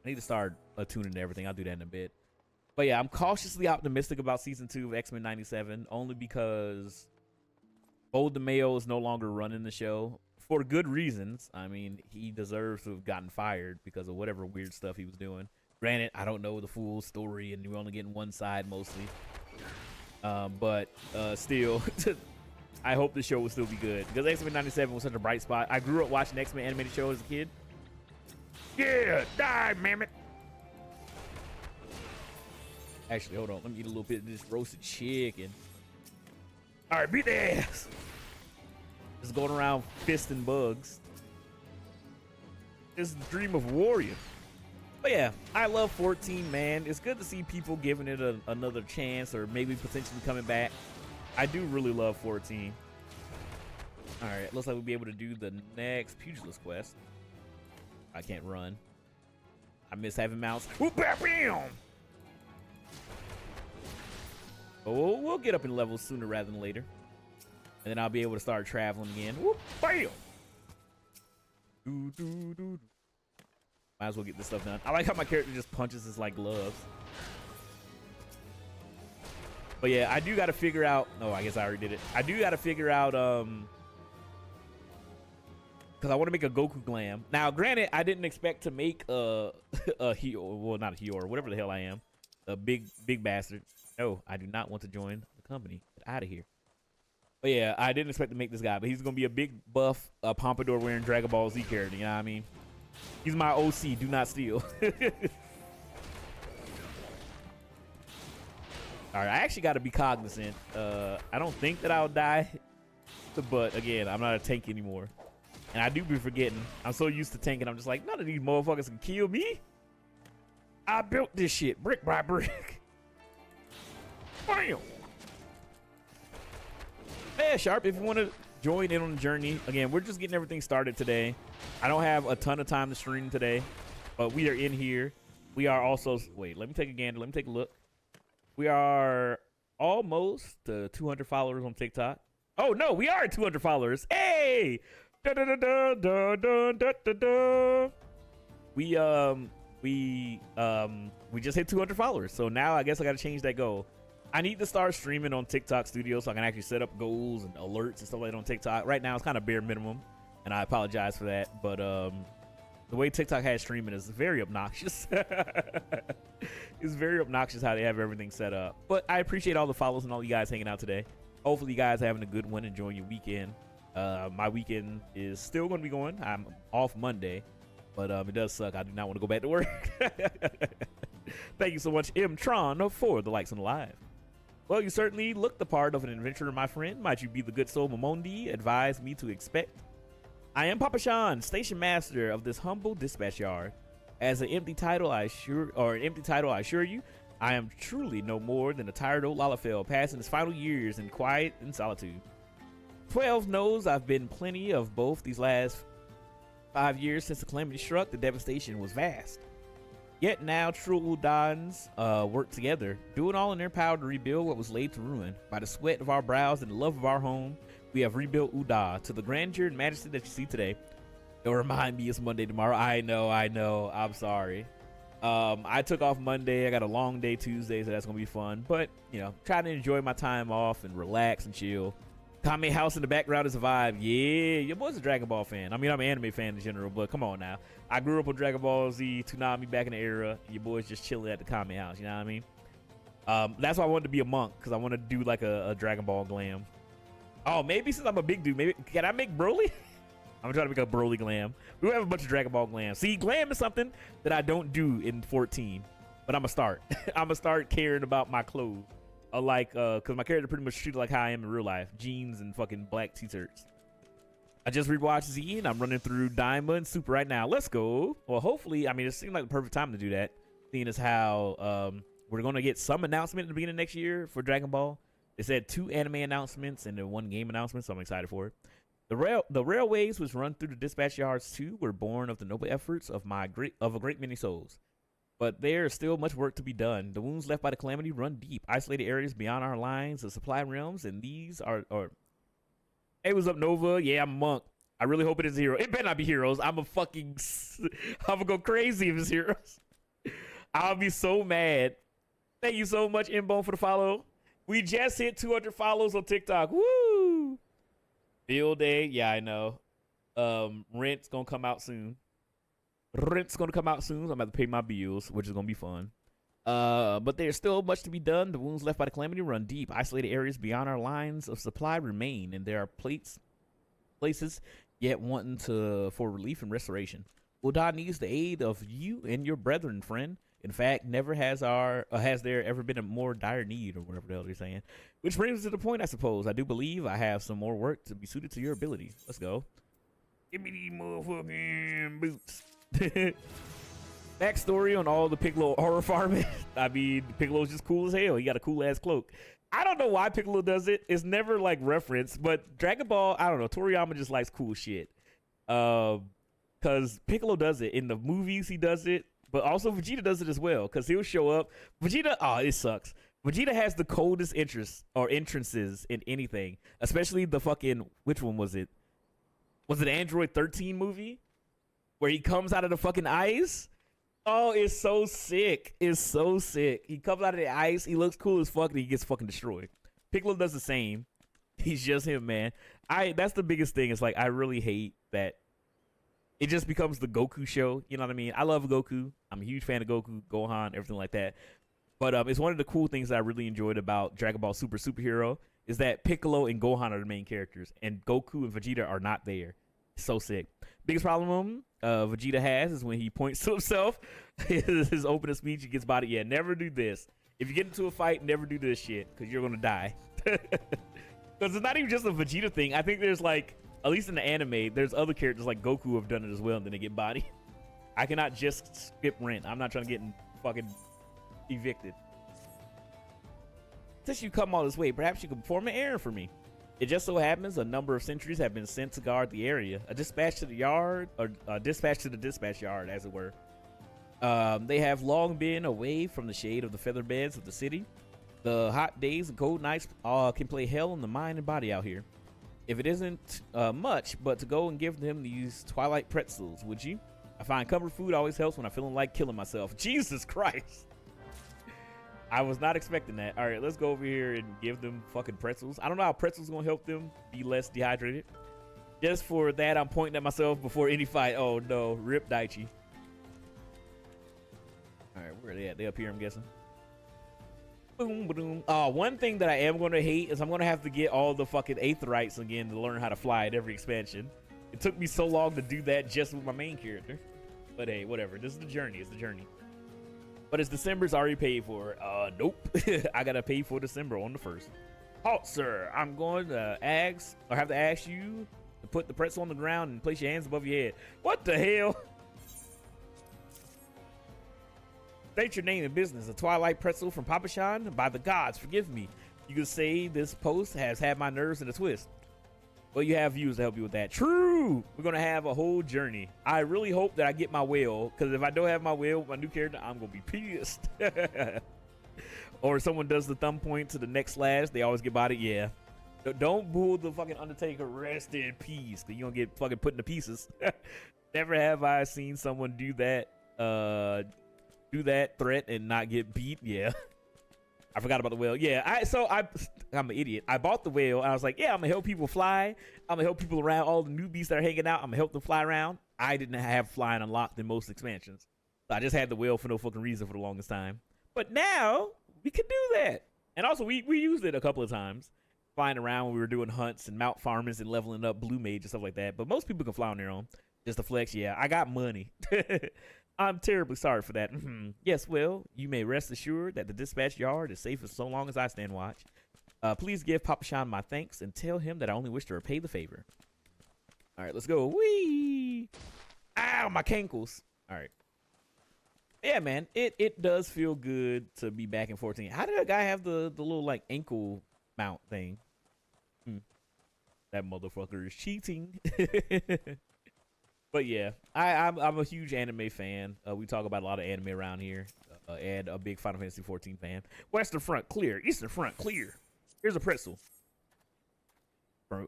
Speaker 1: I need to start attuning to everything. I'll do that in a bit. But yeah, I'm cautiously optimistic about season 2 of X-Men 97, only because Old DeMeo is no longer running the show for good reasons. I mean, he deserves to have gotten fired because of whatever weird stuff he was doing. Granted, I don't know the full story, and we're only getting one side mostly. But still, I hope the show will still be good because X-Men 97 was such a bright spot. I grew up watching X-Men animated show as a kid. Yeah, die, mammoth. Actually, hold on. Let me eat a little bit of this roasted chicken. All right, beat the ass. Just going around fisting bugs. This is the dream of warrior. But yeah, I love 14, man. It's good to see people giving it another chance or maybe potentially coming back. I do really love 14. All right, looks like we'll be able to do the next Pugilist quest. I can't run. I miss having mounts. Whoop, bam, bam. Oh, we'll get up in levels sooner rather than later. And then I'll be able to start traveling again. Whoop, bam. Do, do, do. Might as well get this stuff done. I like how my character just punches his like gloves. But yeah, I do got to figure out. Oh, I guess I already did it. I do got to figure out because I want to make a Goku glam. Now, granted, I didn't expect to make a Hior, well, not a Hior, whatever the hell I am, a big bastard. No, I do not want to join the company. Get out of here. But yeah, I didn't expect to make this guy, but he's gonna be a big buff, pompadour wearing Dragon Ball Z character. You know what I mean? He's my OC. Do not steal. All right, I actually got to be cognizant. I don't think that I'll die, but again, I'm not a tank anymore. And I do be forgetting. I'm so used to tanking. I'm just like, none of these motherfuckers can kill me. I built this shit brick by brick. Bam. Yeah, Sharp, if you want to join in on the journey, again, we're just getting everything started today. I don't have a ton of time to stream today, but we are in here. We are also, wait, let me take a gander. Let me take a look. We are almost 200 followers on TikTok. Oh, no, we are at 200 followers. Hey! Da, da, da, da, da, da, da, da, da. We just hit 200 followers. So now I guess I got to change that goal. I need to start streaming on TikTok Studio so I can actually set up goals and alerts and stuff like that on TikTok. Right now, it's kind of bare minimum, and I apologize for that. But the way TikTok has streaming is very obnoxious. It's very obnoxious how they have everything set up. But I appreciate all the follows and all you guys hanging out today. Hopefully, you guys are having a good one, enjoying your weekend. My weekend is still going to be going. I'm off Monday, but it does suck. I do not want to go back to work. Thank you so much, M-Tron, for the likes on the live. Well, you certainly look the part of an adventurer, my friend. Might you be the good soul Momondi advised me to expect? I am Papa Sean, station master of this humble dispatch yard. As an empty title, I assure you, I am truly no more than a tired old Lalafell passing his final years in quiet and solitude. 12 knows I've been plenty of both these last 5 years since the calamity struck. The devastation was vast. Yet now true Udans work together, doing all in their power to rebuild what was laid to ruin. By the sweat of our brows and the love of our home, we have rebuilt Uda to the grandeur and majesty that you see today. Don't remind me it's Monday tomorrow. I know. I'm sorry. I took off Monday. I got a long day Tuesday, so that's going to be fun. But, you know, trying to enjoy my time off and relax and chill. Kame House in the background is a vibe. Yeah, your boy's a Dragon Ball fan. I mean, I'm an anime fan in general, but come on now. I grew up with Dragon Ball Z, Toonami back in the era. Your boy's just chilling at the Kame House, you know what I mean? That's why I wanted to be a monk, because I want to do like a Dragon Ball glam. Oh, maybe since I'm a big dude, maybe can I make Broly? I'm trying to make a Broly glam. We have a bunch of Dragon Ball glams. See, glam is something that I don't do in 14, but I'm gonna start. I'm gonna start caring about my clothes. Because my character pretty much treated like how I am in real life. Jeans and fucking black t-shirts. I just rewatched Z and I'm running through Diamond Super right now. Let's go. Well, hopefully, I mean, it seemed like the perfect time to do that, seeing as how we're going to get some announcement at the beginning of next year for Dragon Ball. They said 2 anime announcements and then 1 game announcement, so I'm excited for it. The railways which run through the dispatch yards too were born of the noble efforts of a great many souls. But there is still much work to be done. The wounds left by the calamity run deep, isolated areas beyond our lines of supply realms, and these are hey, what's up, Nova? Yeah, I'm a monk. I really hope it is Hero. It better not be Heroes. I'm gonna go crazy if it's Heroes. I'll be so mad. Thank you so much, Inbone, for the follow. We just hit 200 follows on TikTok. Woo! Bill Day. Yeah, I know. Rent's gonna come out soon. So I'm about to pay my bills, which is gonna be fun. But there's still much to be done. The wounds left by the calamity run deep. Isolated areas beyond our lines of supply remain, and there are places yet wanting for relief and restoration. Ul'dah needs the aid of you and your brethren, friend. In fact, never has there ever been a more dire need, or whatever the hell they're saying. Which brings us to the point, I suppose. I do believe I have some more work to be suited to your ability. Let's go. Give me these motherfucking boots. Backstory on all the Piccolo horror farming. I mean, Piccolo's just cool as hell. He got a cool ass cloak. I don't know why Piccolo does it. It's never like referenced, but Dragon Ball, I don't know. Toriyama just likes cool shit. Cause Piccolo does it in the movies. He does it, but also Vegeta does it as well. Cause he'll show up. Vegeta, oh, it sucks. Vegeta has the coldest entrances in anything, especially the fucking, which one was it? Was it Android 13 movie where he comes out of the fucking ice? Oh, it's so sick. It's so sick. He comes out of the ice. He looks cool as fuck, and he gets fucking destroyed. Piccolo does the same. He's just him, man. That's the biggest thing. It's like, I really hate that it just becomes the Goku show. You know what I mean? I love Goku. I'm a huge fan of Goku, Gohan, everything like that. But it's one of the cool things that I really enjoyed about Dragon Ball Superhero is that Piccolo and Gohan are the main characters, and Goku and Vegeta are not there. So sick. Biggest problem Vegeta has is when he points to himself. His opening speech, he gets body. Yeah, never do this. If you get into a fight, never do this shit, because you're gonna die. Because it's not even just a Vegeta thing. I think there's like, at least in the anime, there's other characters like Goku who have done it as well, and then they get body. I cannot just skip rent. I'm not trying to get fucking evicted. Since you come all this way, perhaps you can perform an errand for me. It just so happens a number of sentries have been sent to guard the area. A dispatch to the yard, or a dispatch to the dispatch yard, as it were. They have long been away from the shade of the feather beds of the city. The hot days and cold nights can play hell on the mind and body out here. If it isn't much, but to go and give them these Twilight pretzels, would you? I find comfort food always helps when I'm feeling like killing myself. Jesus Christ. I was not expecting that. All right, let's go over here and give them fucking pretzels. I don't know how pretzels gonna help them be less dehydrated. Just for that, I'm pointing at myself before any fight. Oh no, rip Daichi. All right, where are they at? They up here, I'm guessing. Boom, boom. One thing that I am gonna hate is I'm gonna have to get all the fucking Aetherites again to learn how to fly at every expansion. It took me so long to do that just with my main character. But hey, whatever. This is the journey. It's the journey. But it's December's already paid for. Nope. I gotta pay for December on the 1st. Halt, sir. I'm going to have to ask you to put the pretzel on the ground and place your hands above your head. What the hell? State your name and business. A Twilight pretzel from Papashan? By the gods, forgive me. You could say this post has had my nerves in a twist. Well, you have views to help you with that. True. We're going to have a whole journey. I really hope that I get my whale, because if I don't have my whale with my new character, I'm going to be pissed. Or someone does the thumb point to the neck slash. They always get body. Yeah. Don't boo the fucking Undertaker. Rest in peace, because you're going to get fucking put into pieces. Never have I seen someone do that threat and not get beat. Yeah. I forgot about the whale. Yeah, I'm an idiot. I bought the whale, and I was like, yeah, I'm going to help people fly. I'm going to help people around, all the newbies that are hanging out. I'm going to help them fly around. I didn't have flying unlocked in most expansions. So I just had the whale for no fucking reason for the longest time. But now, we can do that. And also, we used it a couple of times. Flying around when we were doing hunts and mount farmers and leveling up Blue Mage and stuff like that. But most people can fly on their own. Just to flex, yeah, I got money. I'm terribly sorry for that. Yes, well, you may rest assured that the dispatch yard is safe for so long as I stand watch. Please give Papashan my thanks and tell him that I only wish to repay the favor. All right, let's go. Wee! Ow, my cankles. All right. Yeah, man, it does feel good to be back in 14. How did that guy have the little like ankle mount thing? That motherfucker is cheating. But yeah, I'm a huge anime fan. We talk about a lot of anime around here, and a big Final Fantasy 14 fan. Western Front clear, Eastern Front clear. Here's a pretzel.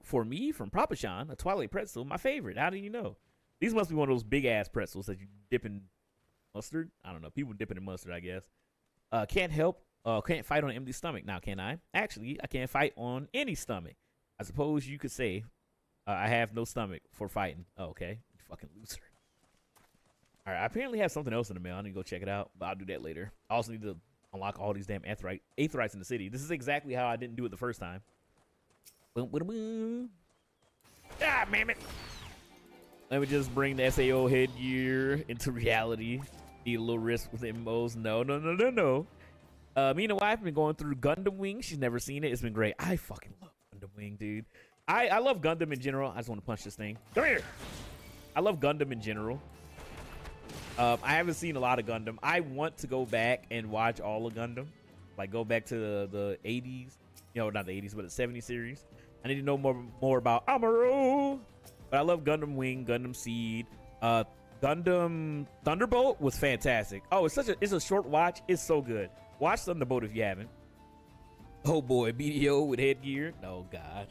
Speaker 1: For me, from Papa Sean, a Twilight pretzel, my favorite. How do you know? These must be one of those big ass pretzels that you dip in mustard. I don't know. People dip it in mustard, I guess. Can't fight on an empty stomach. Now, can I? Actually, I can't fight on any stomach. I suppose you could say I have no stomach for fighting. Oh, okay. You fucking loser. All right. I apparently have something else in the mail. I need to go check it out, but I'll do that later. I also need to unlock all these damn aetherytes in the city. This is exactly how I didn't do it the first time. Boom, boom, boom. Ah, damn it. Let me just bring the SAO headgear into reality. Need a little risk with MMOs. No. Me and the wife have been going through Gundam Wing. She's never seen it. It's been great. I fucking love Gundam Wing, dude. I love Gundam in general. I just want to punch this thing. Come here. I love Gundam in general. I haven't seen a lot of Gundam. I want to go back and watch all of Gundam. Like, go back to the 80s. You know, not the 80s, but the 70s series. I need to know more about Amuro. But I love Gundam Wing, Gundam Seed. Gundam Thunderbolt was fantastic. Oh, it's a short watch. It's so good. Watch Thunderbolt if you haven't. Oh boy, BDO with headgear. Oh god.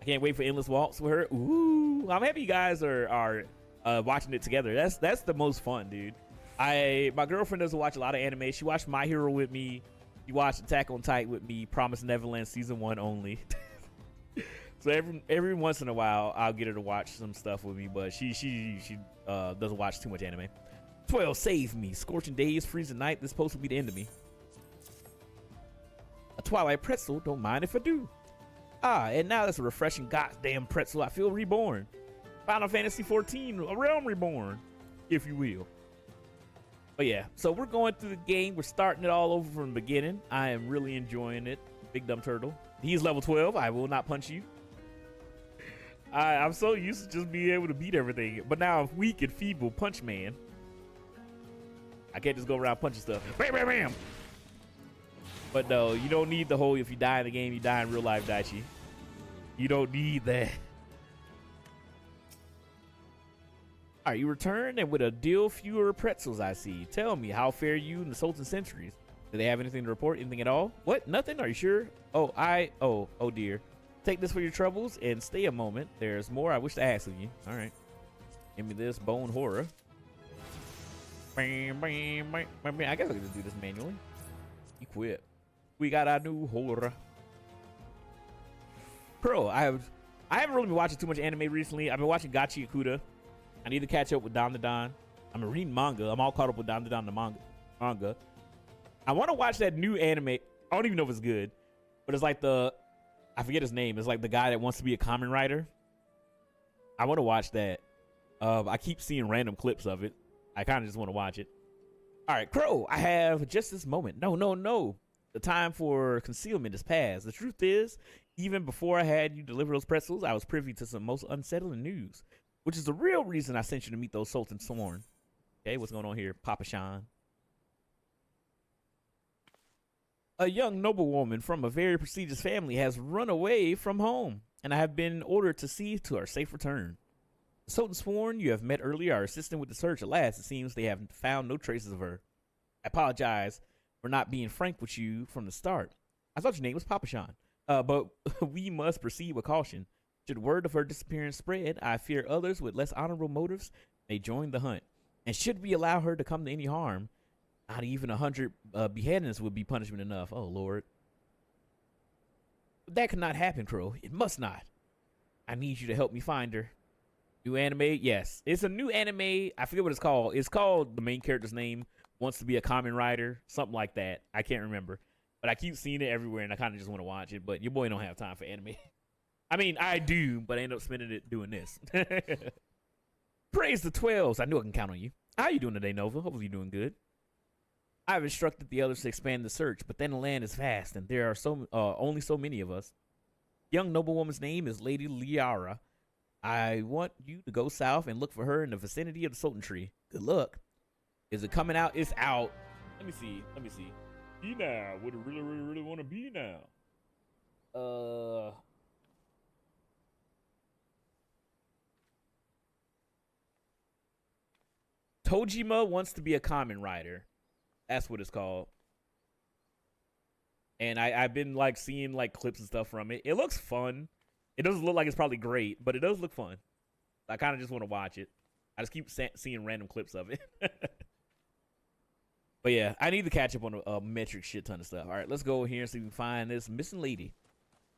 Speaker 1: I can't wait for Endless Waltz with her. Ooh. I'm happy you guys are watching it together. That's the most fun, dude. My girlfriend doesn't watch a lot of anime. She watched My Hero with me. She watched Attack on Titan with me. Promised Neverland season 1 only. So every once in a while, I'll get her to watch some stuff with me, but she doesn't watch too much anime. 12, save me. Scorching days, freezing night. This is supposed to be the end of me. A Twilight pretzel, don't mind if I do. And now that's a refreshing goddamn pretzel. I feel reborn. Final Fantasy 14, a realm reborn, if you will. But yeah, so we're going through the game. We're starting it all over from the beginning. I am really enjoying it. Big dumb turtle. He's level 12. I will not punch you. I'm so used to just being able to beat everything. But now I'm weak and feeble. Punch man. I can't just go around punching stuff. Bam, bam, bam. But no, you don't need the whole if you die in the game, you die in real life, Daichi. You don't need that. All right, you return and with a deal fewer pretzels, I see. Tell me, how fare you in the Sultan Centuries? Do they have anything to report? Anything at all? What? Nothing? Are you sure? Oh dear. Take this for your troubles and stay a moment. There's more I wish to ask of you. All right. Give me this bone horror. Bam, bam, bam, bam, bam. I guess I can just do this manually. Equip. We got our new horror. Bro, I haven't really been watching too much anime recently. I've been watching Gachi Akuda. I need to catch up with Don the Don. I'm reading manga. I'm all caught up with Don the Don the manga. I want to watch that new anime. I don't even know if it's good, but it's like I forget his name. It's like the guy that wants to be a Kamen Rider. I want to watch that. I keep seeing random clips of it. I kind of just want to watch it. All right, Crow, I have just this moment. No. The time for concealment is past. The truth is, even before I had you deliver those pretzels, I was privy to some most unsettling news, which is the real reason I sent you to meet those Sultan Sworn. Okay, what's going on here, Papa Sean? A young noblewoman from a very prestigious family has run away from home, and I have been ordered to see to her safe return. The Sultan Sworn you have met earlier are assisting with the search. Alas, it seems they have found no traces of her. I apologize for not being frank with you from the start. I thought your name was Papa Sean. But we must proceed with caution. Should word of her disappearance spread, I fear others with less honorable motives may join the hunt. And should we allow her to come to any harm, not even 100 beheadings would be punishment enough. Oh, Lord. But that cannot happen, Crow. It must not. I need you to help me find her. New anime? Yes. It's a new anime. I forget what it's called. It's called, the main character's name wants to be a Kamen Rider. Something like that. I can't remember. But I keep seeing it everywhere, and I kind of just want to watch it. But your boy don't have time for anime. I mean, I do, but I end up spending it doing this. Praise the 12s. I knew I can count on you. How you doing today, Nova? Hopefully you're doing good. I've instructed the others to expand the search, but then the land is vast, and there are only so many of us. Young noblewoman's name is Lady Liara. I want you to go south and look for her in the vicinity of the Sultan Tree. Good luck. Is it coming out? It's out. Let me see. Be now. Would it really want to be now? Tojima wants to be a Kamen Rider. That's what it's called. And I've been like seeing like clips and stuff from it. It looks fun. It doesn't look like it's probably great, but it does look fun. I kind of just want to watch it. I just keep seeing random clips of it. But yeah, I need to catch up on a metric shit ton of stuff. All right, let's go here and see if we can find this missing lady.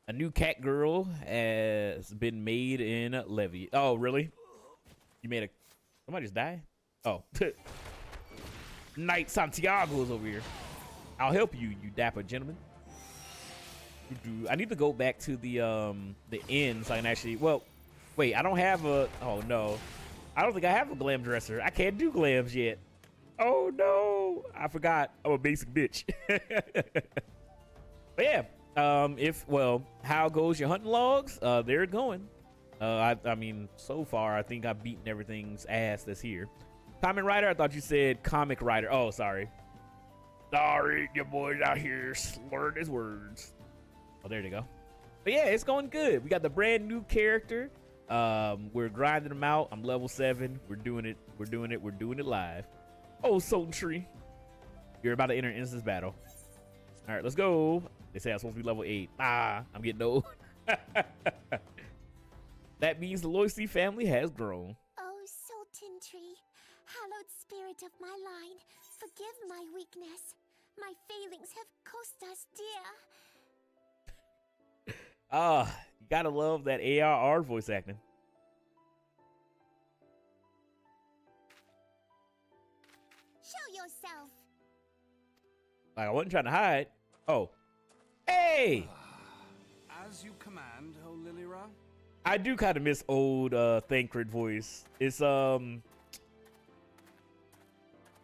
Speaker 1: A new cat girl has been made in Levy. Oh, really? You made a... Somebody just die? Oh. Knight Santiago is over here. I'll help you, you dapper gentleman. I need to go back to the inn so I can actually... Well, wait, I don't have a... Oh, no. I don't think I have a glam dresser. I can't do glams yet. Oh, no. I forgot. I'm a basic bitch. But yeah. Well, how goes your hunting logs? They're going. I mean, so far, I think I've beaten everything's ass that's here. Kamen Rider? I thought you said comic writer. Oh, sorry. Sorry, your boy's out here slurring his words. Oh, there you go. But yeah, it's going good. We got the brand new character. We're grinding them out. I'm level 7. We're doing it. We're doing it live. Oh, Sultan Tree. You're about to enter an instance battle. All right, let's go. They say I'm supposed to be level 8. Ah, I'm getting old. That means the Loisy family has grown.
Speaker 3: Oh, Sultan Tree, hallowed spirit of my line, forgive my weakness. My failings have cost us dear.
Speaker 1: You gotta love that ARR voice acting.
Speaker 3: Show yourself.
Speaker 1: Like, I wasn't trying to hide. Oh. Hey!
Speaker 4: As you command, O Lilira.
Speaker 1: I do kind of miss old Thancred voice. It's oh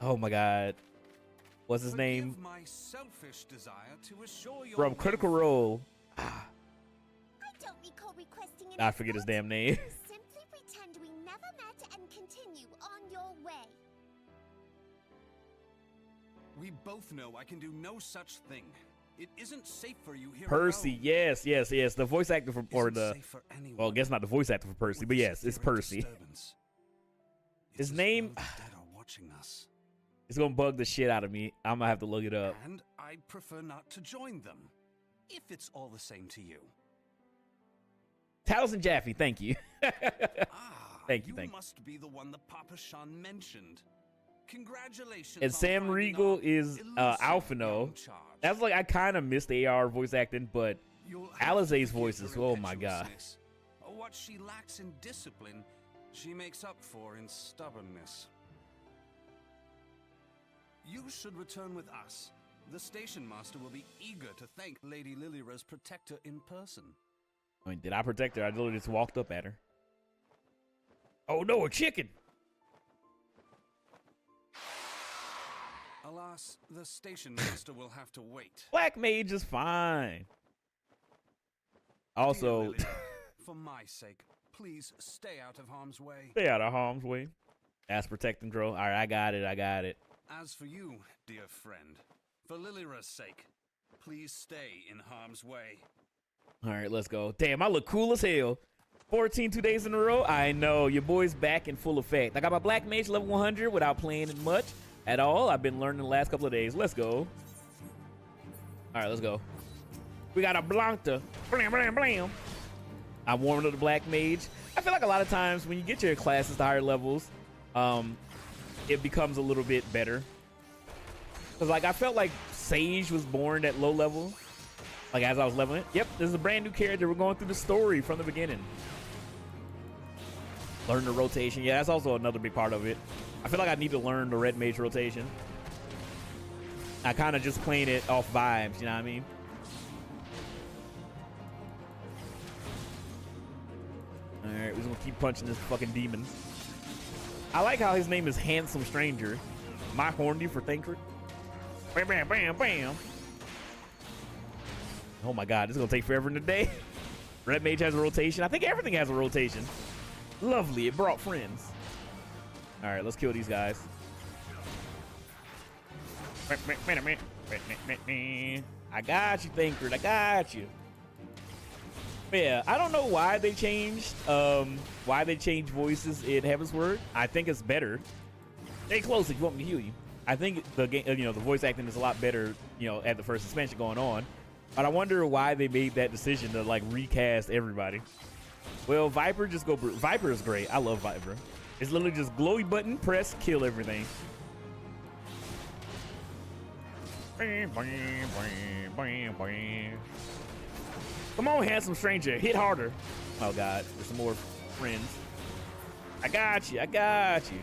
Speaker 1: my god. What's his name?
Speaker 4: My selfish desire to assure your
Speaker 1: From Critical Role.
Speaker 3: I don't recall requesting an
Speaker 1: I forget his damn name.
Speaker 3: Simply pretend we never met and continue on your way.
Speaker 4: We both know I can do no such thing. It isn't safe for you here.
Speaker 1: Percy,
Speaker 4: alone.
Speaker 1: yes. The voice actor for, or
Speaker 4: Isn't
Speaker 1: the,
Speaker 4: safe for anyone
Speaker 1: well, I guess not the voice actor for Percy,
Speaker 4: with
Speaker 1: but
Speaker 4: the
Speaker 1: yes, it's
Speaker 4: severe
Speaker 1: Percy.
Speaker 4: disturbance.
Speaker 1: His
Speaker 4: It's as
Speaker 1: name,
Speaker 4: though the dead are watching us.
Speaker 1: it's gonna bug the shit out of me. I'm gonna have to look it up.
Speaker 4: And I'd prefer not to join them, if it's all the same to you.
Speaker 1: Taliesin Jaffe, thank you. Thank you.
Speaker 4: You must be the one the Papa Shan mentioned. Congratulations.
Speaker 1: And
Speaker 4: on
Speaker 1: Sam
Speaker 4: finding
Speaker 1: Riegel
Speaker 4: our
Speaker 1: is
Speaker 4: elusive
Speaker 1: Alphino.
Speaker 4: young charge.
Speaker 1: That's like, I kind of missed the AR voice acting, but
Speaker 4: You'll have to
Speaker 1: Alize's
Speaker 4: forgive
Speaker 1: voices,
Speaker 4: her
Speaker 1: oh my god.
Speaker 4: impetuousness. What she lacks in discipline, she makes up for in stubbornness. You should return with us. The station master will be eager to thank Lady Lilira's protector in person.
Speaker 1: I mean, did I protect her? I literally just walked up at her. Oh no, a chicken!
Speaker 4: Alas, the station master will have to wait.
Speaker 1: Black Mage is fine. Also,
Speaker 4: Dear Lilira, for my sake, please stay out of harm's way.
Speaker 1: stay out of harm's way. That's protecting girl. All right, I got it.
Speaker 4: As for you, dear friend, for Lilira's sake, please stay in harm's way.
Speaker 1: All right, let's go. Damn, I look cool as hell. 14 2 days in a row. I know, your boy's back in full effect. I got my Black Mage level 100 without playing it much at all. I've been learning the last couple of days. Let's go. All right, let's go. We got a Blanca. Blam, blam, blam. I'm warming up the Black Mage. I feel like a lot of times when you get your classes to higher levels, it becomes a little bit better. Cause like I felt like Sage was born at low level, like as I was leveling. Yep, this is a brand new character. We're going through the story from the beginning. Learn the rotation. Yeah, that's also another big part of it. I feel like I need to learn the Red Mage rotation. I kind of just playing it off vibes, you know what I mean? All right, we're just gonna keep punching this fucking demon. I like how his name is Handsome Stranger. Am I horny for Thancred? Bam, bam, bam, bam. Oh my god, this is gonna take forever in the day. Red Mage has a rotation. I think everything has a rotation. Lovely, it brought friends. All right, let's kill these guys. I got you, Thinker. I got you. But yeah, I don't know why they changed voices in Heavensward. I think it's better. Stay close if you want me to heal you. I think the game, the voice acting is a lot better, at the first expansion going on. But I wonder why they made that decision to like recast everybody. Well, Viper, just go brute. Viper is great. I love Viper. It's literally just glowy button, press, kill everything. Come on, handsome stranger, hit harder. Oh God, there's some more friends. I got you. I got you.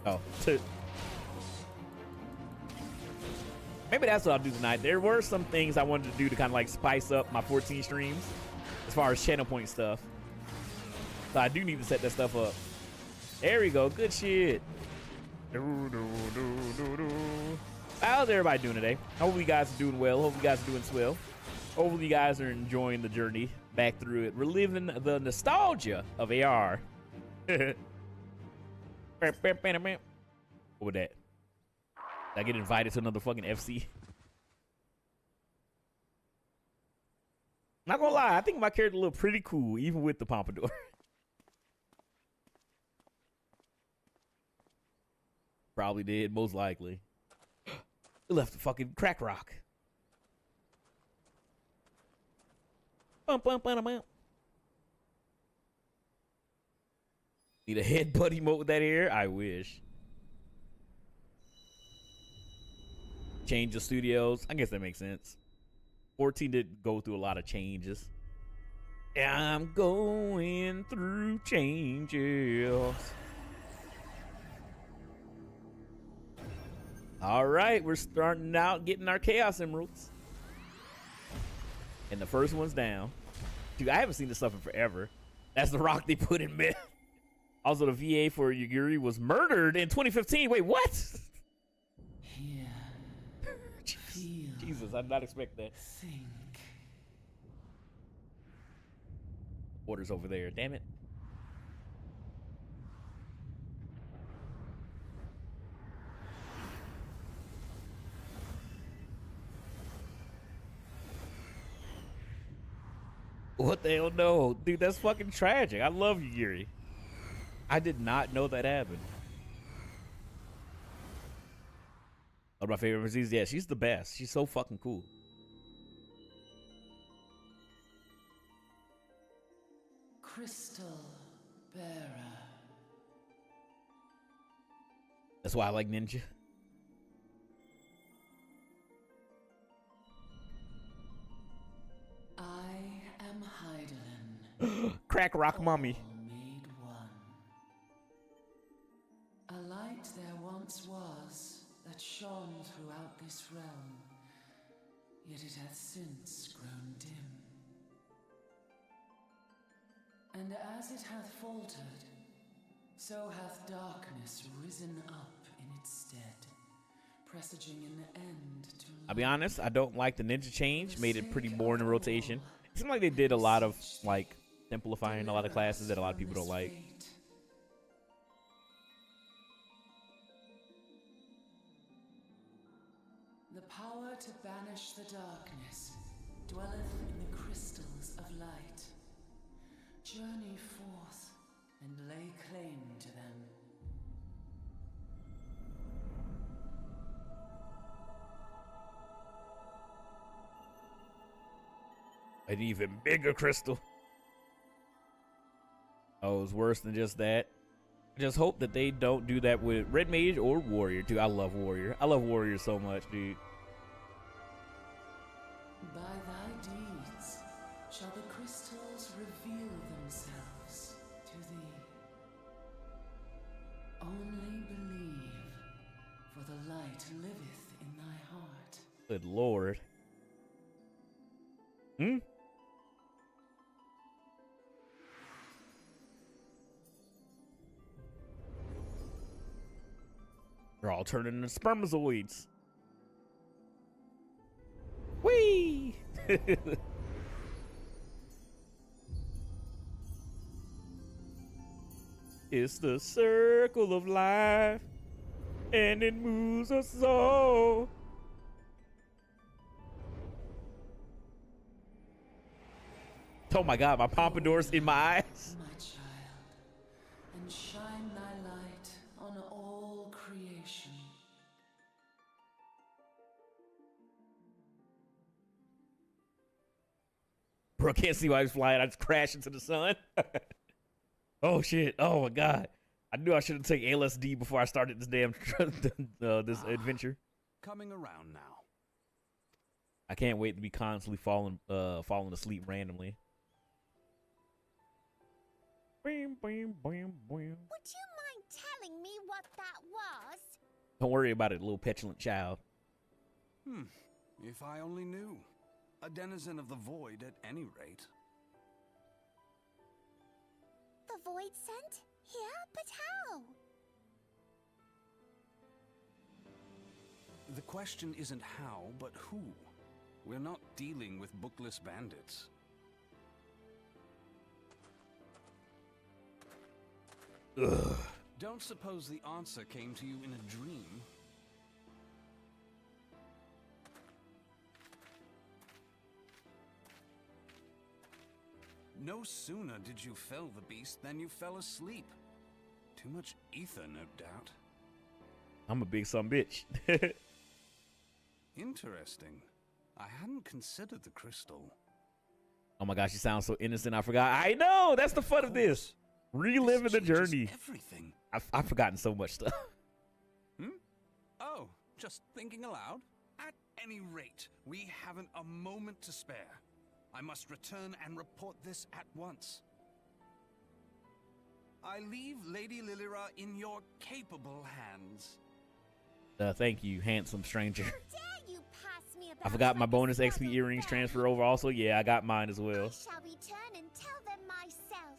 Speaker 1: Oh, maybe that's what I'll do tonight. There were some things I wanted to do to kind of like spice up my 14 streams as far as channel point stuff. So I do need to set that stuff up. There we go. Good shit. How's everybody doing today? Hopefully you guys are doing well. Hopefully you guys are doing swell. Hopefully you guys are enjoying the journey back through it, reliving the nostalgia of AR. What was that? Did I get invited to another fucking FC? Not gonna lie, I think my character looked pretty cool, even with the pompadour. Probably did, most likely. It left a fucking crack rock. Need a headbutt emote with that air? I wish. Change the studios. I guess that makes sense. 14 did go through a lot of changes. I'm going through changes. All right, we're starting out getting our Chaos Emeralds. And the first one's down. Dude, I haven't seen this stuff in forever. That's the rock they put in mid. Also, the VA for Yugiri was murdered in 2015. Wait, what?
Speaker 5: Here.
Speaker 1: Jesus, I did not expect that.
Speaker 5: Think.
Speaker 1: Order's over there, damn it. What the hell? No, dude, that's fucking tragic. I love you, Yuri. I did not know that happened. One of my favorite MCs. Yeah, she's the best. She's so fucking cool.
Speaker 5: Crystal Bearer.
Speaker 1: That's why I like Ninja.
Speaker 5: I am Hydaelyn.
Speaker 1: Crack rock mommy.
Speaker 5: Made one. A light there once was that shone throughout this realm, yet it hath since grown dim. And as it hath faltered, so hath darkness risen up in its stead, presaging an end to
Speaker 1: I'll be honest, I don't like the ninja change. Made it pretty boring in rotation. It seemed like they did a lot of like simplifying a lot of classes that a lot of people don't like.
Speaker 5: The power to banish the darkness dwelleth in the crystals of light. Journey forth and lay claim to them.
Speaker 1: An even bigger crystal. Oh, it's worse than just that. I just hope that they don't do that with Red Mage or Warrior, too. I love Warrior. I love Warrior so much, dude.
Speaker 5: By thy deeds shall the crystals reveal themselves to thee. Only believe, for the light liveth in thy heart.
Speaker 1: Good Lord. Hmm? They're all turning into spermatozoids. Whee! It's the circle of life, and it moves us all. Oh my God, my pompadour's in my eyes.
Speaker 5: My child, and shine thy light on all creation.
Speaker 1: Bro, I can't see why he's flying. I just crashed into the sun. Oh shit. Oh my God. I knew I should have taken LSD before I started this damn this adventure.
Speaker 4: Coming around now.
Speaker 1: I can't wait to be constantly falling asleep randomly.
Speaker 3: Would you mind telling me what that was?
Speaker 1: Don't worry about it, little petulant child.
Speaker 4: If I only knew. A denizen of the void at any rate.
Speaker 3: The void sent? Here? But how?
Speaker 4: The question isn't how, but who. We're not dealing with bookless bandits.
Speaker 1: Ugh.
Speaker 4: Don't suppose the answer came to you in a dream? No sooner did you fell the beast than you fell asleep. Too much ether, no doubt.
Speaker 1: I'm a big son bitch.
Speaker 4: Interesting. I hadn't considered the crystal.
Speaker 1: Oh my gosh, you sound so innocent. I forgot. I know. That's the fun of this. Reliving the
Speaker 4: Changes
Speaker 1: journey.
Speaker 4: Everything.
Speaker 1: I've forgotten so much stuff.
Speaker 4: Oh, just thinking aloud? At any rate, we haven't a moment to spare. I must return and report this at once. I leave Lady Lilira in your capable hands.
Speaker 1: Thank you, handsome stranger.
Speaker 3: Dare you pass me about
Speaker 1: I forgot my
Speaker 3: like a
Speaker 1: bonus XP
Speaker 3: spoiled
Speaker 1: earrings
Speaker 3: brat?
Speaker 1: transfer over also. Yeah, I got mine as
Speaker 3: I
Speaker 1: well.
Speaker 3: shall return and tell them myself.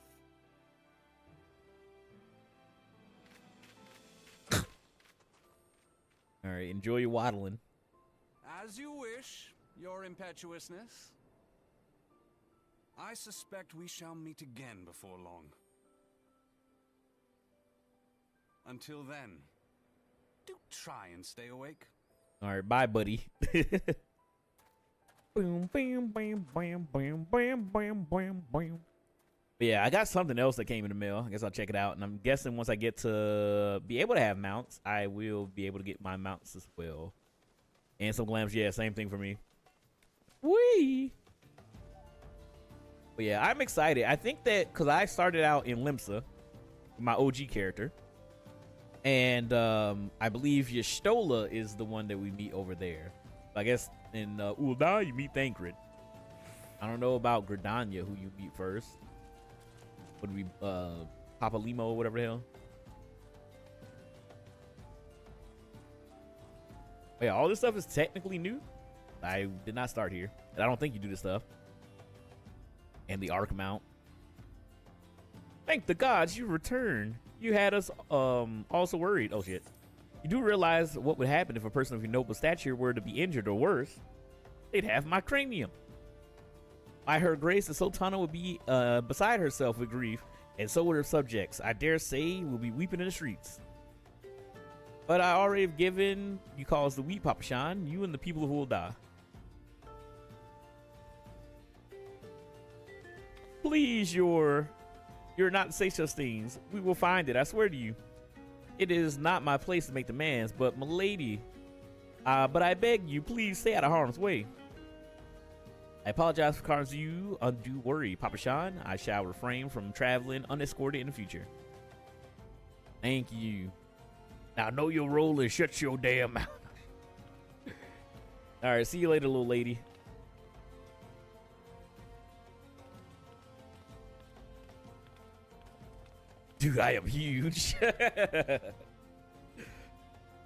Speaker 1: All right, enjoy your waddling.
Speaker 4: As you wish, your impetuousness. I suspect we shall meet again before long. Until then, do try and stay awake.
Speaker 1: All right, bye, buddy. Boom, bam, bam, bam, bam, bam, bam, bam, bam. But yeah, I got something else that came in the mail. I guess I'll check it out. And I'm guessing once I get to be able to have mounts, I will be able to get my mounts as well. And some glams. Yeah, same thing for me. Whee! But yeah, I'm excited. I think that because I started out in Limsa, my OG character. And I believe Y'shtola is the one that we meet over there. I guess in Ul'dah, you meet Thancred. I don't know about Gridania, who you meet first. Would we Papalimo or whatever the hell? But yeah, all this stuff is technically new. I did not start here. And I don't think you do this stuff. And the Arc mount. Thank the gods you returned. You had us also worried. Oh shit. You do realize what would happen if a person of your noble stature were to be injured or worse. They'd have my cranium. By her grace, the Sultana would be beside herself with grief, and so would her subjects. I dare say we'll be weeping in the streets. But I already have given you cause the wheat, Papa Shan, you and the people who will die. Please, you're not to say such things. We will find it, I swear to you. It is not my place to make demands, but milady. But I beg you, please stay out of harm's way. I apologize for causing you undue worry, Papa Shan. I shall refrain from traveling unescorted in the future. Thank you. Now know your role and shut your damn mouth. All right, see you later, little lady. Dude, I am huge.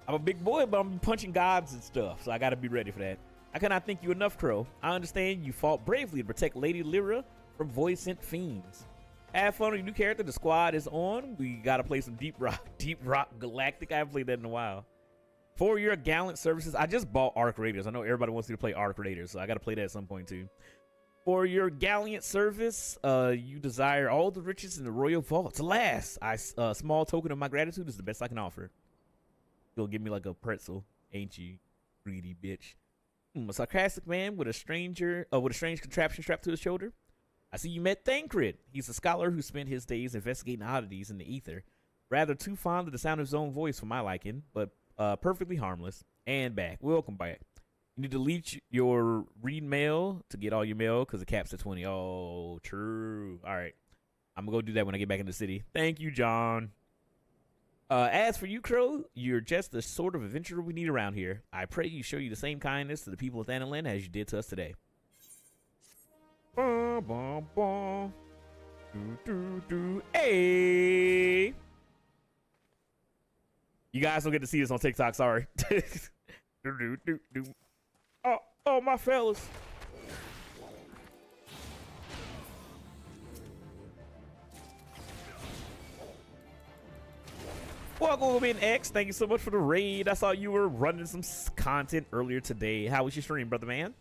Speaker 1: I'm a big boy, but I'm punching gods and stuff, so I gotta be ready for that. I cannot thank you enough, Crow. I understand you fought bravely to protect Lady Lilira from void-sent fiends. Have fun with your new character. The squad is on. We gotta play some Deep Rock Galactic. I haven't played that in a while. For your gallant services, I just bought Arc Raiders. I know everybody wants me to play Arc Raiders, so I gotta play that at some point too. For your gallant service, you desire all the riches in the royal vaults. Alas, a small token of my gratitude is the best I can offer. You'll give me like a pretzel, ain't you, greedy bitch? A sarcastic man with a strange contraption strapped to his shoulder. I see you met Thancred. He's a scholar who spent his days investigating oddities in the ether. Rather too fond of the sound of his own voice for my liking, but perfectly harmless. And back. Welcome back. You need to delete your read mail to get all your mail because the cap's at 20. Oh, true. All right. I'm going to go do that when I get back in the city. Thank you, John. As for you, Crow, you're just the sort of adventurer we need around here. I pray you show you the same kindness to the people of Thanalan as you did to us today. Bah, bah, bah. Hey! You guys don't get to see this on TikTok, sorry. Oh, my fellas. Welcome in, X. Thank you so much for the raid. I saw you were running some content earlier today. How was your stream, brother man?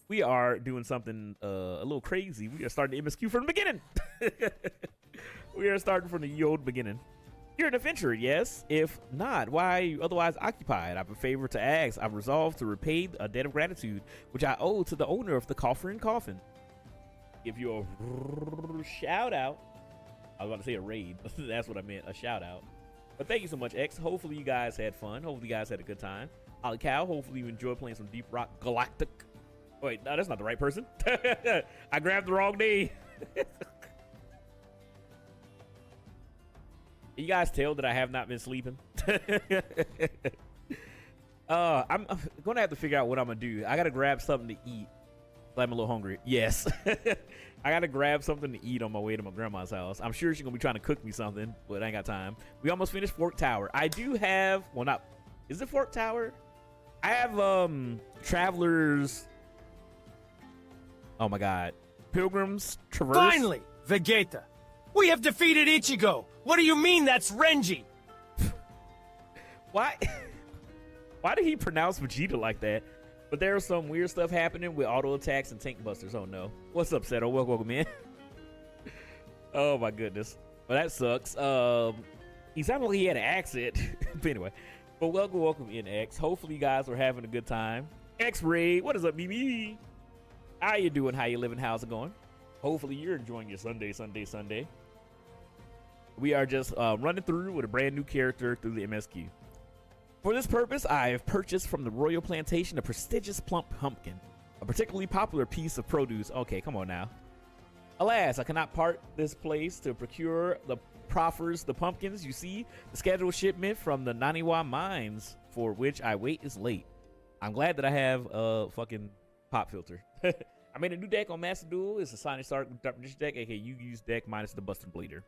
Speaker 1: We are doing something a little crazy. We are starting the MSQ from the beginning. We are starting from the old beginning. You're an adventurer, yes? If not, why are you otherwise occupied? I have a favor to ask. I've resolved to repay a debt of gratitude, which I owe to the owner of the Coffer and Coffin. Give you a shout out. I was about to say a raid, but that's what I meant, a shout out. But thank you so much, X. Hopefully you guys had fun. Hopefully you guys had a good time. Ollie Cow, hopefully you enjoyed playing some Deep Rock Galactic. Wait, no, that's not the right person. I grabbed the wrong name. You guys tell that I have not been sleeping. I'm gonna have to figure out what I'm gonna do. I gotta grab something to eat. I'm a little hungry. Yes. I gotta grab something to eat on my way to my grandma's house. I'm sure she's gonna be trying to cook me something, but I ain't got time. We almost finished Fork Tower. I do have, well, not, is it Fork Tower? I have Travelers. Oh my God, Pilgrim's Traverse.
Speaker 6: Finally, Vegeta, we have defeated Ichigo. What do you mean that's Renji?
Speaker 1: Why? Why did he pronounce Vegeta like that? But there's some weird stuff happening with auto attacks and tank busters. Oh no. What's up, Seto? Welcome in. Oh my goodness. Well, that sucks. He sounded like he had an accent. But anyway. But welcome in, X. Hopefully you guys are having a good time. X-Ray, what is up, BB? How you doing? How you living? How's it going? Hopefully you're enjoying your Sunday. We are just running through with a brand new character through the MSQ. For this purpose, I have purchased from the Royal Plantation a prestigious plump pumpkin, a particularly popular piece of produce. Okay, come on now. Alas, I cannot part this place to procure the pumpkins. You see, the scheduled shipment from the Naniwa mines for which I wait is late. I'm glad that I have a fucking pop filter. I made a new deck on Master Duel. It's a Sonic Stark deck, aka you use deck minus the Buster Bleeder.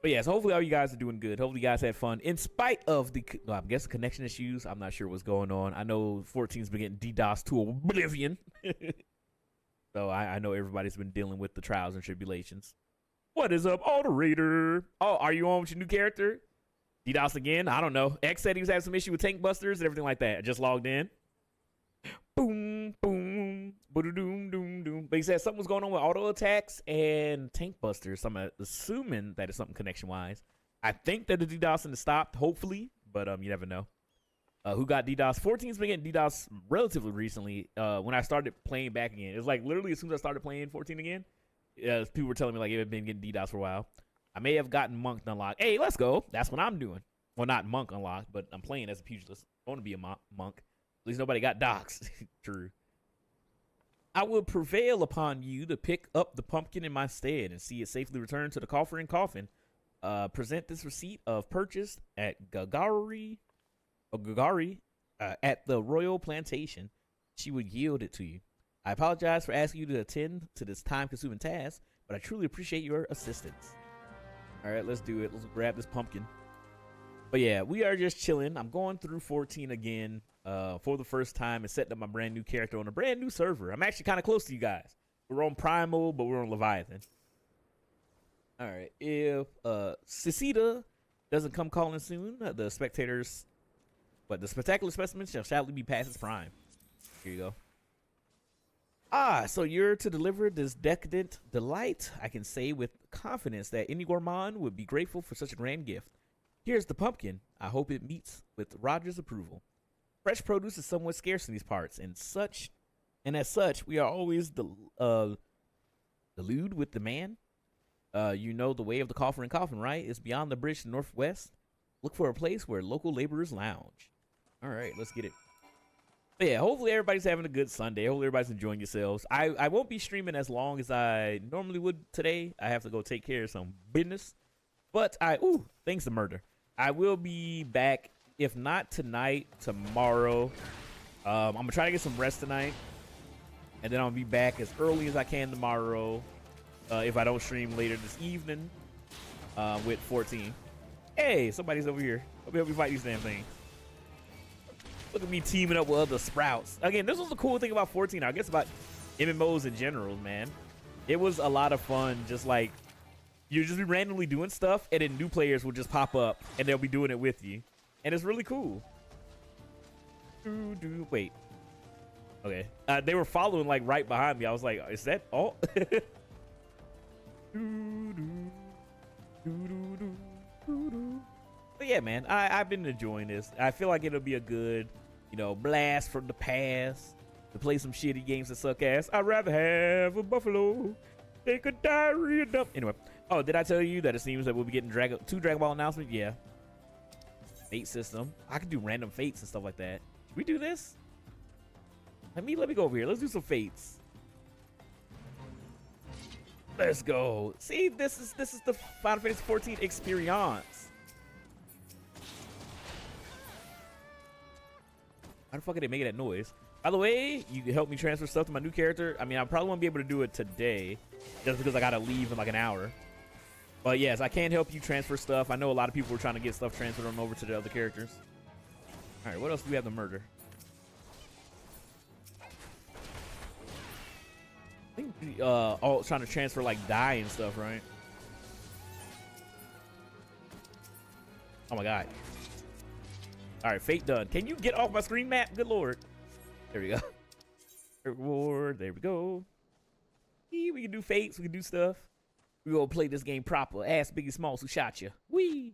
Speaker 1: But yes, hopefully all you guys are doing good. Hopefully you guys had fun in spite of the, I guess, connection issues. I'm not sure what's going on. I know 14's been getting DDoS to oblivion. So I know everybody's been dealing with the trials and tribulations. What is up, Alterator? Oh, are you on with your new character? DDoS again? I don't know. X said he was having some issue with tank busters and everything like that. I just logged in. Boom, boom, boom, doom, doom. But he said something was going on with auto attacks and tank busters. So I'm assuming that it's something connection wise. I think that the DDoSing has stopped, hopefully, but you never know. Who got DDoS? 14's been getting DDoS relatively recently. When I started playing back again, it was like literally as soon as I started playing 14 again, people were telling me like it had been getting DDoS for a while. I may have gotten Monk unlocked. Hey, let's go. That's what I'm doing. Well, not Monk unlocked, but I'm playing as a pugilist. I want to be a monk. At least nobody got doxxed. True. I will prevail upon you to pick up the pumpkin in my stead and see it safely returned to the coffer and coffin. Present this receipt of purchase at Gagari at the Royal Plantation. She would yield it to you. I apologize for asking you to attend to this time-consuming task, but I truly appreciate your assistance. All right, let's do it. Let's grab this pumpkin. But yeah, we are just chilling. I'm going through 14 again for the first time and setting up my brand new character on a brand new server. I'm actually kind of close to you guys. We're on Primal, but we're on Leviathan. All right, if Cicita doesn't come calling soon, the spectacular specimen shall sadly be past its prime. Here you go. Ah, so you're to deliver this decadent delight? I can say with confidence that any gourmand would be grateful for such a grand gift. Here's the pumpkin. I hope it meets with Roger's approval. Fresh produce is somewhat scarce in these parts, and as such, we are always delude with the man. You know the way of the coffer and coffin, right? It's beyond the bridge to the northwest. Look for a place where local laborers lounge. All right, let's get it. But yeah, hopefully everybody's having a good Sunday. Hopefully everybody's enjoying yourselves. I won't be streaming as long as I normally would today. I have to go take care of some business. But thanks to murder. I will be back, if not tonight, tomorrow. I'm going to try to get some rest tonight. And then I'll be back as early as I can tomorrow. If I don't stream later this evening with 14. Hey, somebody's over here. Let me help you fight these damn things. Look at me teaming up with other sprouts. Again, this was the cool thing about 14. I guess about MMOs in general, man. It was a lot of fun. Just like, you just be randomly doing stuff, and then new players will just pop up, and they'll be doing it with you. And it's really cool. Wait. Okay. They were following, like, right behind me. I was like, is that all? But yeah, man, I've been enjoying this. I feel like it'll be a good, blast from the past to play some shitty games that suck ass. I'd rather have a buffalo take a diarrhea dump. Anyway, did I tell you that it seems that we'll be getting two Dragon Ball announcements? Yeah. Fate system. I can do random fates and stuff like that. Should we do this? Let me go over here. Let's do some fates. Let's go. See, this is the Final Fantasy 14 experience. How the fuck are they making that noise? By the way, you can help me transfer stuff to my new character. I mean, I probably won't be able to do it today just because I gotta leave in like an hour. But yes, I can help you transfer stuff. I know a lot of people were trying to get stuff transferred on over to the other characters. All right, what else do we have to murder? I think all trying to transfer like dye and stuff, right? Oh my god. All right, fate done. Can you get off my screen map? Good lord. There we go. Reward. There we go. We can do fates. We can do stuff. We gonna play this game proper. Ask Biggie Smalls who shot you. Wee.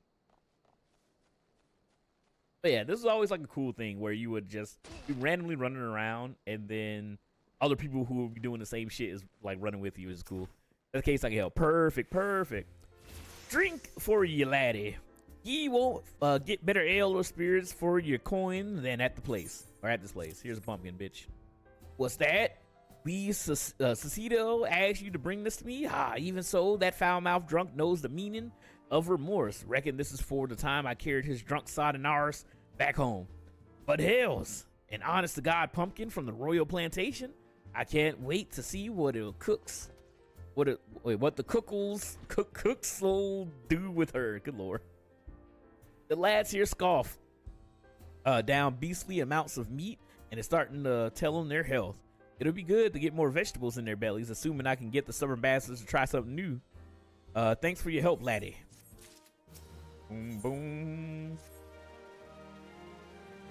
Speaker 1: But yeah, this is always like a cool thing where you would just be randomly running around, and then other people who will be doing the same shit is like running with you. Is cool. That's the case I can help. Perfect. Drink for ye laddie. Ye won't get better ale or spirits for your coin than at the place. Or at this place. Here's a pumpkin, bitch. What's that? We, Cecido, asked you to bring this to me? Ah, even so, that foul-mouthed drunk knows the meaning of remorse. Reckon this is for the time I carried his drunk sod and ours back home. But hells, an honest-to-God pumpkin from the royal plantation? I can't wait to see what the cooks will do with her. Good lord. The lads here scoff down beastly amounts of meat, and it's starting to tell them their health. It'll be good to get more vegetables in their bellies, assuming I can get the stubborn bastards to try something new. Thanks for your help, laddie. Boom, boom.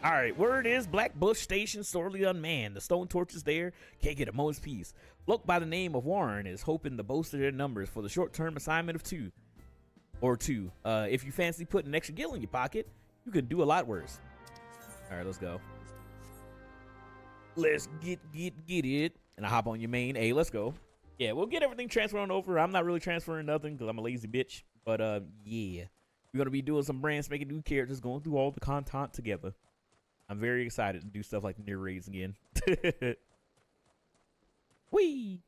Speaker 1: All right, word is Blackbush Station sorely unmanned. The stone torches there can't get a moment's peace. Bloke by the name of Warren is hoping to bolster their numbers for the short-term assignment of two. If you fancy putting an extra gil in your pocket, you could do a lot worse. All right, let's go. Let's get it. And I hop on your main. Hey, let's go. Yeah, we'll get everything transferred on over. I'm not really transferring nothing because I'm a lazy bitch. But yeah, we're gonna be doing some brands, making new characters, going through all the content together. I'm very excited to do stuff like near raids again. Whee!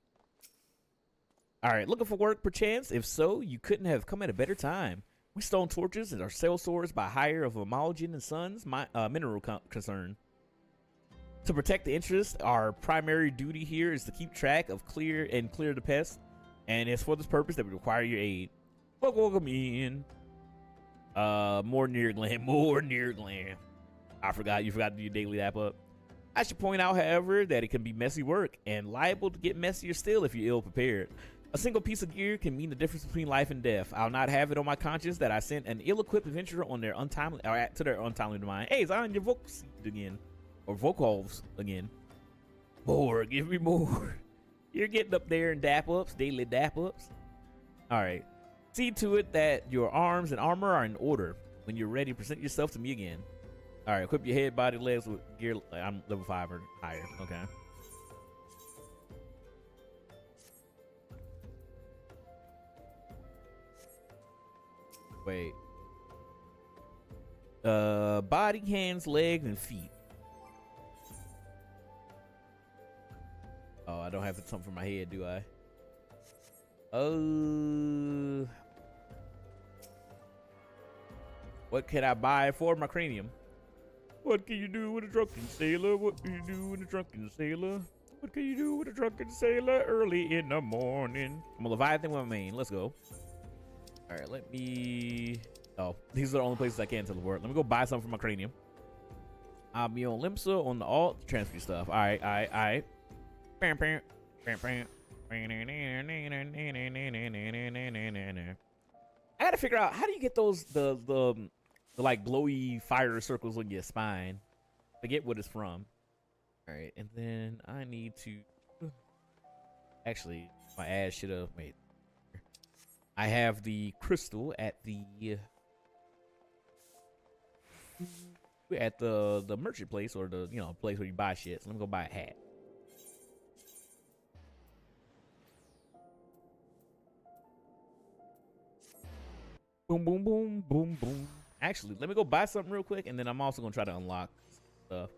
Speaker 1: All right, looking for work perchance? If so, you couldn't have come at a better time. We stone torches and our sell swords by hire of Emolgen and Sons, mineral concern. To protect the interest, our primary duty here is to keep track of clear the pest, and it's for this purpose that we require your aid. Welcome in. More near glam. You forgot to do your daily wrap up. I should point out, however, that it can be messy work and liable to get messier still if you're ill prepared. A single piece of gear can mean the difference between life and death. I'll not have it on my conscience that I sent an ill-equipped adventurer on their untimely demise. Hey, it's on your vocals again. More, give me more. You're getting up there in dap ups, daily dap ups. All right. See to it that your arms and armor are in order. When you're ready, present yourself to me again. All right. Equip your head, body, legs with gear. I'm level 5 or higher. Okay. Wait. Body, hands, legs, and feet. Oh, I don't have something for my head, do I? What can I buy for my cranium? What can you do with a drunken sailor? What can you do with a drunken sailor? What can you do with a drunken sailor early in the morning? I'm a Leviathan with my main. Let's go. All right, let me... Oh, these are the only places I can teleport. Let me go buy something for my cranium. I'll be on Limsa on the alt transfer stuff. All right, all right, all right. Bam, bam, bam, bam. I gotta figure out, how do you get those the like glowy fire circles on your spine? Forget what it's from. All right, and then I need to actually, my ass should have made. I have the crystal at the merchant place, or the place where you buy shit. So let me go buy a hat. Boom, boom, boom, boom, boom. Actually, let me go buy something real quick, and then I'm also gonna try to unlock stuff.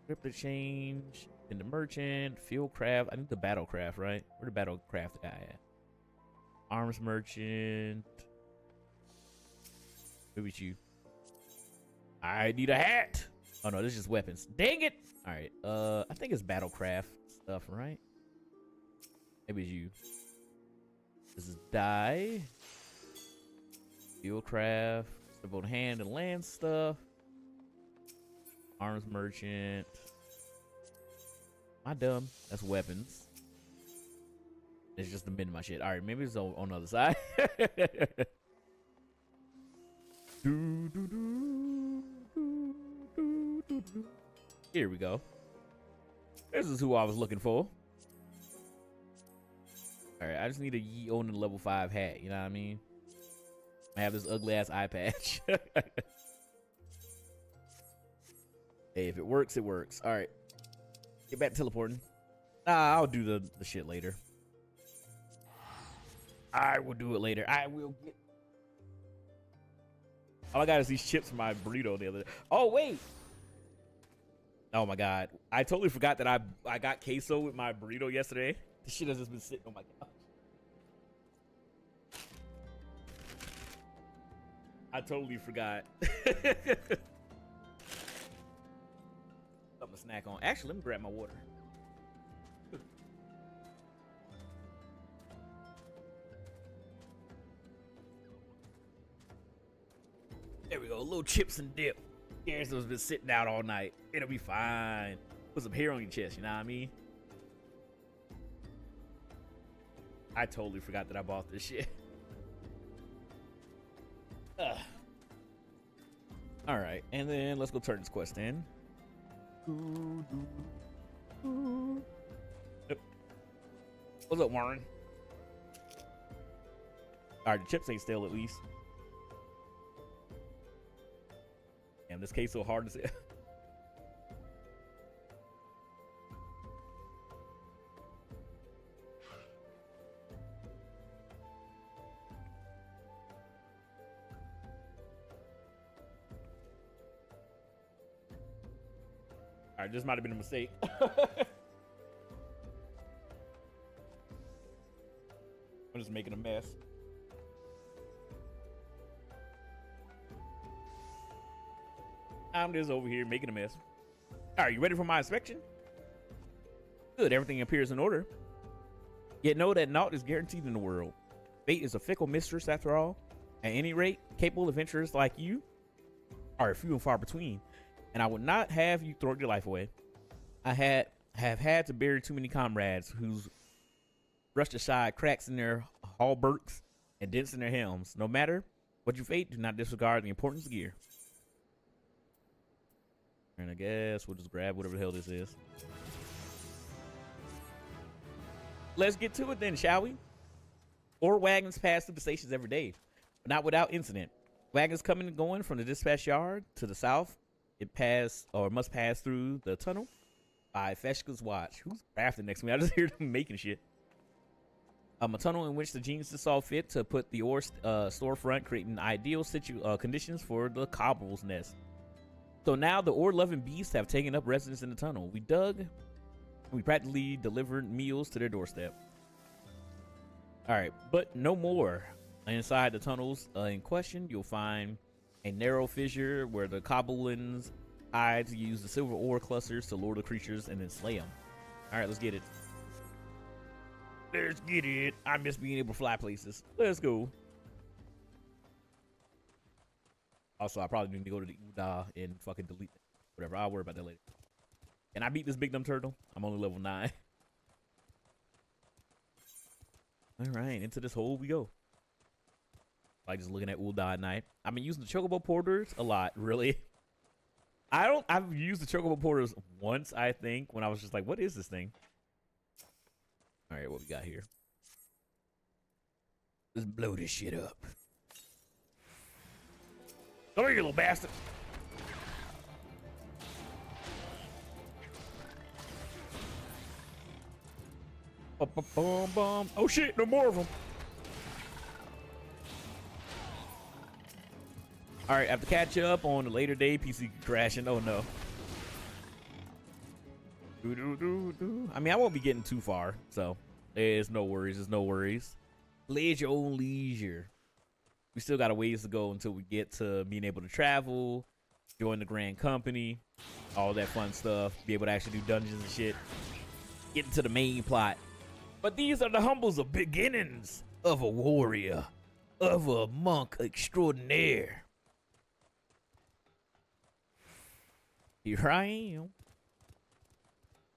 Speaker 1: Crypto change, in the merchant, field craft. I need the battle craft, right? Where the battle craft guy at? Arms merchant. Who is you? I need a hat. Oh no, this is just weapons. Dang it! All right. I think it's battle craft stuff, right? Maybe it's you. This is die. Fieldcraft, both hand and land stuff. Arms merchant. Am I dumb? That's weapons. It's just amending my shit. All right, maybe it's on the other side. Here we go. This is who I was looking for. All right, I just need a Ye Onin level 5 hat. You know what I mean? I have this ugly ass eye patch. Hey, if it works, it works. All right, get back to teleporting. I'll do the shit later. I will do it later. I will get. All I got is these chips from my burrito the other day. Oh wait. Oh my god, I totally forgot that I got queso with my burrito yesterday. This shit has just been sitting on my couch. I totally forgot. Something to snack on. Actually, let me grab my water. There we go. Little chips and dip. Garrison's been sitting out all night. It'll be fine. Put some hair on your chest, you know what I mean? I totally forgot that I bought this shit. All right, and then let's go turn this quest in. Yep. What's up, Warren? All right, the chips ain't stale at least. Damn, this case so hard to say. All right, this might have been a mistake. I'm just making a mess. I'm just over here making a mess. All right, you ready for my inspection? Good, everything appears in order. Yet know that naught is guaranteed in the world. Fate is a fickle mistress after all. At any rate, capable adventurers like you are few and far between. And I would not have you throw your life away. I have had to bury too many comrades who's brushed aside cracks in their hauberks and dents in their helms. No matter what you fate, do not disregard the importance of gear. And I guess we'll just grab whatever the hell this is. Let's get to it then, shall we? Ore wagons pass through the stations every day, but not without incident. Wagons coming and going from the dispatch yard to the south. It must pass through the tunnel by Feshka's watch. Who's crafting next to me? I just hear them making shit. A tunnel in which the geniuses saw fit to put the ore storefront, creating ideal conditions for the cobble's nest. So now the ore-loving beasts have taken up residence in the tunnel. We practically delivered meals to their doorstep. All right, but no more. Inside the tunnels in question, you'll find a narrow fissure where the Kobolins hide to use the silver ore clusters to lure the creatures and then slay them. All right, let's get it. Let's get it. I miss being able to fly places. Let's go. Also, I probably need to go to the Uda and fucking delete it. Whatever, I'll worry about that later. Can I beat this big dumb turtle? I'm only level 9. All right, into this hole we go. Like just looking at Ul'dah at night. I've been using the Chocobo Porters a lot, really. I've used the Chocobo Porters once, I think, when I was just like, what is this thing? All right, what we got here? Let's blow this shit up. Come here, you little bastard. Oh shit, no more of them. All right, I have to catch up on a later day. PC crashing. Oh no. I mean, I won't be getting too far, so there's no worries. There's no worries. Play at your own leisure. We still got a ways to go until we get to being able to travel, join the Grand Company, all that fun stuff. Be able to actually do dungeons and shit. Get into the main plot. But these are the humbles of beginnings of a warrior, of a monk extraordinaire. Here I am.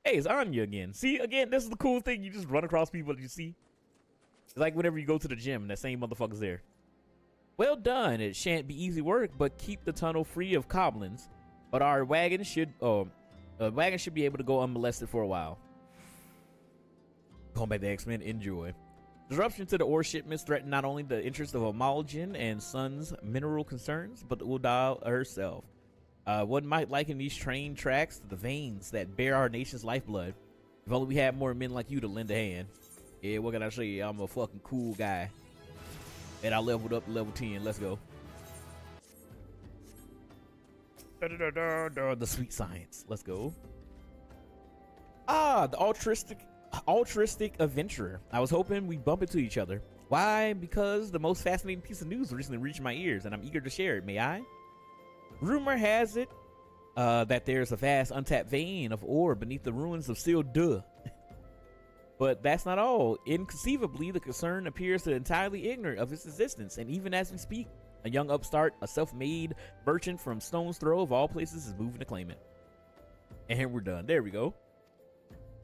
Speaker 1: Hey, it's Anya again. See, again, this is the cool thing. You just run across people that you see. It's like whenever you go to the gym and that same motherfucker's there. Well done. It shan't be easy work, but keep the tunnel free of goblins. But our wagon should be able to go unmolested for a while. Going back to X-Men, enjoy. Disruption to the ore shipments threaten not only the interests of Amalgin and Son's mineral concerns, but Ul'dah herself. One might liken these train tracks to the veins that bear our nation's lifeblood. If only we had more men like you to lend a hand. Yeah, what can I say? I'm a fucking cool guy. And I leveled up to level 10. Let's go. The sweet science. Let's go. Ah, the altruistic adventurer. I was hoping we'd bump into each other. Why? Because the most fascinating piece of news recently reached my ears, and I'm eager to share it. May I? Rumor has it that there's a vast untapped vein of ore beneath the ruins of Sildur. But that's not all. Inconceivably, the concern appears to entirely ignorant of its existence, and even as we speak, a young upstart, a self-made merchant from Stone's Throw of all places is moving to claim it. And we're done. There we go.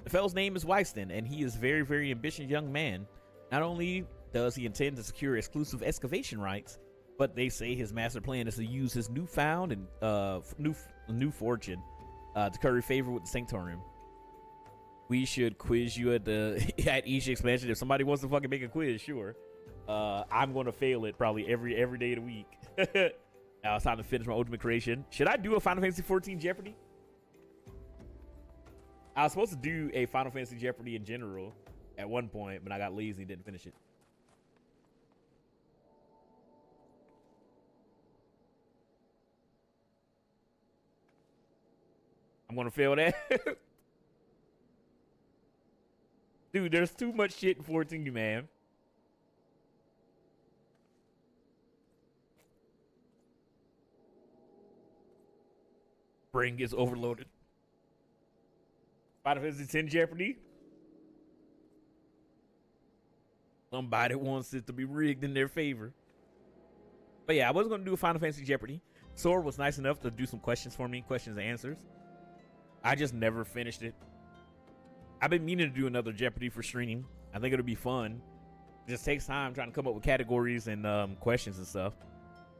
Speaker 1: The fellow's name is Wyston, and he is a very, very ambitious young man. Not only does he intend to secure exclusive excavation rights, but they say his master plan is to use his newfound and new fortune to curry favor with the Sanctorium. We should quiz you at each expansion. If somebody wants to fucking make a quiz, sure. I'm going to fail it probably every day of the week. Now it's time to finish my ultimate creation. Should I do a Final Fantasy 14 Jeopardy? I was supposed to do a Final Fantasy Jeopardy in general at one point, but I got lazy and didn't finish it. I'm going to fail that. Dude, there's too much shit in 14, man. Brain gets overloaded. Final Fantasy 10 Jeopardy. Somebody wants it to be rigged in their favor. But yeah, I wasn't going to do a Final Fantasy Jeopardy. Sora was nice enough to do some questions for me, questions and answers. I just never finished it. I've been meaning to do another Jeopardy for streaming. I think it'll be fun. It just takes time trying to come up with categories and questions and stuff.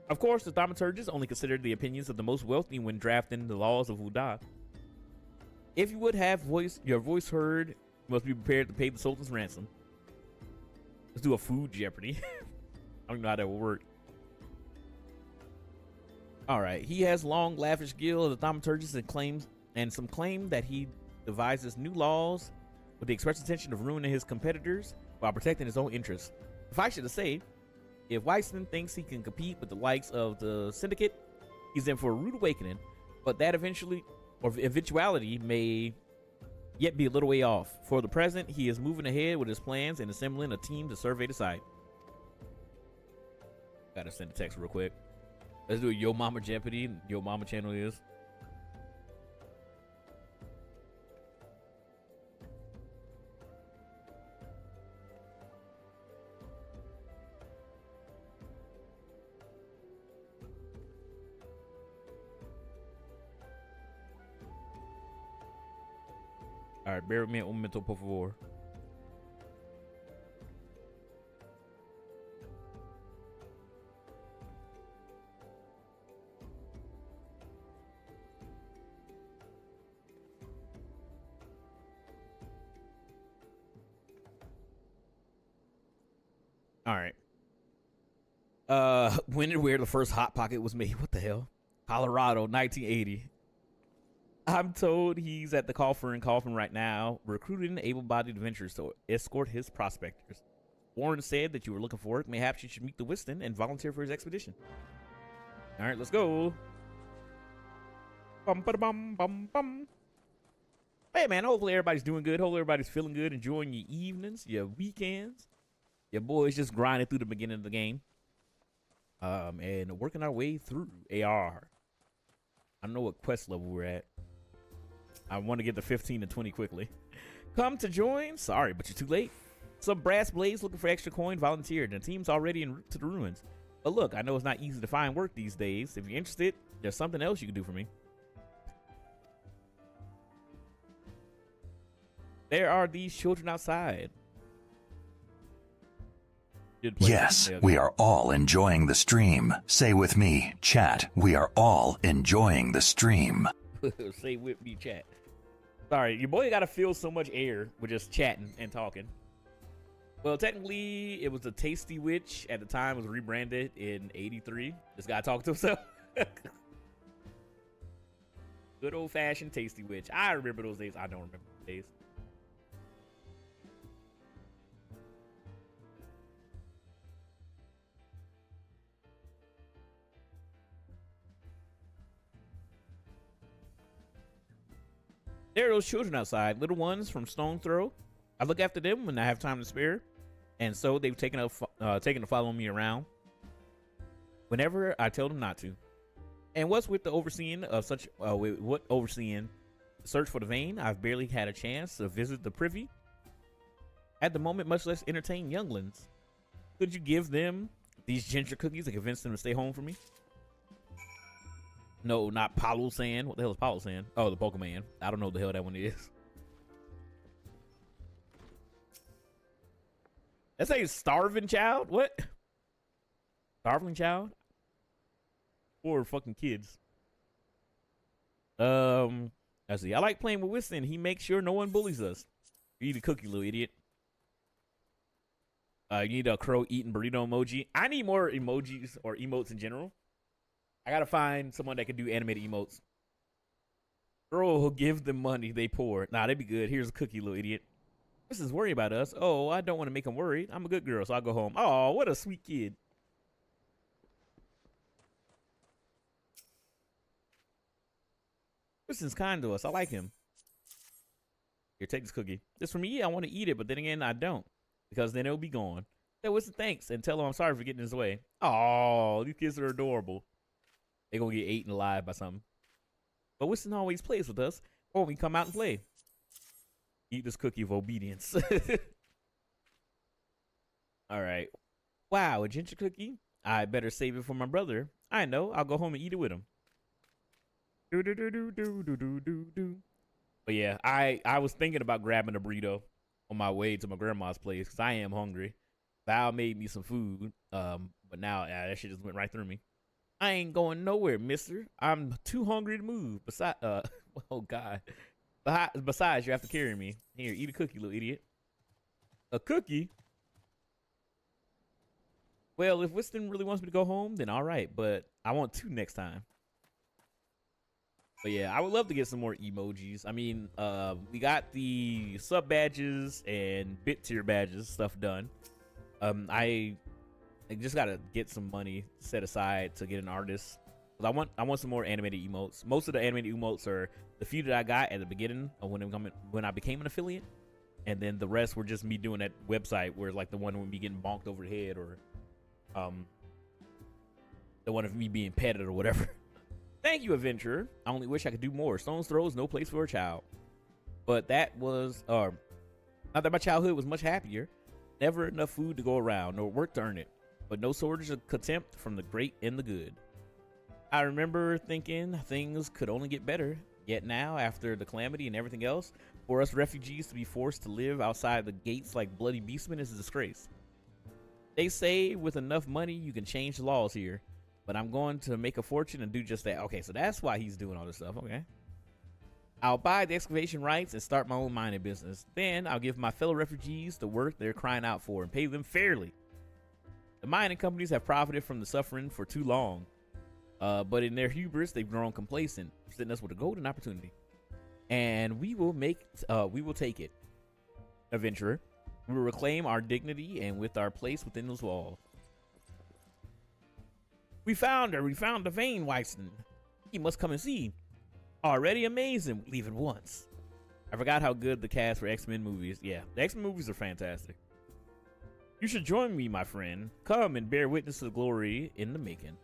Speaker 1: Of course, the thaumaturgists only considered the opinions of the most wealthy when drafting the laws of Ul'dah. If you would have your voice heard must be prepared to pay the Sultan's ransom. Let's do a food Jeopardy. I don't know how that will work. All right. He has long, lavish skill as a thaumaturgist and some claim that he devises new laws with the express intention of ruining his competitors while protecting his own interests. If I should say, if Weissman thinks he can compete with the likes of the Syndicate, he's in for a rude awakening, but that eventuality may yet be a little way off. For the present, he is moving ahead with his plans and assembling a team to survey the site. Gotta send a text real quick. Let's do a Yo Mama Jeopardy. Yo Mama channel is. All right, bear with me un momento, por favor. All right. When and where the first Hot Pocket was made? What the hell? Colorado, 1980. I'm told he's at the Coffin right now, recruiting able-bodied adventurers to escort his prospectors. Warren said that you were looking for it. Mayhaps you should meet the Whiston and volunteer for his expedition. All right, let's go. Bum, bum, bum, bum. Hey, man, hopefully everybody's doing good. Hopefully everybody's feeling good, enjoying your evenings, your weekends. Your boys just grinding through the beginning of the game. And working our way through AR. I don't know what quest level we're at. I want to get to 15 and 20 quickly. Come to join? Sorry, but you're too late. Some brass blades looking for extra coin volunteered, and the team's already en route to the ruins. But look, I know it's not easy to find work these days. If you're interested, there's something else you can do for me. There are these children outside.
Speaker 7: Yes, we are all enjoying the stream. Say with me, chat, we are all enjoying the stream.
Speaker 1: Say with me, chat. Sorry, your boy got to feel so much air with just chatting and talking. Well, technically, it was the Tasty Witch. At the time, it was rebranded in 83. This guy talked to himself. Good old-fashioned Tasty Witch. I remember those days. I don't remember those days. There are those children outside, little ones from Stone Throw. I look after them when I have time to spare, and so they've taken to follow me around whenever I tell them not to. And what's with the overseeing of such? What overseeing? Search for the vein. I've barely had a chance to visit the privy at the moment, much less entertain younglings. Could you give them these ginger cookies and convince them to stay home for me? No, not Paulo saying. What the hell is Paulo saying? Oh, the Pokemon. I don't know what the hell that one is. That's a starving child? What? Starving child? Poor fucking kids. Let's see. I like playing with Winston. He makes sure no one bullies us. You eat a cookie, little idiot. You need a crow eating burrito emoji. I need more emojis or emotes in general. I gotta find someone that can do animated emotes. Girl who'll give them money they pour. Nah, that'd be good. Here's a cookie, little idiot. This is worry about us. Oh, I don't want to make him worried. I'm a good girl, so I'll go home. Oh, what a sweet kid. Kristen's kind to us. I like him. Here, take this cookie. This for me. I want to eat it, but then again, I don't. Because then it'll be gone. Hey, Winston, thanks. And tell him I'm sorry for getting in his way. Oh, these kids are adorable. They're going to get eaten alive by something. But Winston always plays with us. Or we come out and play. Eat this cookie of obedience. All right. Wow, a ginger cookie? I better save it for my brother. I know. I'll go home and eat it with him. But yeah, I was thinking about grabbing a burrito on my way to my grandma's place because I am hungry. Val made me some food. But now that shit just went right through me. I ain't going nowhere, mister. I'm too hungry to move. Besides, oh God. Besides, you have to carry me. Here, eat a cookie, little idiot. A cookie? Well, if Winston really wants me to go home, then all right. But I want 2 next time. But yeah, I would love to get some more emojis. I mean, we got the sub badges and bit tier badges stuff done. I just gotta get some money set aside to get an artist. I want some more animated emotes. Most of the animated emotes are the few that I got at the beginning of when I became an affiliate, and then the rest were just me doing that website where like the one with me getting bonked over the head, or the one of me being petted or whatever. Thank you, Adventurer. I only wish I could do more. Stone's Throw is no place for a child. But that was, not that my childhood was much happier. Never enough food to go around, nor work to earn it. But no shortage of contempt from the great and the good. I remember thinking things could only get better. Yet now, after the calamity and everything else, for us refugees to be forced to live outside the gates like bloody beastmen is a disgrace. They say with enough money, you can change the laws here. But I'm going to make a fortune and do just that. Okay, so that's why he's doing all this stuff. Okay. I'll buy the excavation rights and start my own mining business. Then I'll give my fellow refugees the work they're crying out for and pay them fairly. The mining companies have profited from the suffering for too long. But in their hubris, they've grown complacent, presenting us with a golden opportunity. And we will take it. Adventurer. We will reclaim our dignity and with our place within those walls. We found her. We found the Vane Weiston. He must come and see. Already amazing. Leave it once. I forgot how good the cast for X-Men movies. Yeah, the X-Men movies are fantastic. You should join me, my friend. Come and bear witness to the glory in the making.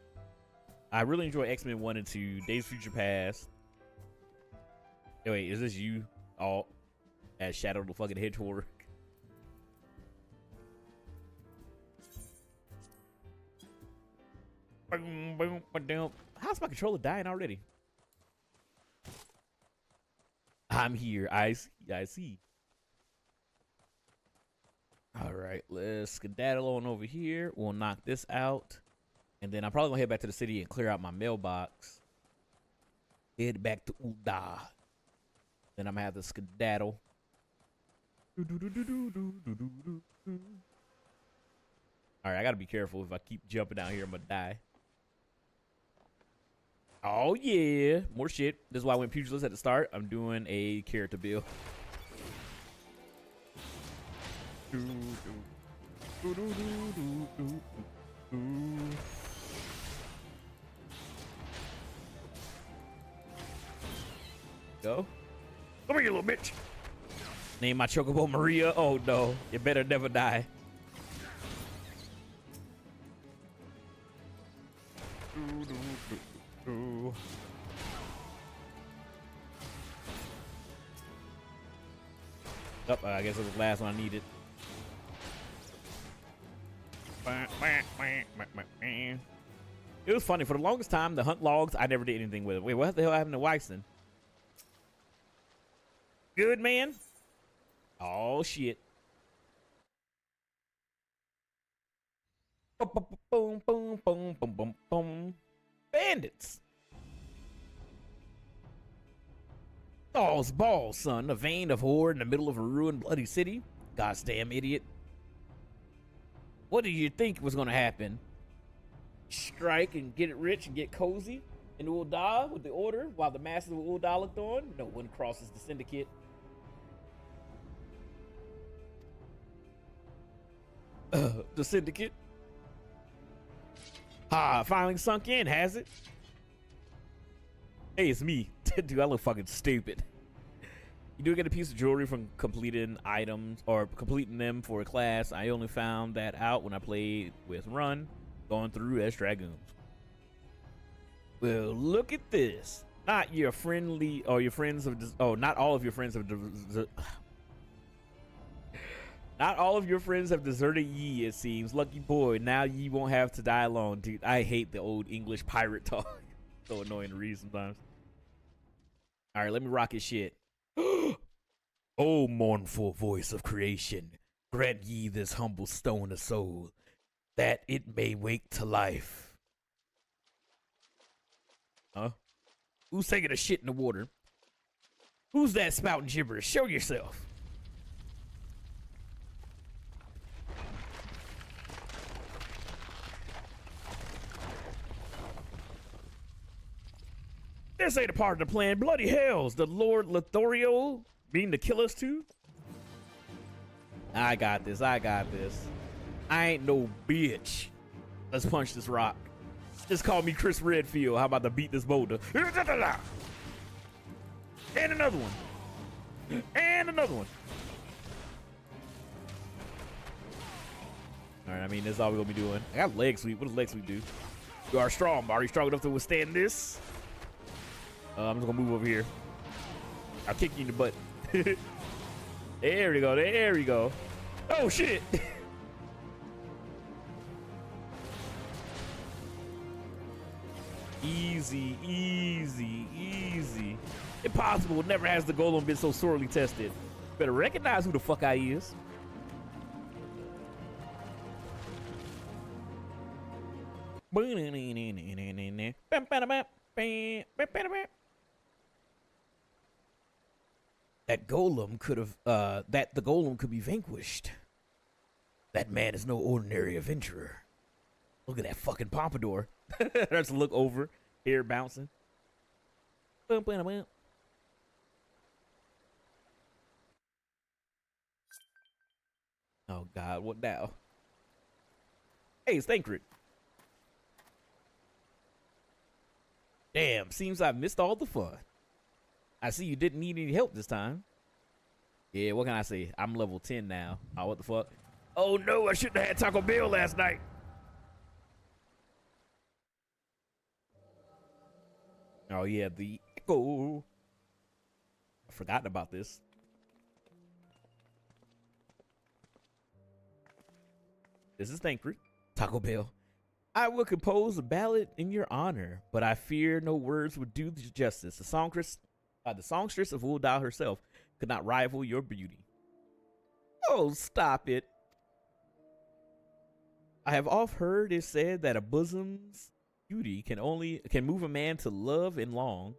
Speaker 1: I really enjoy X-Men 1 and 2, Days of Future Past. Oh, wait, is this you all as Shadow the fucking Hedgehog? Boom, boom, ba-dum. How's my controller dying already? I'm here. I see. All right, let's skedaddle on over here. We'll knock this out. And then I'm probably gonna head back to the city and clear out my mailbox. Head back to Ul'dah. Then I'm gonna have to skedaddle. All right, I gotta be careful. If I keep jumping down here, I'm gonna die. Oh yeah, more shit. This is why when Pugilist at the start, I'm doing a character build. Go. Come here, little bitch. Name my chocobo Maria. Oh no, you better never die. Oh, I guess it was the last one I needed. It was funny. For the longest time, the hunt logs, I never did anything with it. Wait, what the hell happened to Weiston? Good, man? Oh, shit. Boom, boom, boom, boom, boom, boom, boom. Bandits. All's balls, son. A vein of horde in the middle of a ruined bloody city. Gosh damn idiot. What did you think was gonna happen? Strike and get it rich and get cozy in Ul'dah with the order while the masters of Ul'dah looked on? No one crosses the syndicate. The syndicate? Ah, finally sunk in, has it? Hey, it's me. Dude, I look fucking stupid. You do get a piece of jewelry from completing items or completing them for a class. I only found that out when I played with Run, going through as Dragoons. Well, look at this. Not your friendly or your friends of not all of your friends have not all of your friends have deserted ye, it seems. Lucky boy, now ye won't have to die alone, dude. I hate the old English pirate talk. So annoying to read sometimes. All right, let me rock his shit. Oh, mournful voice of creation, grant ye this humble stone a soul, that it may wake to life. Huh? Who's taking a shit in the water? Who's that spouting gibberish? Show yourself. This ain't a part of the plan. Bloody hells. The Lord Lothario mean to kill us too? I got this. I got this. I ain't no bitch. Let's punch this rock. Just call me Chris Redfield. How about to beat this boulder? And another one. And another one. All right, I mean, that's all we're gonna be doing. I got leg sweep. What does leg sweep do? You are strong. Are you strong enough to withstand this? I'm just gonna move over here. I'll kick you in the butt. There we go. There we go. Oh shit. Easy, easy, easy. Impossible. Never has the golem been so sorely tested. Better recognize who the fuck I is. That golem could have, the golem could be vanquished. That man is no ordinary adventurer. Look at that fucking pompadour. Let's look over, hair bouncing. Oh God, what now? Hey, it's Thancred. Damn, seems I missed all the fun. I see you didn't need any help this time. Yeah, what can I say? I'm level 10 now. Oh, what the fuck? Oh no, I shouldn't have had Taco Bell last night. Oh yeah, the echo. I forgot about this. This is Thancred. Taco Bell. I will compose a ballad in your honor, but I fear no words would do justice. The songstress of Ul'dah herself could not rival your beauty. Oh, stop it. I have oft heard it said that a bosom's beauty can move a man to love and long,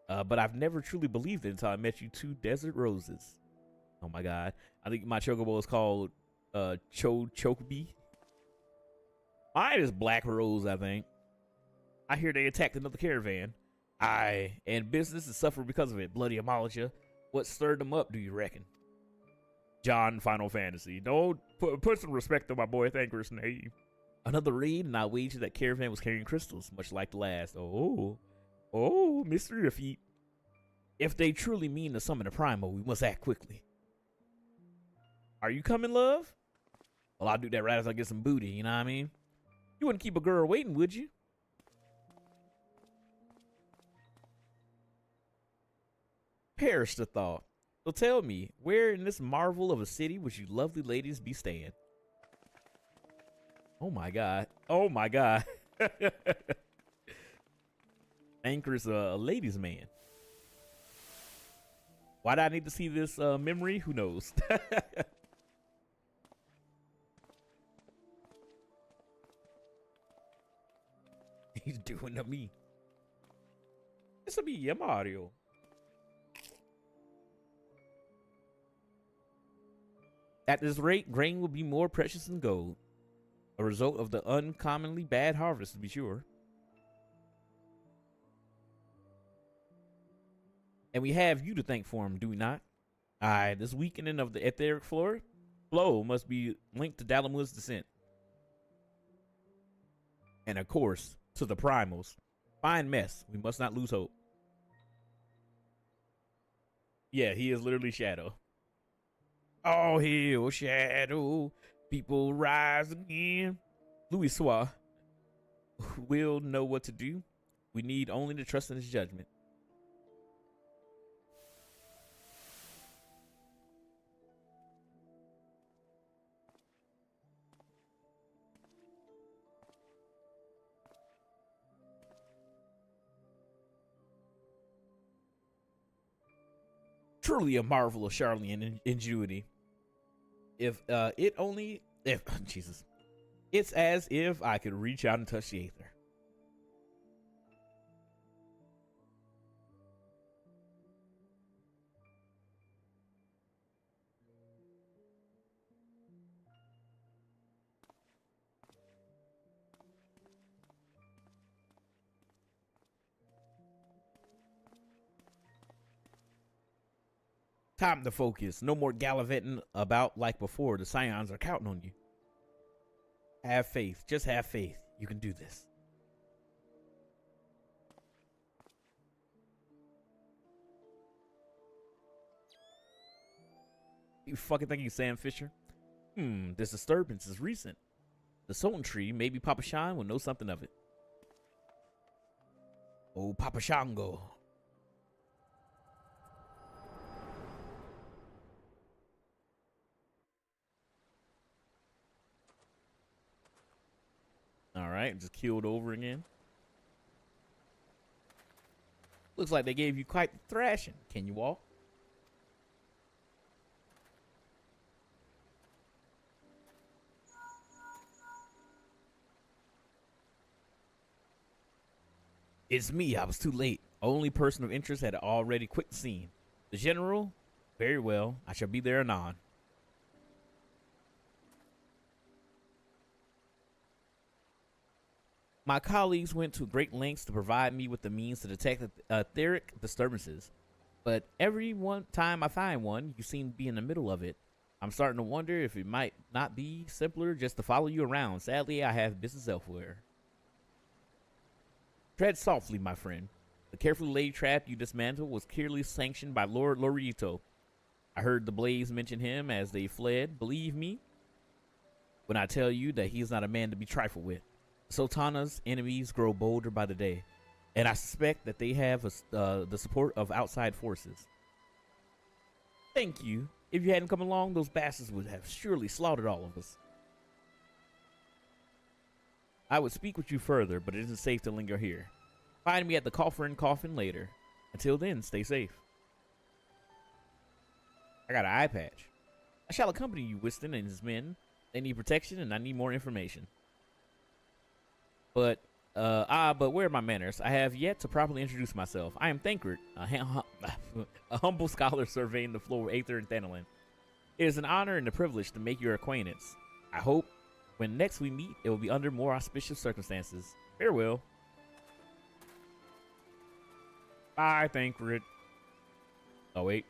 Speaker 1: but I've never truly believed it until I met you two desert roses. Oh my God. I think my chocobo is called Chocobi. Mine is Black Rose, I think. I hear they attacked another caravan. Aye, and business is suffered because of it. Bloody Amalia. What stirred them up, do you reckon? John Final Fantasy. No, put some respect on my boy Thancred's name. Another raid, and I wager that caravan was carrying crystals, much like the last. Oh, mystery of feet. If they truly mean to summon a primal, we must act quickly. Are you coming, love? Well, I'll do that right as I get some booty, you know what I mean? You wouldn't keep a girl waiting, would you? Perish the thought. So tell me, where in this marvel of a city would you lovely ladies be staying? Oh my God. Oh my God. Anchor's a ladies' man. Why do I need to see this memory? Who knows? He's doing to me. This will be Mario. At this rate, grain will be more precious than gold. A result of the uncommonly bad harvest, to be sure. And we have you to thank for him, do we not? Aye, this weakening of the etheric flow must be linked to Dalamud's descent. And of course, to the primals. Fine mess. We must not lose hope. Yeah, he is literally Shadow. Oh, hell, Shadow. People rise again. Louisoix will know what to do. We need only to trust in his judgment. Truly a marvel of Charlian ingenuity. Jesus, it's as if I could reach out and touch the aether. Time to focus. No more gallivanting about like before. The Scions are counting on you. Have faith. Just have faith. You can do this. You fucking think you Sam Fisher? This disturbance is recent. The Sultan tree, maybe Papa Shan will know something of it. Oh, Papa Shango. Alright, just killed over again. Looks like they gave you quite the thrashing. Can you walk? It's me. I was too late. Only person of interest had already quit the scene. The general? Very well. I shall be there anon. My colleagues went to great lengths to provide me with the means to detect etheric disturbances. But every time I find one, you seem to be in the middle of it. I'm starting to wonder if it might not be simpler just to follow you around. Sadly, I have business elsewhere. Tread softly, my friend. The carefully laid trap you dismantled was clearly sanctioned by Lord Lorito. I heard the Blaze mention him as they fled. Believe me when I tell you that he is not a man to be trifled with. Sultana's enemies grow bolder by the day, and I suspect that they have the support of outside forces. Thank you. If you hadn't come along, those bastards would have surely slaughtered all of us. I would speak with you further, but it isn't safe to linger here. Find me at the Coffer and Coffin later. Until then, stay safe. I got an eye patch. I shall accompany you, Whiston and his men. They need protection, and I need more information. But where are my manners? I have yet to properly introduce myself. I am Thancred, a humble scholar surveying the floor of Aether and Thanalin. It is an honor and a privilege to make your acquaintance. I hope when next we meet, it will be under more auspicious circumstances. Farewell. Bye, Thancred. Oh, wait.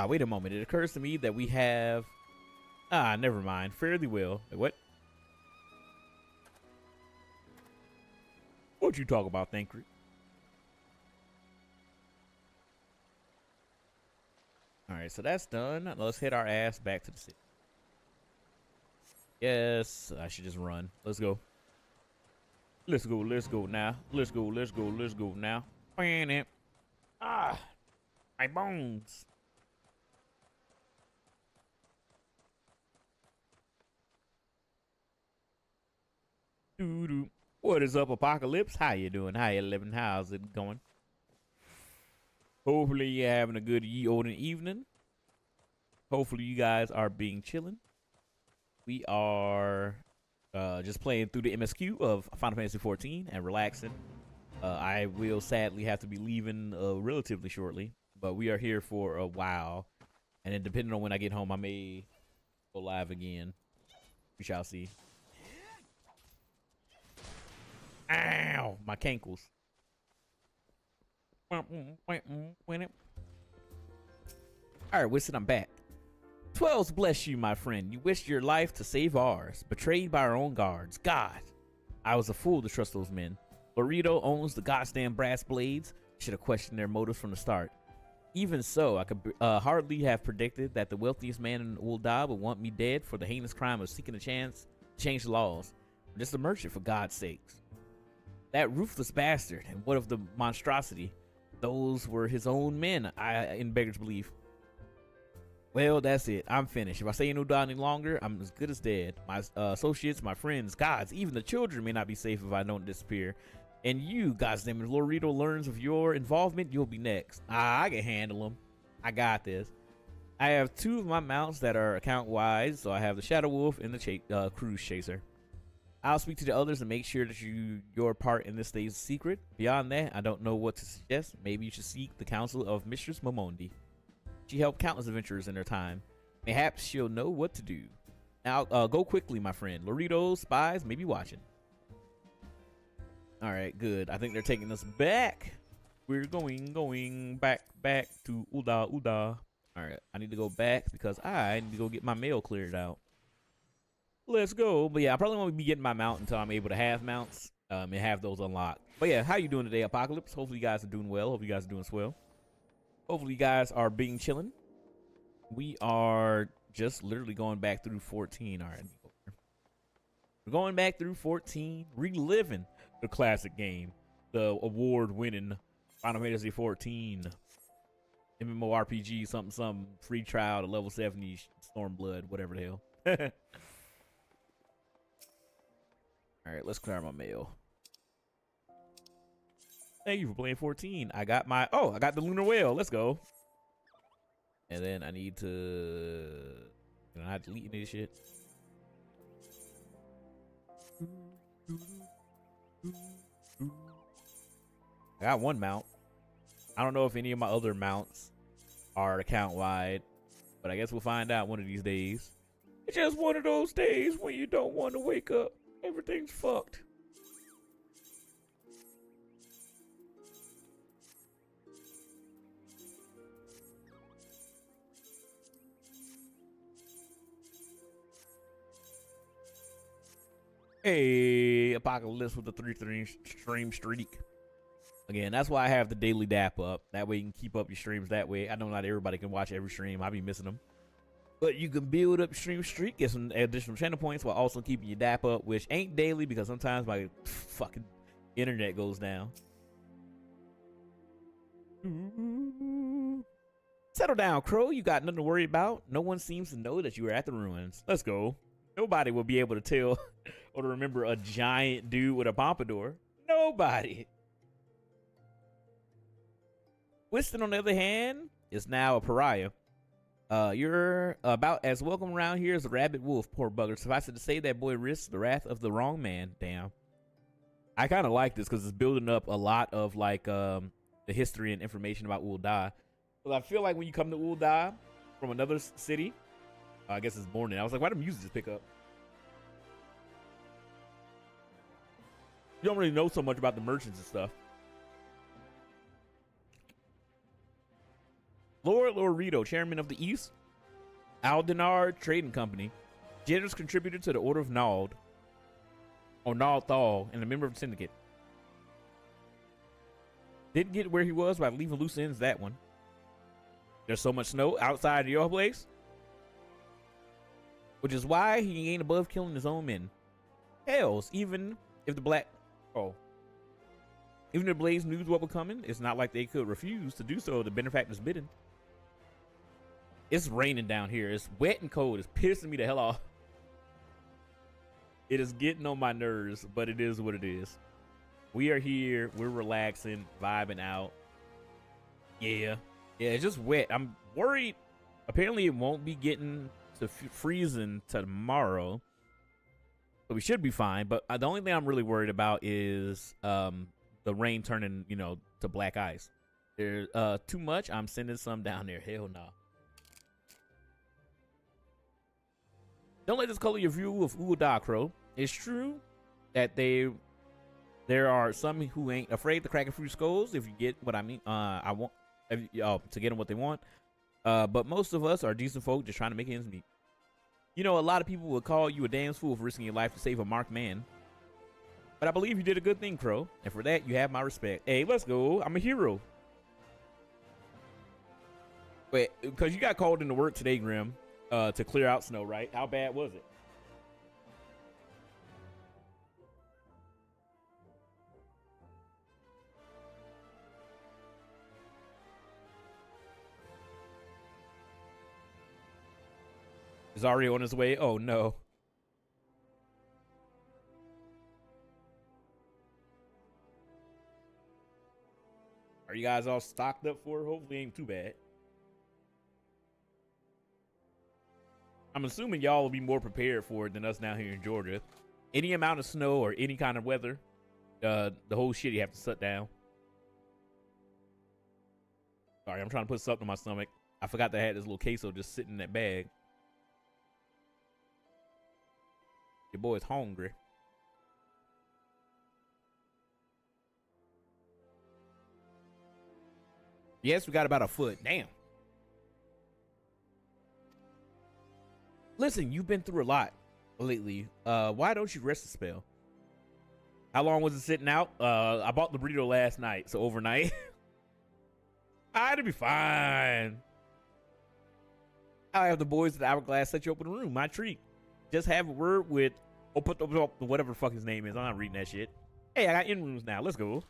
Speaker 1: Wait a moment. It occurs to me that we have... never mind. Fairly well. Wait, what? What you talk about, Thancred? Alright, so that's done. Let's head our ass back to the city. Yes, I should just run. Let's go. Let's go now. Let's go now. My bones. Doo-doo. What is up, Apocalypse? How you doing? How you living? How's it going? Hopefully you're having a good ye-olden evening. Hopefully you guys are being chilling. We are just playing through the MSQ of Final Fantasy XIV and relaxing. I will sadly have to be leaving relatively shortly, but we are here for a while. And then depending on when I get home, I may go live again. We shall see. Ow! My cankles. Alright, Winston, I'm back. 12's bless you, my friend. You wished your life to save ours. Betrayed by our own guards. God, I was a fool to trust those men. Lorito owns the goddamn brass blades. Should have questioned their motives from the start. Even so, I could hardly have predicted that the wealthiest man in Ul'dah would want me dead for the heinous crime of seeking a chance to change the laws. I'm just a merchant, for God's sakes. That ruthless bastard, and what of the monstrosity? Those were his own men, in beggar's belief. Well, that's it. I'm finished. If I stay in Ul'dah any longer, I'm as good as dead. My associates, my friends, gods, even the children may not be safe if I don't disappear. And you, goddamn, if Lorito learns of your involvement, you'll be next. I can handle them. I got this. I have two of my mounts that are account-wise, so I have the Shadow Wolf and the Cruise Chaser. I'll speak to the others and make sure that your part in this stays secret. Beyond that, I don't know what to suggest. Maybe you should seek the counsel of Mistress Momondi. She helped countless adventurers in her time. Perhaps she'll know what to do. Now, go quickly, my friend. Lorito's spies may be watching. All right, good. I think they're taking us back We're going back to Ul'dah, Ul'dah. All right, I need to go back because I need to go get my mail cleared out. Let's go. But yeah, I probably won't be getting my mount until I'm able to have mounts and have those unlocked. But yeah, how you doing today, Apocalypse? Hopefully you guys are doing well. Hope you guys are doing swell. Hopefully you guys are being chilling. We are just literally going back through 14. All right, we're going back through 14, reliving the classic game, the award-winning Final Fantasy 14 MMORPG, something, free trial to level 70 Stormblood, whatever the hell. All right, let's clear my mail. Thank you for playing 14. I got the Lunar Whale. Let's go. And then I need to, can I delete any shit? I got one mount. I don't know if any of my other mounts are account wide, but I guess we'll find out one of these days. It's just one of those days when you don't want to wake up. Everything's fucked. Hey, Apocalypse with the 3 stream streak. Again, that's why I have the daily DAP up. That way you can keep up your streams that way. I know not everybody can watch every stream. I be missing them. But you can build up stream streak, get some additional channel points while also keeping your DAP up, which ain't daily because sometimes my fucking internet goes down. Settle down, Crow. You got nothing to worry about. No one seems to know that you were at the ruins. Let's go. Nobody will be able to tell or to remember a giant dude with a pompadour. Nobody. Whiston, on the other hand, is now a pariah. You're about as welcome around here as a rabid wolf, poor bugger. Suffice it to say that boy risks the wrath of the wrong man. Damn. I kind of like this because it's building up a lot of like the history and information about Ul'dah. But I feel like when you come to Ul'dah from another city, I guess it's morning. I was like, why did the music just pick up? You don't really know so much about the merchants and stuff. Lord Lorito, chairman of the East Aldenar Trading Company, generous contributor to the Order of Nald, or Nalthal, and a member of the Syndicate. Didn't get where he was by leaving loose ends, that one. There's so much snow outside of your place, which is why he ain't above killing his own men. Hells, even if the Blaze knew what was coming, it's not like they could refuse to do so. The benefactor's bidding. It's raining down here. It's wet and cold. It's pissing me the hell off. It is getting on my nerves, but it is what it is. We are here. We're relaxing, vibing out. Yeah, it's just wet. I'm worried. Apparently, it won't be getting to freezing tomorrow, so we should be fine. But the only thing I'm really worried about is the rain turning, to black ice. There's too much. I'm sending some down there. Hell no. Don't let this color your view of Ul'dah, Crow. It's true that there are some who ain't afraid to crack a few skulls. If you get what I mean, to get them what they want. But most of us are decent folk just trying to make ends meet. A lot of people would call you a damn fool for risking your life to save a marked man. But I believe you did a good thing, Crow. And for that, you have my respect. Hey, let's go. I'm a hero. Wait, because you got called into work today, Grim, to clear out snow, right? How bad was it? Is Ari on his way? Oh, no. Are you guys all stocked up for it? Hopefully it ain't too bad. I'm assuming y'all will be more prepared for it than us down here in Georgia. Any amount of snow or any kind of weather, the whole shit you have to shut down. Sorry, I'm trying to put something in my stomach. I forgot that I had this little queso just sitting in that bag. Your boy's hungry. Yes, we got about a foot. Damn. Listen, you've been through a lot lately. Why don't you rest the spell? How long was it sitting out? I bought the burrito last night, so overnight. It'll be fine. I have the boys at the Hourglass set you up in a room. My treat. Just have a word with whatever the fuck his name is. I'm not reading that shit. Hey, I got in rooms now. Let's go.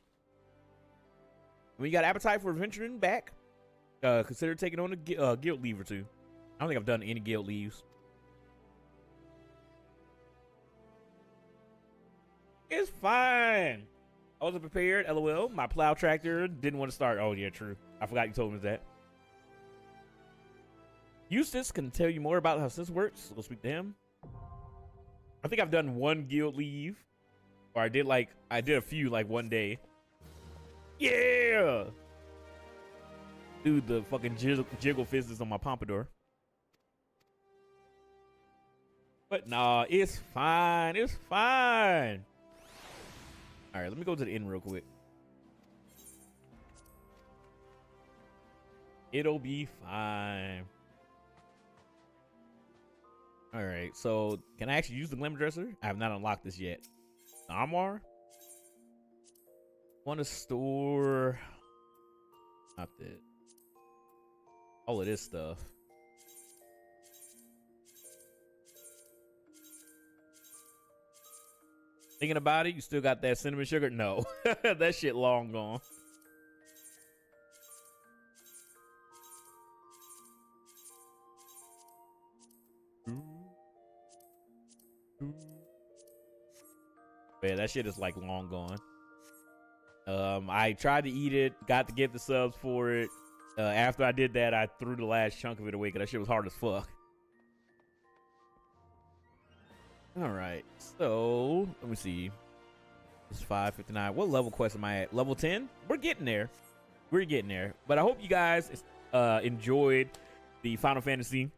Speaker 1: When you got appetite for adventuring back, consider taking on a guild leave or two. I don't think I've done any guild leaves. It's fine. I wasn't prepared. LOL. My plow tractor didn't want to start. Oh, yeah, true. I forgot you told me that. Eustace can tell you more about how this works. We'll speak to him. I think I've done one guild leave. Or I did a few like one day. Yeah. Dude, the fucking jiggle fists on my pompadour. But nah, it's fine. It's fine. All right, let me go to the inn real quick. It'll be fine. All right, so can I actually use the Glimmer Dresser? I have not unlocked this yet. Armor? Want to store... Not that. All of this stuff. Thinking about it, you still got that cinnamon sugar? No. That shit long gone. Yeah, that shit is like long gone. I tried to eat it, got to get the subs for it. After I did that, I threw the last chunk of it away because that shit was hard as fuck. All right, so let me see. It's 5:59. What level quest am I at? Level 10? We're getting there. We're getting there. But I hope you guys enjoyed the Final Fantasy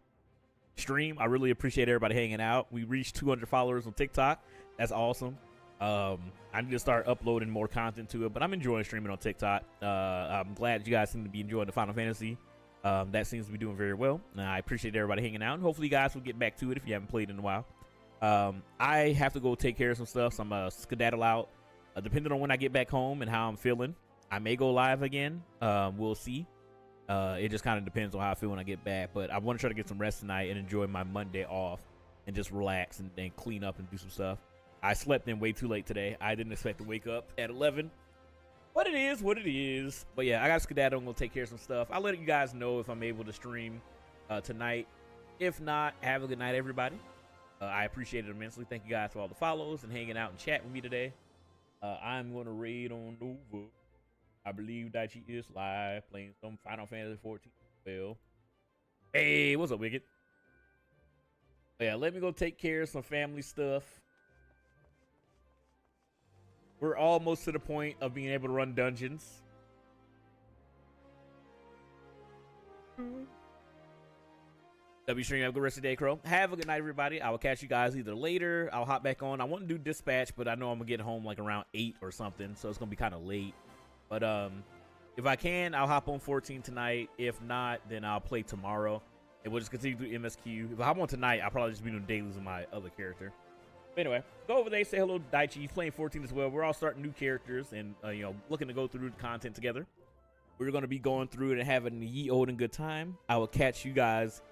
Speaker 1: stream. I really appreciate everybody hanging out. We reached 200 followers on TikTok. That's awesome. I need to start uploading more content to it, but I'm enjoying streaming on TikTok. I'm glad you guys seem to be enjoying the Final Fantasy. That seems to be doing very well. I appreciate everybody hanging out, and hopefully you guys will get back to it if you haven't played in a while. I have to go take care of some stuff, so I'm gonna skedaddle out. Depending on when I get back home and how I'm feeling, I may go live again. We'll see. It just kind of depends on how I feel when I get back, but I want to try to get some rest tonight and enjoy my Monday off and just relax and then clean up and do some stuff. I slept in way too late today. I didn't expect to wake up at 11, but it is what it is. But yeah, I got to skedaddle. I'm going to take care of some stuff. I'll let you guys know if I'm able to stream tonight. If not, have a good night, everybody. I appreciate it immensely. Thank you guys for all the follows and hanging out and chat with me today. I'm going to raid on over. I believe Daichi is live playing some Final Fantasy 14 spell. Hey, what's up, Wicked? Yeah, let me go take care of some family stuff. We're almost to the point of being able to run dungeons. Stream, have a good rest of the day, Crow. Have a good night, everybody. I will catch you guys either later. I'll hop back on. I want to do dispatch, but I know I'm going to get home like around 8 or something, so it's going to be kind of late. But if I can, I'll hop on 14 tonight. If not, then I'll play tomorrow. And we'll just continue through MSQ. If I hop on tonight, I'll probably just be doing dailies with my other character. But anyway, go over there, say hello to Daichi. He's playing 14 as well. We're all starting new characters and, looking to go through the content together. We're going to be going through it and having a ye old and good time. I will catch you guys,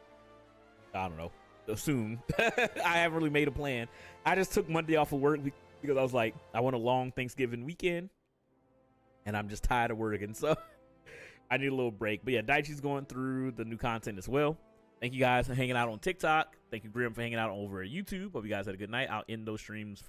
Speaker 1: I don't know, soon. I haven't really made a plan. I just took Monday off of work because I was like, I want a long Thanksgiving weekend. And I'm just tired of working, so I need a little break. But yeah, Daichi's going through the new content as well. Thank you guys for hanging out on TikTok. Thank you, Grim, for hanging out over at YouTube. Hope you guys had a good night. I'll end those streams